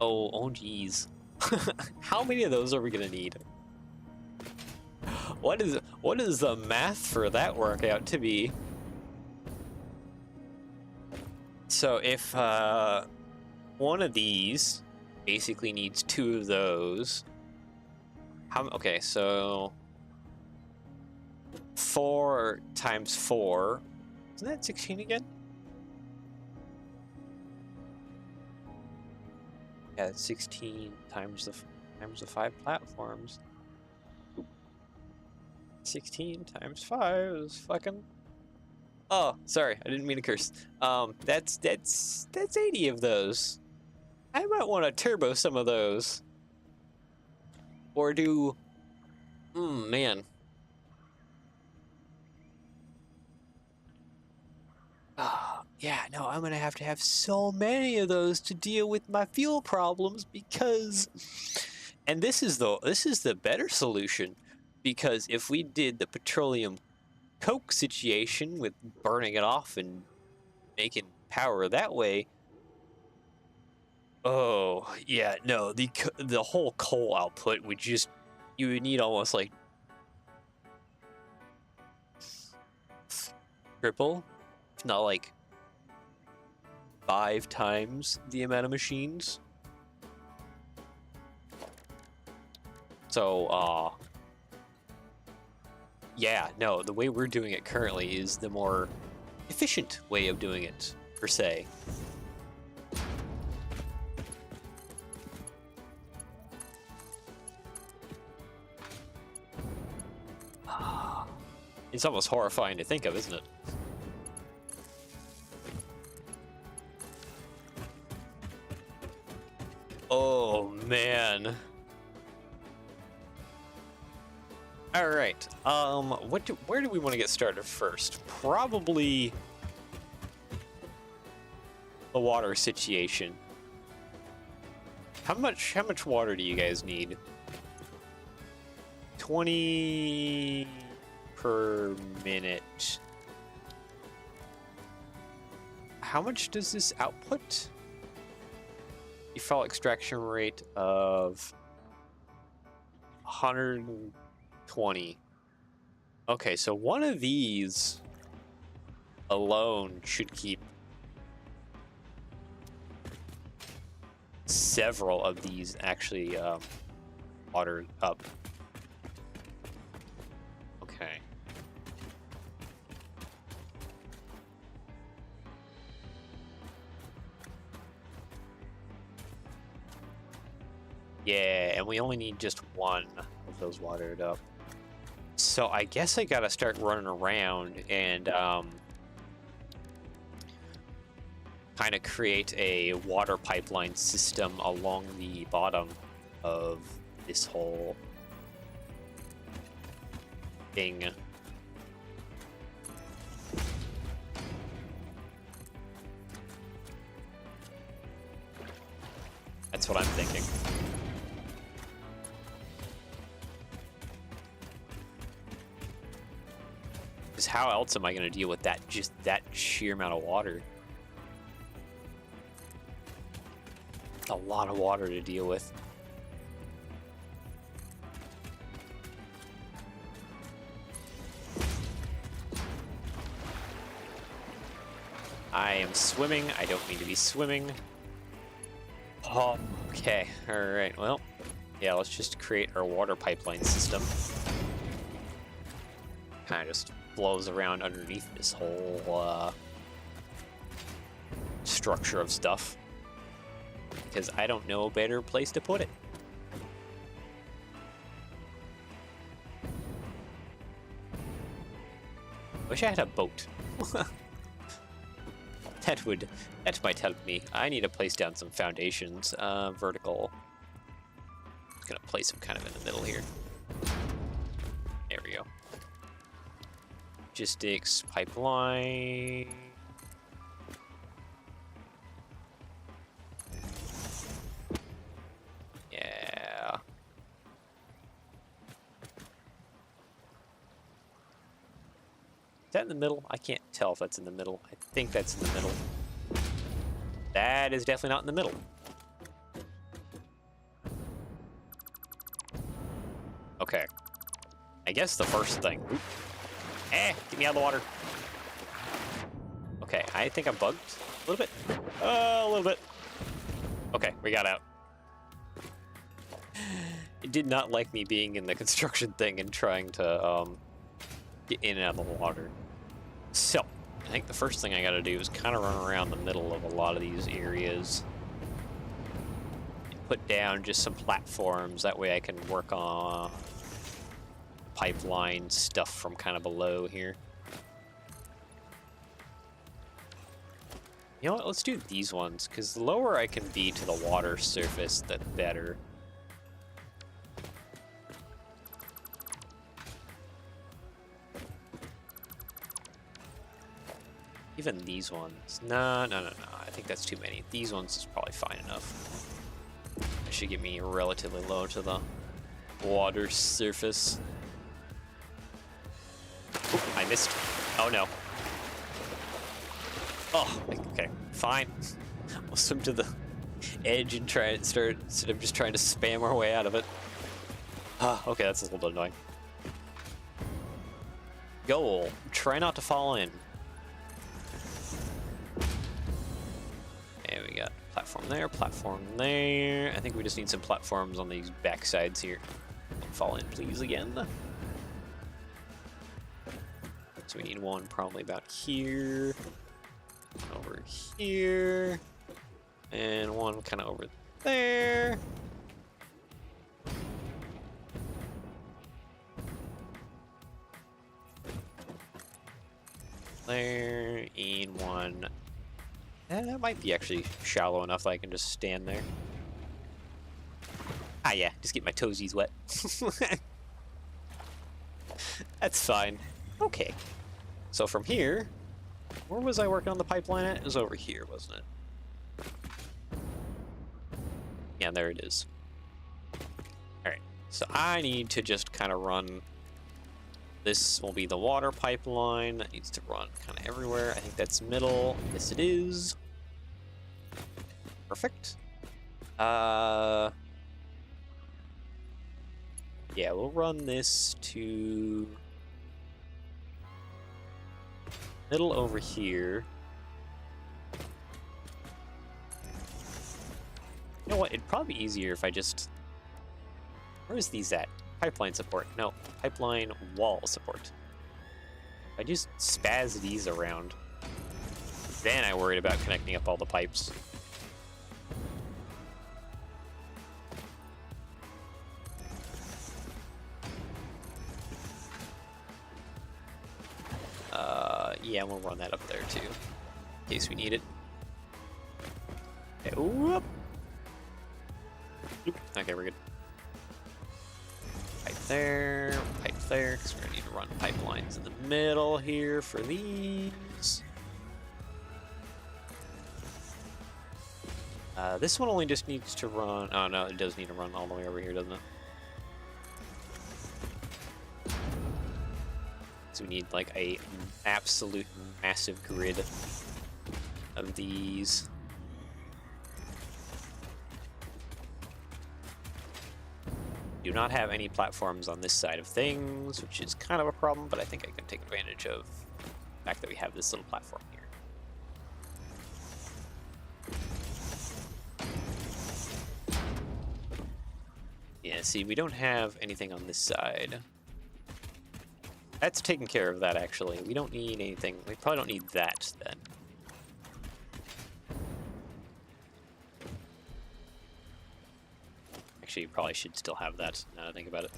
oh geez. How many of those are we gonna need? What is the math for that work out to be? So if one of these basically needs 2 of those. Okay, so 4 times 4. Isn't that 16 again? Yeah, it's 16 times the 5 platforms. 16 times 5 is fucking. Oh, sorry, I didn't mean to curse. That's 80 of those. I might want to turbo some of those. Or do... man. Yeah, no, I'm going to have so many of those to deal with my fuel problems because... And this is the better solution. Because if we did the petroleum coke situation with burning it off and making power that way... Oh, yeah, no, the whole coal output would just, you would need almost like triple, if not like 5 times the amount of machines. So, yeah, no, the way we're doing it currently is the more efficient way of doing it, per se. It's almost horrifying to think of, isn't it? Oh, man. All right. Where do we want to get started first? Probably the water situation. How much water do you guys need? 20 per minute. How much does this output? Default extraction rate of 120. Okay, so one of these alone should keep several of these actually watered up. Okay. Yeah, and we only need just one of those watered up. So I guess I gotta start running around and kind of create a water pipeline system along the bottom of this whole thing. That's what I'm thinking. Because how else am I going to deal with that, just that sheer amount of water? A lot of water to deal with. I am swimming. I don't need to be swimming. Oh, okay. All right. Well, yeah, let's just create our water pipeline system. Kind of just flows around underneath this whole structure of stuff. Because I don't know a better place to put it. Wish I had a boat. That might help me. I need to place down some foundations. Vertical. Just gonna place them kind of in the middle here. There we go. Logistics, pipeline. Yeah. Is that in the middle? I can't tell if that's in the middle. I think that's in the middle. That is definitely not in the middle. Okay. I guess the first thing... Oop. Get me out of the water. Okay, I think I'm bugged. A little bit. A little bit. Okay, we got out. It did not like me being in the construction thing and trying to get in and out of the water. So, I think the first thing I gotta do is kind of run around the middle of a lot of these areas. Put down just some platforms, that way I can work on pipeline stuff from kind of below here. You know what, let's do these ones, because the lower I can be to the water surface, the better. Even these ones. No. I think that's too many. These ones is probably fine enough. That should get me relatively low to the water surface. Oop, I missed. Oh no. Oh, okay, fine. We'll swim to the edge and try and start instead of just trying to spam our way out of it. Okay, that's a little bit annoying. Goal: try not to fall in. And we got platform there, platform there. I think we just need some platforms on these back sides here. Don't fall in, please, again. So we need one probably about here, over here, and one kind of over there. There, and one. That might be actually shallow enough that I can just stand there. Ah, yeah, just get my toesies wet. That's fine. Okay. So from here, where was I working on the pipeline at? It was over here, wasn't it? Yeah, there it is. Alright, so I need to just kind of run. This will be the water pipeline that needs to run kind of everywhere. I think that's middle. Yes, it is. Perfect. Yeah, we'll run this to middle over here. You know what? It'd probably be easier if I just... Where is these at? Pipeline support. No, pipeline wall support. I just spaz these around. Then I worried about connecting up all the pipes. Yeah, we'll run that up there too, in case we need it. Okay, whoop. Okay, we're good. Pipe there, because we're gonna need to run pipelines in the middle here for these. This one only just needs to run. Oh no, it does need to run all the way over here, doesn't it? So we need like a absolute massive grid of these. Do not have any platforms on this side of things, which is kind of a problem, but I think I can take advantage of the fact that we have this little platform here. Yeah, see, we don't have anything on this side. That's taken care of that, actually. We don't need anything. We probably don't need that, then. Actually, you probably should still have that, now that I think about it.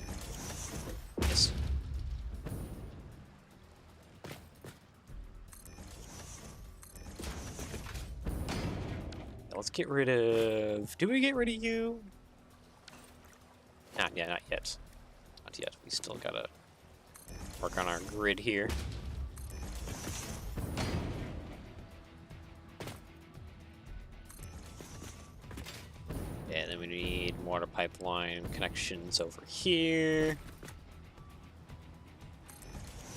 Yes. Let's get rid of... Do we get rid of you? Not yet, not yet. Not yet. We still gotta work on our grid here. And then we need water pipeline connections over here.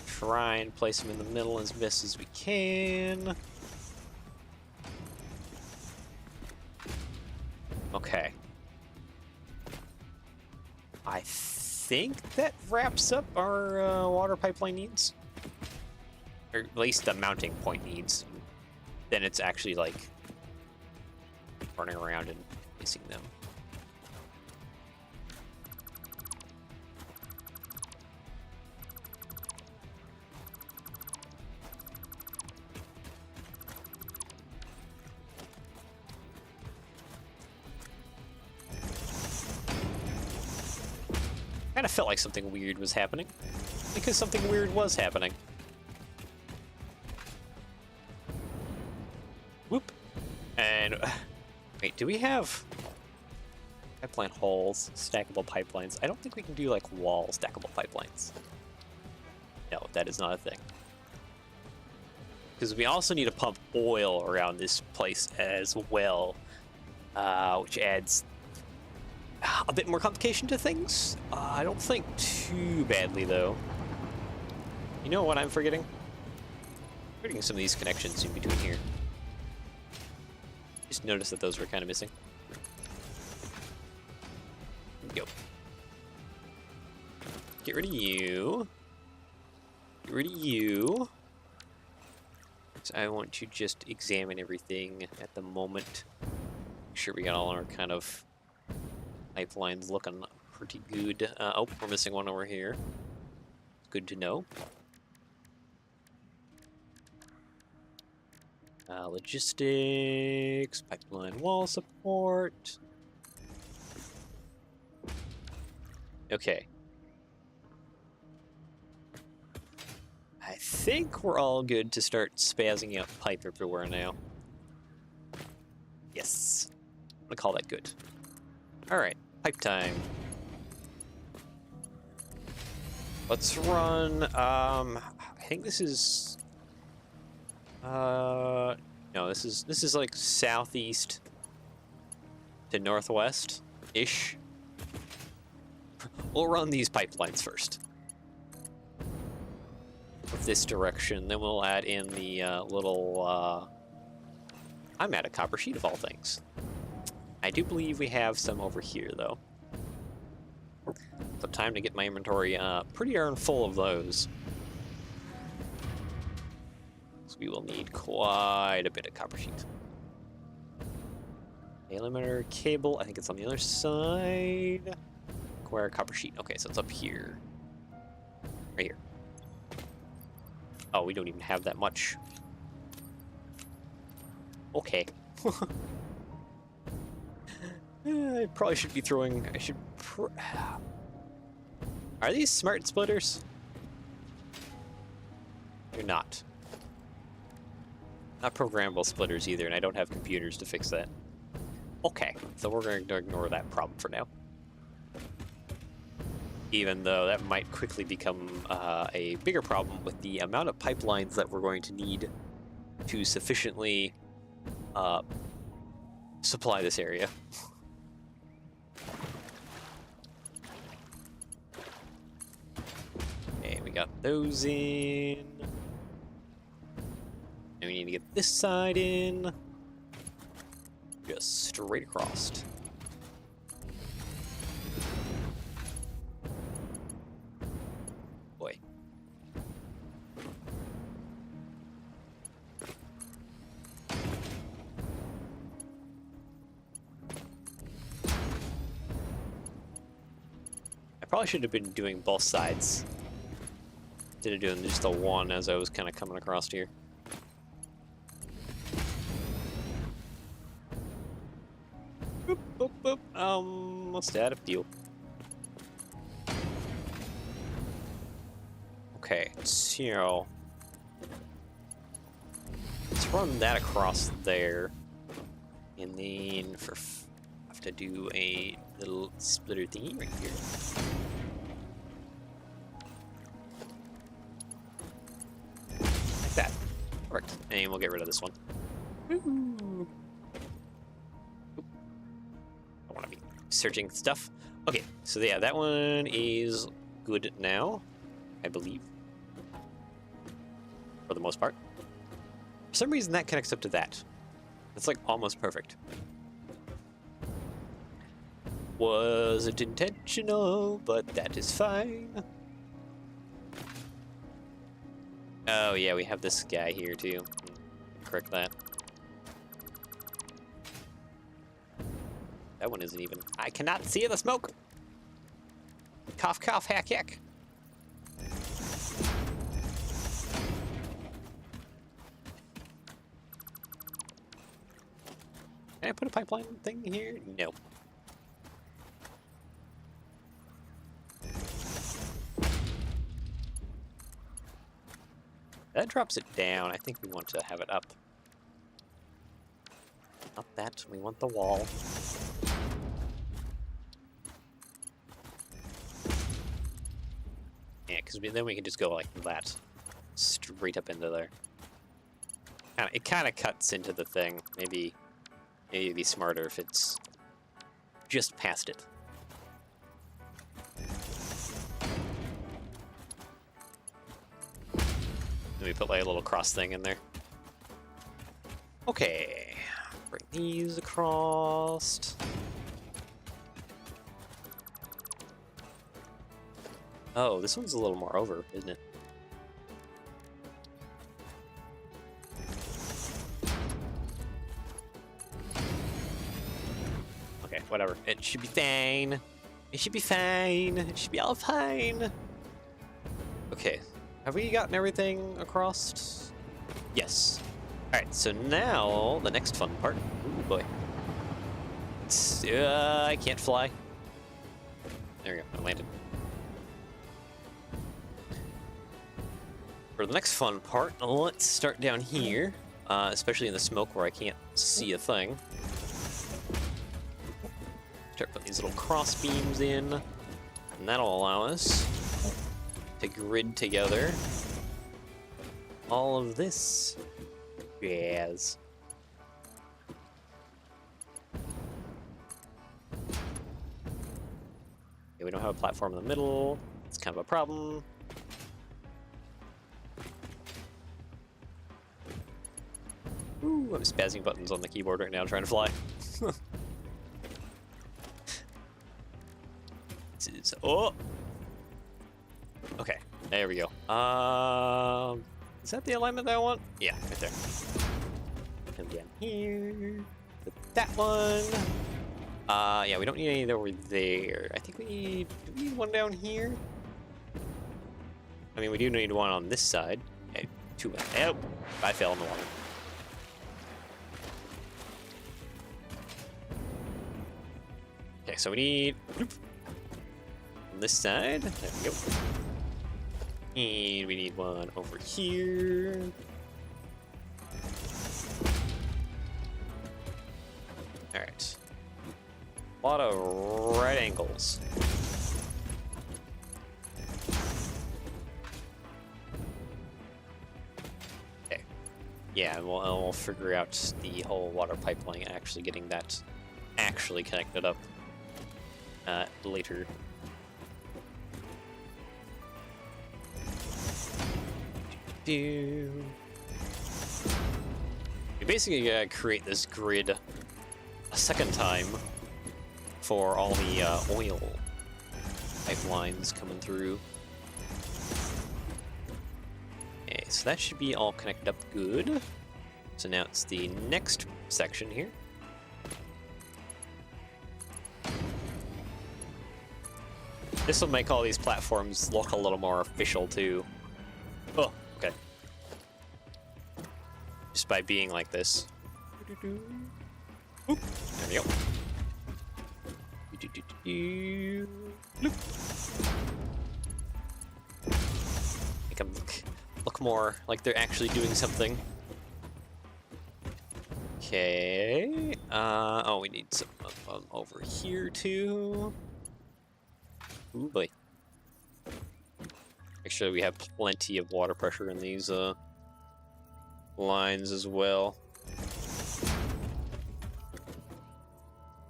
Try and place them in the middle as best as we can. Okay. I think that wraps up our water pipeline needs. Or at least the mounting point needs. Then it's actually like running around and placing them. Kind of felt like something weird was happening, because something weird was happening. Whoop. And wait, do we have pipeline holes, stackable pipelines? I don't think we can do like wall stackable pipelines. No, that is not a thing. Because we also need to pump oil around this place as well, which adds a bit more complication to things. I don't think too badly, though. You know what I'm forgetting? Forgetting some of these connections in between here. Just noticed that those were kind of missing. Go. Get rid of you. Get rid of you. So I want to just examine everything at the moment. Make sure we got all our kind of pipelines looking pretty good. Oh, we're missing one over here. Good to know. Logistics, pipeline wall support. Okay. I think we're all good to start spazzing out pipe everywhere now. Yes. I'm gonna call that good. Alright, pipe time. Let's run, I think this is, no, this is like southeast to northwest-ish. We'll run these pipelines first. Of this direction, then we'll add in the little, I'm at a copper sheet of all things. I do believe we have some over here, though. So time to get my inventory pretty darn full of those. So we will need quite a bit of copper sheet. Emitter cable, I think it's on the other side. Acquire copper sheet. Okay, so it's up here. Right here. Oh, we don't even have that much. Okay. I probably should be throwing... I should... Are these smart splitters? They're not. Not programmable splitters either, and I don't have computers to fix that. Okay, so we're going to ignore that problem for now. Even though that might quickly become a bigger problem with the amount of pipelines that we're going to need to sufficiently supply this area. Okay, we got those in. And we need to get this side in. Just straight across. Boy. I probably should have been doing both sides. Instead of doing just the one as I was kind of coming across here. Boop, boop, boop. Let's add a few. Okay, so let's run that across there, and then have to do a little splitter thingy right here. Like that. Perfect. And we'll get rid of this one. Woo-hoo. I want to be searching stuff. Okay, so yeah, that one is good now, I believe. For the most part. For some reason that connects up to that. That's like almost perfect. Wasn't intentional, but that is fine. Oh yeah, we have this guy here too. Correct that. That one isn't even. I cannot see the smoke. Cough, cough, hack, yak. Can I put a pipeline thing here? No. That drops it down. I think we want to have it up. Not that. We want the wall. Yeah, because then we can just go like that. Straight up into there. It kind of cuts into the thing. Maybe it'd be smarter if it's just past it. Then we put like a little cross thing in there. Okay, bring these across. Oh, this one's a little more over, isn't it? Okay, whatever. It should be fine. It should be fine. It should be all fine. Okay, have we gotten everything across? Yes. Alright, so now the next fun part. Ooh, boy. I can't fly. There we go, I landed. For the next fun part, let's start down here, especially in the smoke where I can't see a thing. Start putting these little cross beams in, and that'll allow us to grid together all of this jazz. Okay, we don't have a platform in the middle. It's kind of a problem. Ooh, I'm spazzing buttons on the keyboard right now trying to fly. This is... Oh! Okay, there we go. Is that the alignment that I want? Yeah, right there. Come down here. Put that one. Yeah, we don't need any over there. I think we need... Do we need one down here? I mean, we do need one on this side. Okay, two. Oh! I fell in the water. Okay, so we need on this side. There we go. And we need one over here. A lot of right angles. Okay. Yeah, we'll figure out the whole water pipeline, actually getting that actually connected up later. We basically gotta create this grid a second time for all the oil pipelines coming through. Okay, so that should be all connected up good. So now it's the next section here. This will make all these platforms look a little more official too. Oh, okay. Just by being like this. Oop, there we go. Loop. Make them look more like they're actually doing something. Okay. Oh, we need some of them over here too. Ooh boy. Make sure we have plenty of water pressure in these lines as well.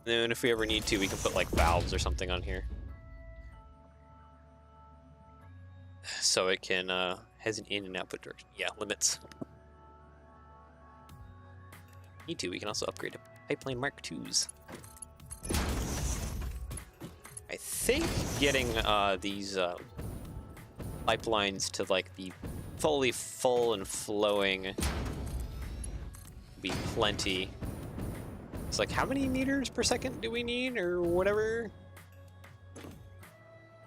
And if we ever need to, we can put like valves or something on here. So it can has an in and output direction. Yeah, limits. Need to, we can also upgrade to Pipeline Mark IIs. I think getting these pipelines to like be fully full and flowing will be plenty. It's like, how many meters per second do we need, or whatever?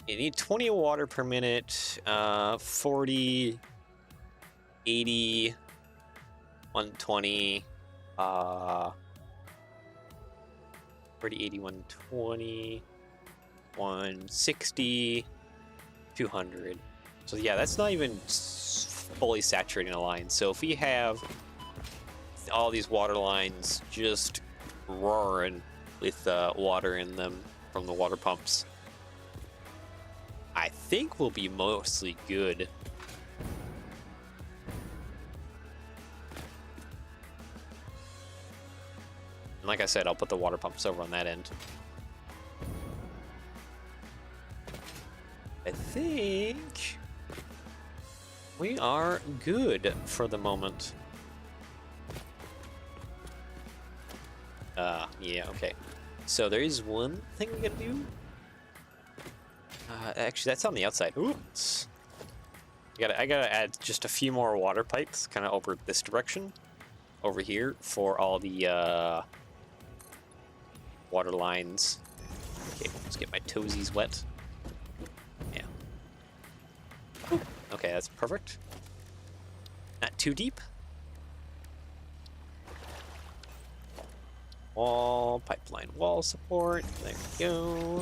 You need 20 water per minute, 40, 80, 120, 40, 80, 120, 160, 200. So yeah, that's not even fully saturating the line. So if we have all these water lines just roaring with water in them from the water pumps, I think we'll be mostly good. And like I said, I'll put the water pumps over on that end. I think we are good for the moment. Yeah, okay. So there is one thing we gotta do. Actually, that's on the outside. Oops. I gotta add just a few more water pipes, kind of over this direction, over here for all the water lines. Okay, let's get my toesies wet. Yeah. Ooh. Okay, that's perfect. Not too deep. Wall, pipeline wall support. There we go.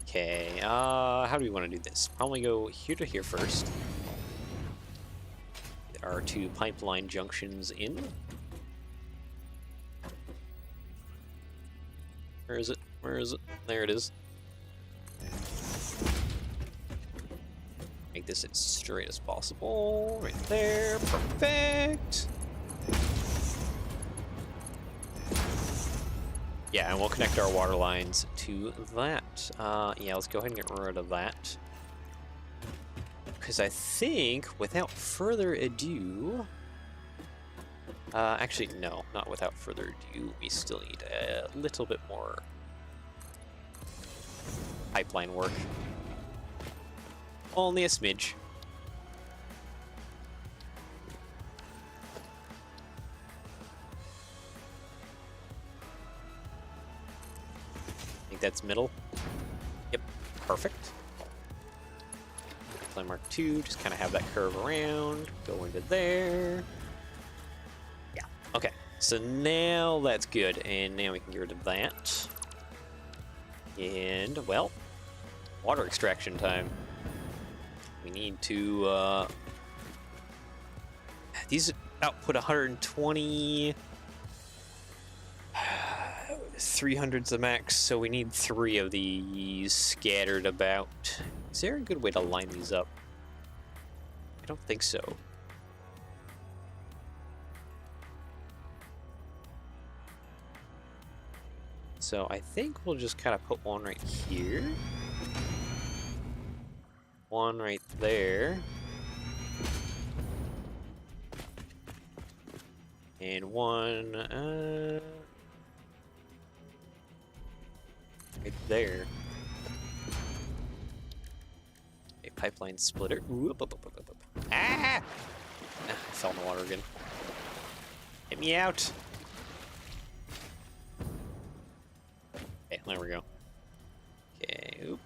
Okay, how do we want to do this? Probably go here to here first. There are two pipeline junctions in. Where is it? Where is it? There it is. Make this as straight as possible. Right there. Perfect. Yeah, and we'll connect our water lines to that. Yeah, let's go ahead and get rid of that. Because I think, without further ado... actually, no, not without further ado. We still need a little bit more pipeline work. Only a smidge. I think that's middle. Yep, perfect. Pipeline Mark II, just kind of have that curve around, go into there. Yeah, okay. So now that's good, and now we can get rid of that. And, well, water extraction time. We need to, these output 120. 300's the max, so we need 3 of these scattered about. Is there a good way to line these up? I don't think so. So I think we'll just kind of put one right here. One right there. And one, right there. A pipeline splitter. Ooh, up. Ah! I fell in the water again. Get me out. Okay, there we go. Okay, oop.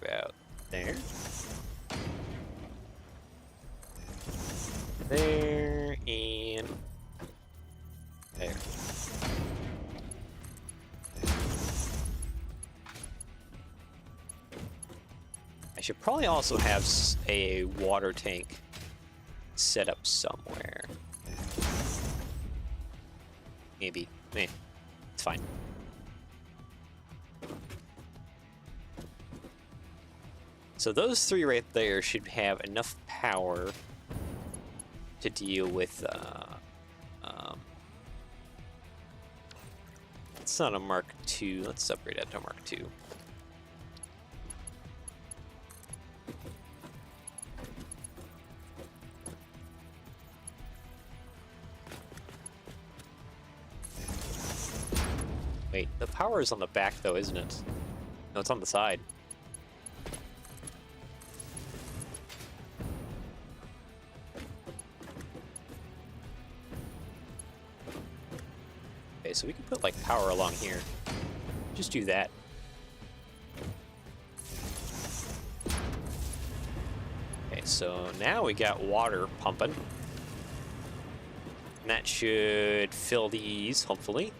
About there. There, and there. I should probably also have a water tank set up somewhere. Maybe. It's fine. So those 3 right there should have enough power to deal with, it's not a Mark II. Let's upgrade that to a Mark II. Wait, the power is on the back though, isn't it? No, it's on the side. Okay, so we can put like power along here. Just do that. Okay, so now we got water pumping. And that should fill these, hopefully.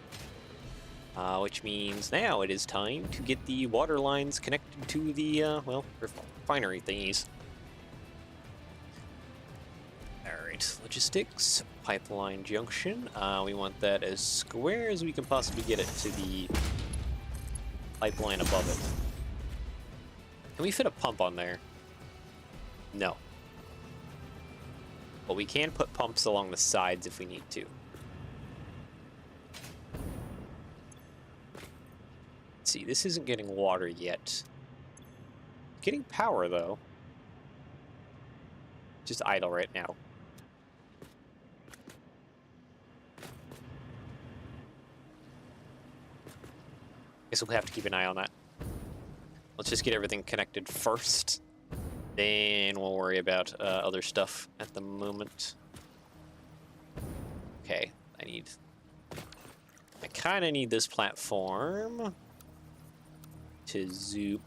Which means now it is time to get the water lines connected to the, well, refinery thingies. Alright, logistics, pipeline junction. We want that as square as we can possibly get it to the pipeline above it. Can we fit a pump on there? No. But we can put pumps along the sides if we need to. Let's see, this isn't getting water yet. Getting power, though. Just idle right now. Guess we'll have to keep an eye on that. Let's just get everything connected first. Then we'll worry about other stuff at the moment. Okay, I kind of need this platform to zoop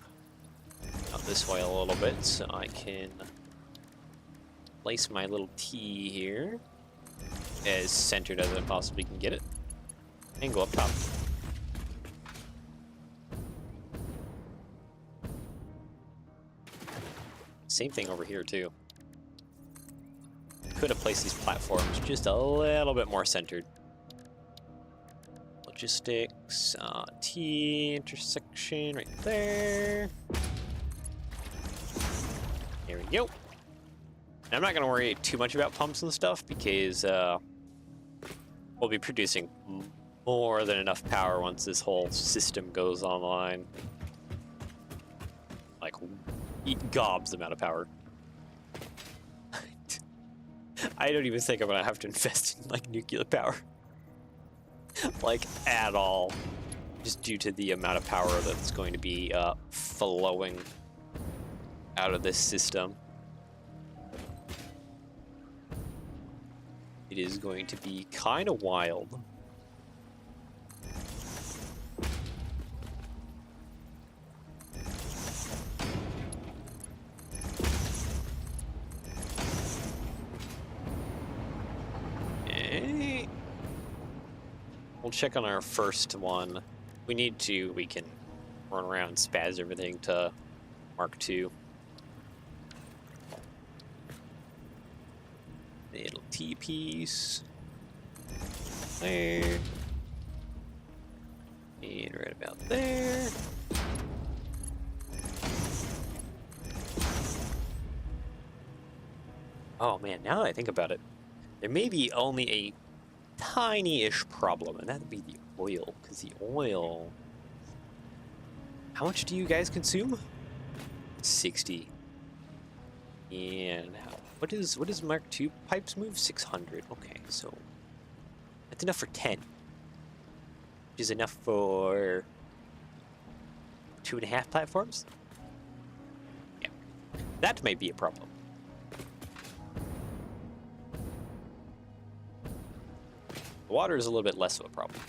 up this way a little bit so I can place my little T here as centered as I possibly can get it and go up top. Same thing over here too. Could have placed these platforms just a little bit more centered. Logistics, T intersection right there. There we go. And I'm not going to worry too much about pumps and stuff because we'll be producing more than enough power once this whole system goes online. Like, gobs amount of power. I don't even think I'm going to have to invest in, like, nuclear power. Like, at all. Just due to the amount of power that's going to be flowing out of this system. It is going to be kind of wild. We'll check on our first one. We need to, we can run around and spaz everything to Mark II. Little piece. There. And right about there. Oh man, now that I think about it, there may be only a tiny-ish problem, and that'd be the oil, because the oil... How much do you guys consume? 60. And what is Mark II pipes move? 600. Okay, so that's enough for 10. Which is enough for 2.5 platforms? Yeah. That might be a problem. The water is a little bit less of a problem.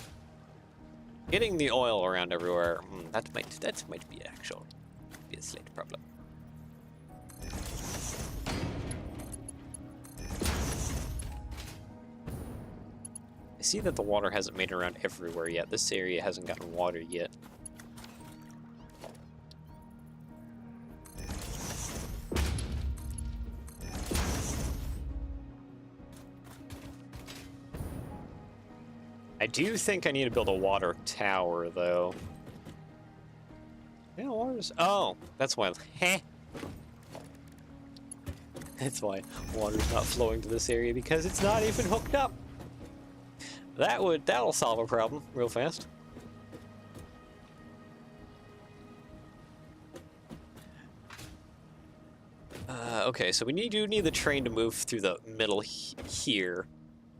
Getting the oil around everywhere, that might be a slight problem. I see that the water hasn't made it around everywhere yet. This area hasn't gotten water yet. I do think I need to build a water tower, though. Yeah, water's... Oh, that's why... Heh. That's why water's not flowing to this area, because it's not even hooked up. That'll solve a problem real fast. Okay, so we do need the train to move through the middle here.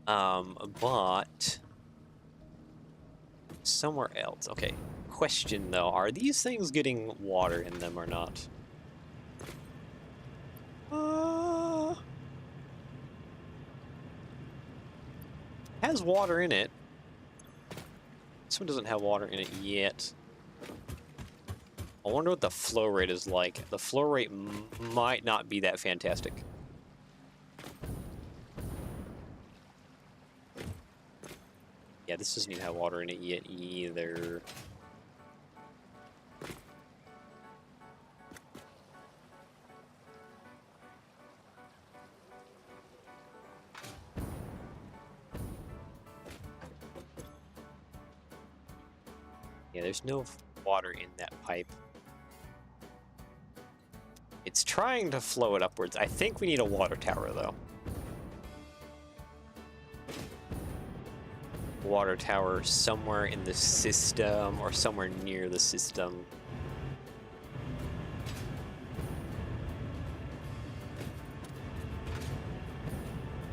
But... somewhere else. Okay. Question, though. Are these things getting water in them or not? Has water in it. This one doesn't have water in it yet. I wonder what the flow rate is like. The flow rate might not be that fantastic. Yeah, this doesn't even have water in it yet either. Yeah, there's no water in that pipe. It's trying to flow it upwards. I think we need a water tower, though. Water tower somewhere in the system or somewhere near the system.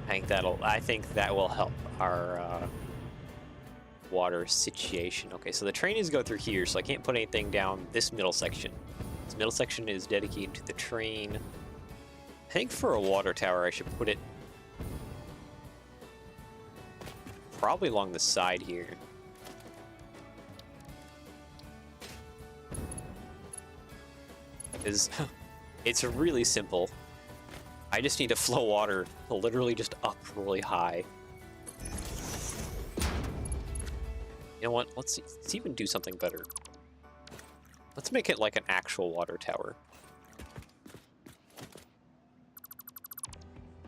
I think that will help our water situation. Okay, so the train needs to go through here, so I can't put anything down this middle section. This middle section is dedicated to the train. I think for a water tower I should put it probably along the side here. It's really simple. I just need to flow water literally just up really high. You know what? Let's even do something better. Let's make it like an actual water tower.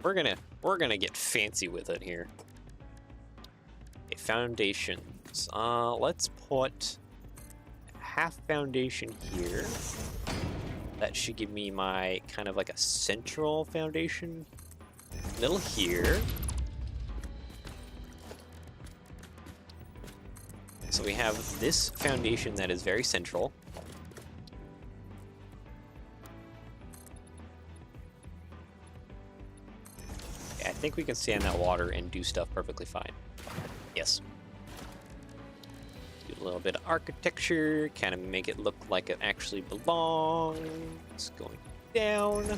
We're gonna get fancy with it here. Okay, foundations. Let's put half foundation here. That should give me my kind of like a central foundation. Middle here. So we have this foundation that is very central. Okay, I think we can stand that water and do stuff perfectly fine. Yes. Do a little bit of architecture, kind of make it look like it actually belongs. Going down.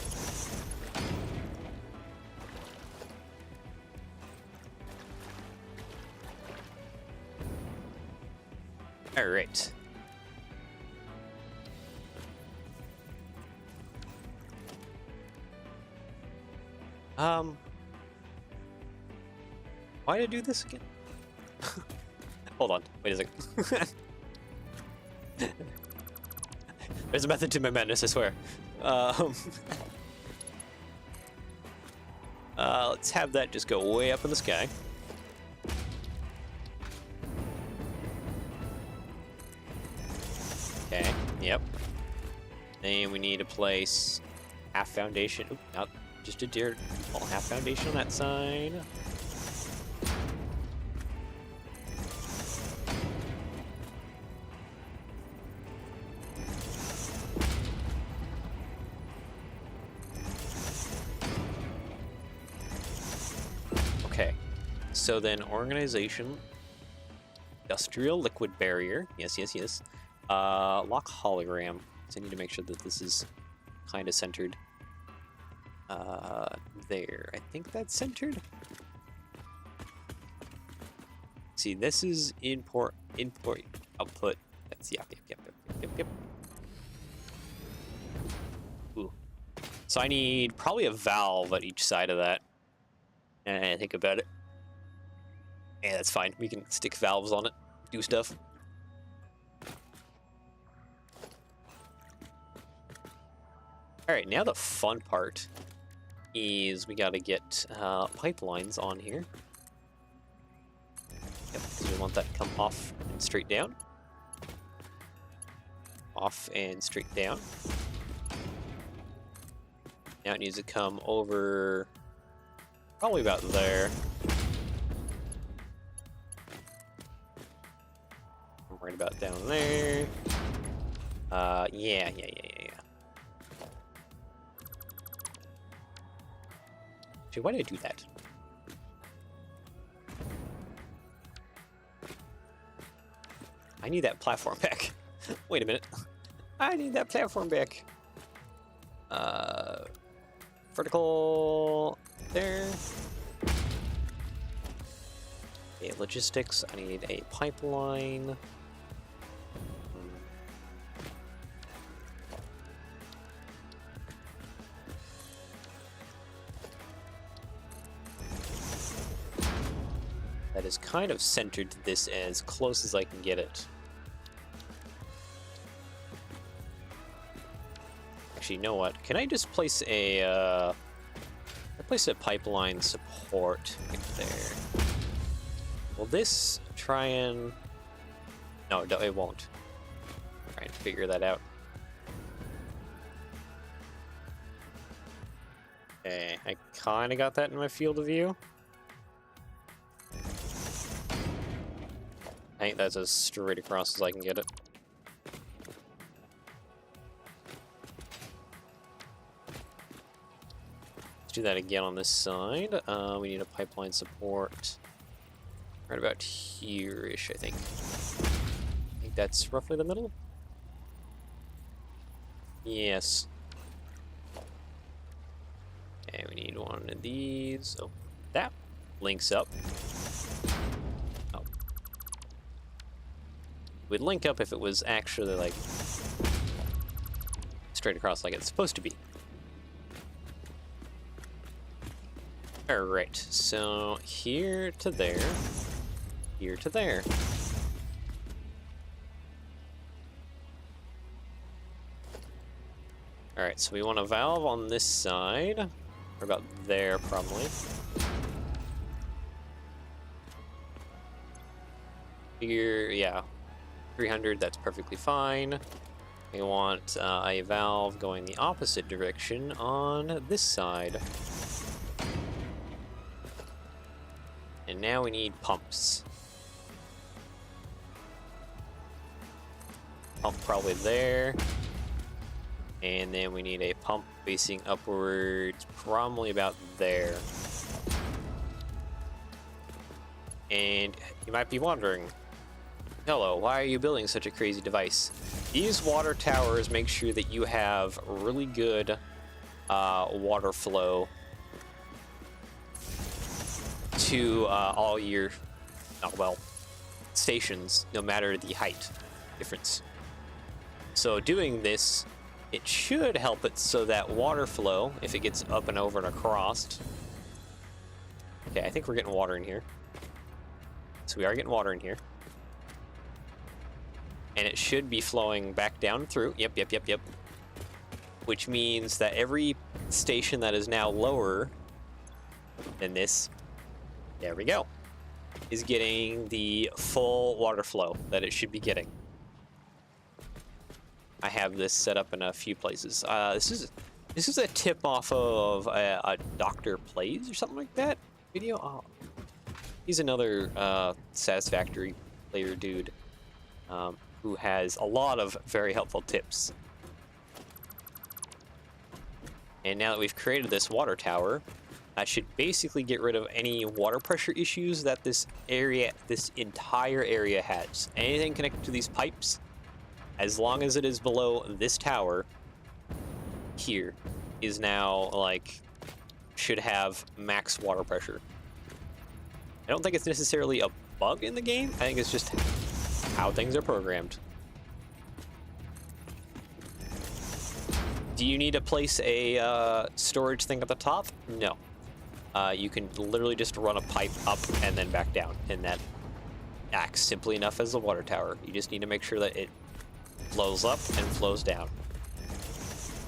All right. Why did I do this again? Hold on, wait a second. There's a method to my madness, I swear. Let's have that just go way up in the sky. Okay, yep. Then we need to place half foundation. Oop, not just a deer. Well, half foundation on that side. Okay, so then organization, industrial liquid barrier. Yes, yes, yes. Lock hologram. So I need to make sure that this is kind of centered. There. I think that's centered. See, this is import, output. That's, yep. Ooh. So I need probably a valve at each side of that. And I think about it. Yeah, that's fine. We can stick valves on it, do stuff. Alright, now the fun part is we gotta get pipelines on here. Yep, because we want that to come off and straight down. Off and straight down. Now it needs to come over probably about there. Right about down there. Yeah. Actually, why did I do that? I need that platform back. Wait a minute. I need that platform back. Vertical there. Okay, logistics. I need a pipeline. That is kind of centered to this as close as I can get it. Actually, you know what? Can I just place a pipeline support right there? Will this try and... No, it won't. Try and figure that out. Okay, I kind of got that in my field of view. I think that's as straight across as I can get it. Let's do that again on this side. We need a pipeline support right about here-ish, I think. I think that's roughly the middle. Yes. Okay, we need one of these. Oh, that links up. Would link up if it was actually like straight across like it's supposed to be. Alright, so here to there, here to there. Alright, so we want a valve on this side, or about there probably. Here, yeah. 300, that's perfectly fine. We want a valve going the opposite direction on this side. And now we need pumps. Pump probably there. And then we need a pump facing upwards, probably about there. And you might be wondering, hello, why are you building such a crazy device? These water towers make sure that you have really good water flow to all your, stations, no matter the height difference. So doing this, it should help it so that water flow, if it gets up and over and across. Okay, I think we're getting water in here. So we are getting water in here. And it should be flowing back down through. Yep. Which means that every station that is now lower Then this, there we go, is getting the full water flow that it should be getting. I have this set up in a few places. This is a tip off of a Dr. Plays or something like that video. Oh, he's another Satisfactory player dude who has a lot of very helpful tips. And now that we've created this water tower, I should basically get rid of any water pressure issues that this entire area has. Anything connected to these pipes, as long as it is below this tower here, is now like should have max water pressure. I don't think it's necessarily a bug in the game. I think it's just how things are programmed. Do you need to place a storage thing at the top? No. You can literally just run a pipe up and then back down, and that acts simply enough as a water tower. You just need to make sure that it flows up and flows down.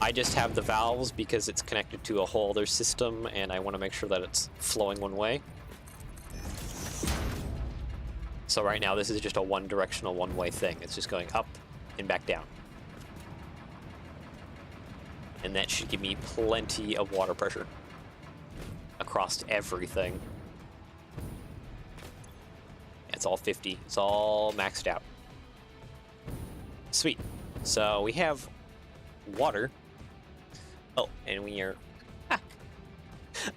I just have the valves because it's connected to a whole other system, and I want to make sure that it's flowing one way. So right now, this is just a one-directional, one-way thing. It's just going up and back down. And that should give me plenty of water pressure across everything. It's all 50. It's all maxed out. Sweet. So we have water. Oh, and we are...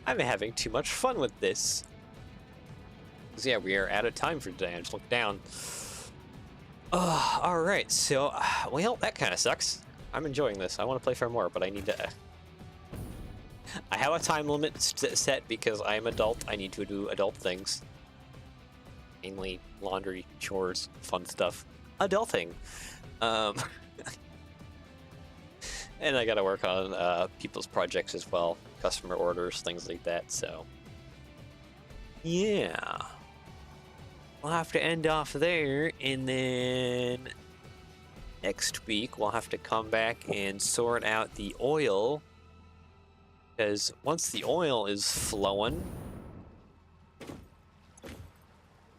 I'm having too much fun with this. So yeah, we are out of time for today. I just looked down. Alright, so... well, that kind of sucks. I'm enjoying this. I want to play for more, but I need to... I have a time limit set because I am adult. I need to do adult things. Mainly laundry, chores, fun stuff. Adulting. And I gotta work on people's projects as well. Customer orders, things like that, so... yeah. We'll have to end off there, and then... next week, we'll have to come back and sort out the oil. Because once the oil is flowing...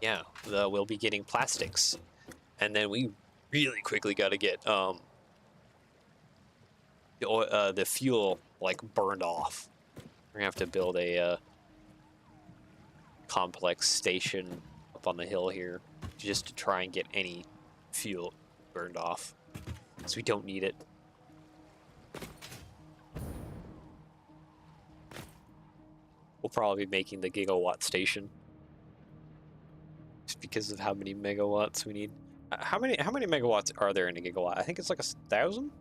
yeah, we'll be getting plastics. And then we really quickly gotta get the fuel like burned off. We're gonna have to build a complex station up on the hill here just to try and get any fuel burned off, because we don't need it. We'll probably be making the gigawatt station just because of how many megawatts we need. How many megawatts are there in a gigawatt? I think it's like 1,000,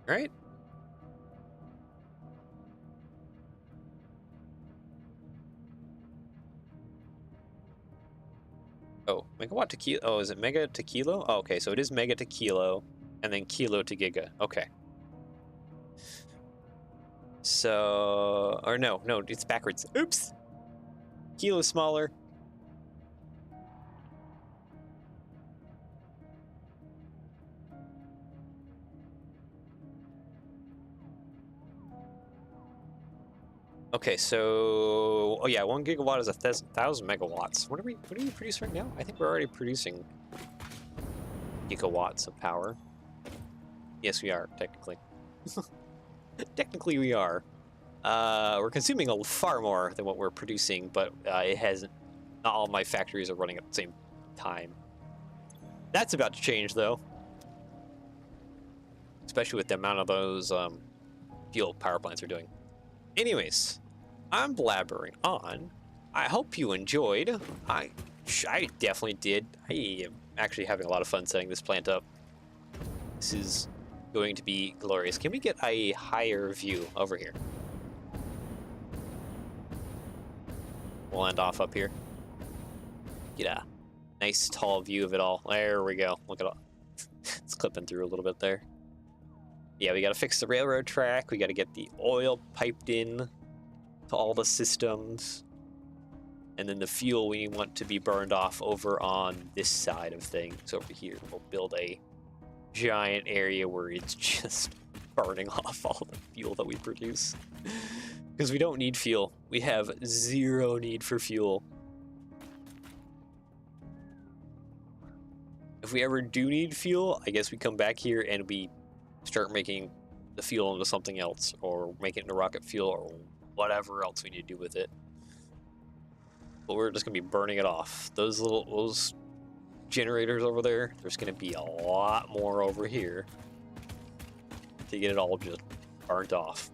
right? Oh, megawatt to kilo. Oh, is it mega to kilo? Oh, okay, so it is mega to kilo, and then kilo to giga. Okay. So, or no, it's backwards. Oops. Kilo smaller. Okay, so, oh yeah, 1 gigawatt is 1,000 megawatts. What do we produce right now? I think we're already producing gigawatts of power. Yes, we are, technically. Technically, we are. We're consuming far more than what we're producing, but it hasn't. Not all my factories are running at the same time. That's about to change, though. Especially with the amount of those fuel power plants are doing. Anyways, I'm blabbering on. I hope you enjoyed. I definitely did. I am actually having a lot of fun setting this plant up. This is going to be glorious. Can we get a higher view over here? We'll end off up here. Get a nice tall view of it all. There we go. Look at all. It's clipping through a little bit there. Yeah, we got to fix the railroad track. We got to get the oil piped in to all the systems. And then the fuel we want to be burned off over on this side of things over here. We'll build a giant area where it's just burning off all the fuel that we produce. Because we don't need fuel. We have zero need for fuel. If we ever do need fuel, I guess we come back here and we start making the fuel into something else, or make it into rocket fuel, or whatever else we need to do with it. But we're just gonna be burning it off. Those generators over there, there's gonna be a lot more over here to get it all just burnt off.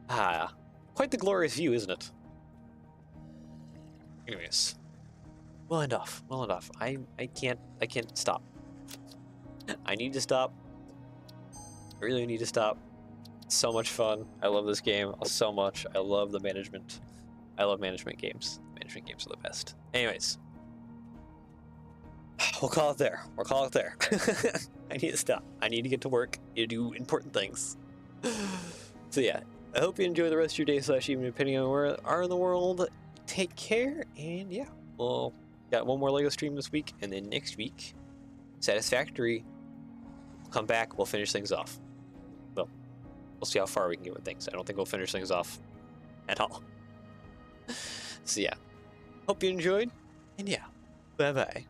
Ah, quite the glorious view, isn't it? Anyways, well enough. I can't stop. I need to stop. I really need to stop. It's so much fun. I love this game so much. I love the management. I love management games. Management games are the best. Anyways, we'll call it there. I need to stop. I need to get to work. I need to do important things. So yeah, I hope you enjoy the rest of your day / evening, depending on where you are in the world. Take care, and yeah, we'll got one more LEGO stream this week, and then next week, Satisfactory. We'll come back. We'll finish things off. Well, we'll see how far we can get with things. I don't think we'll finish things off at all. So yeah, hope you enjoyed, and yeah, bye bye.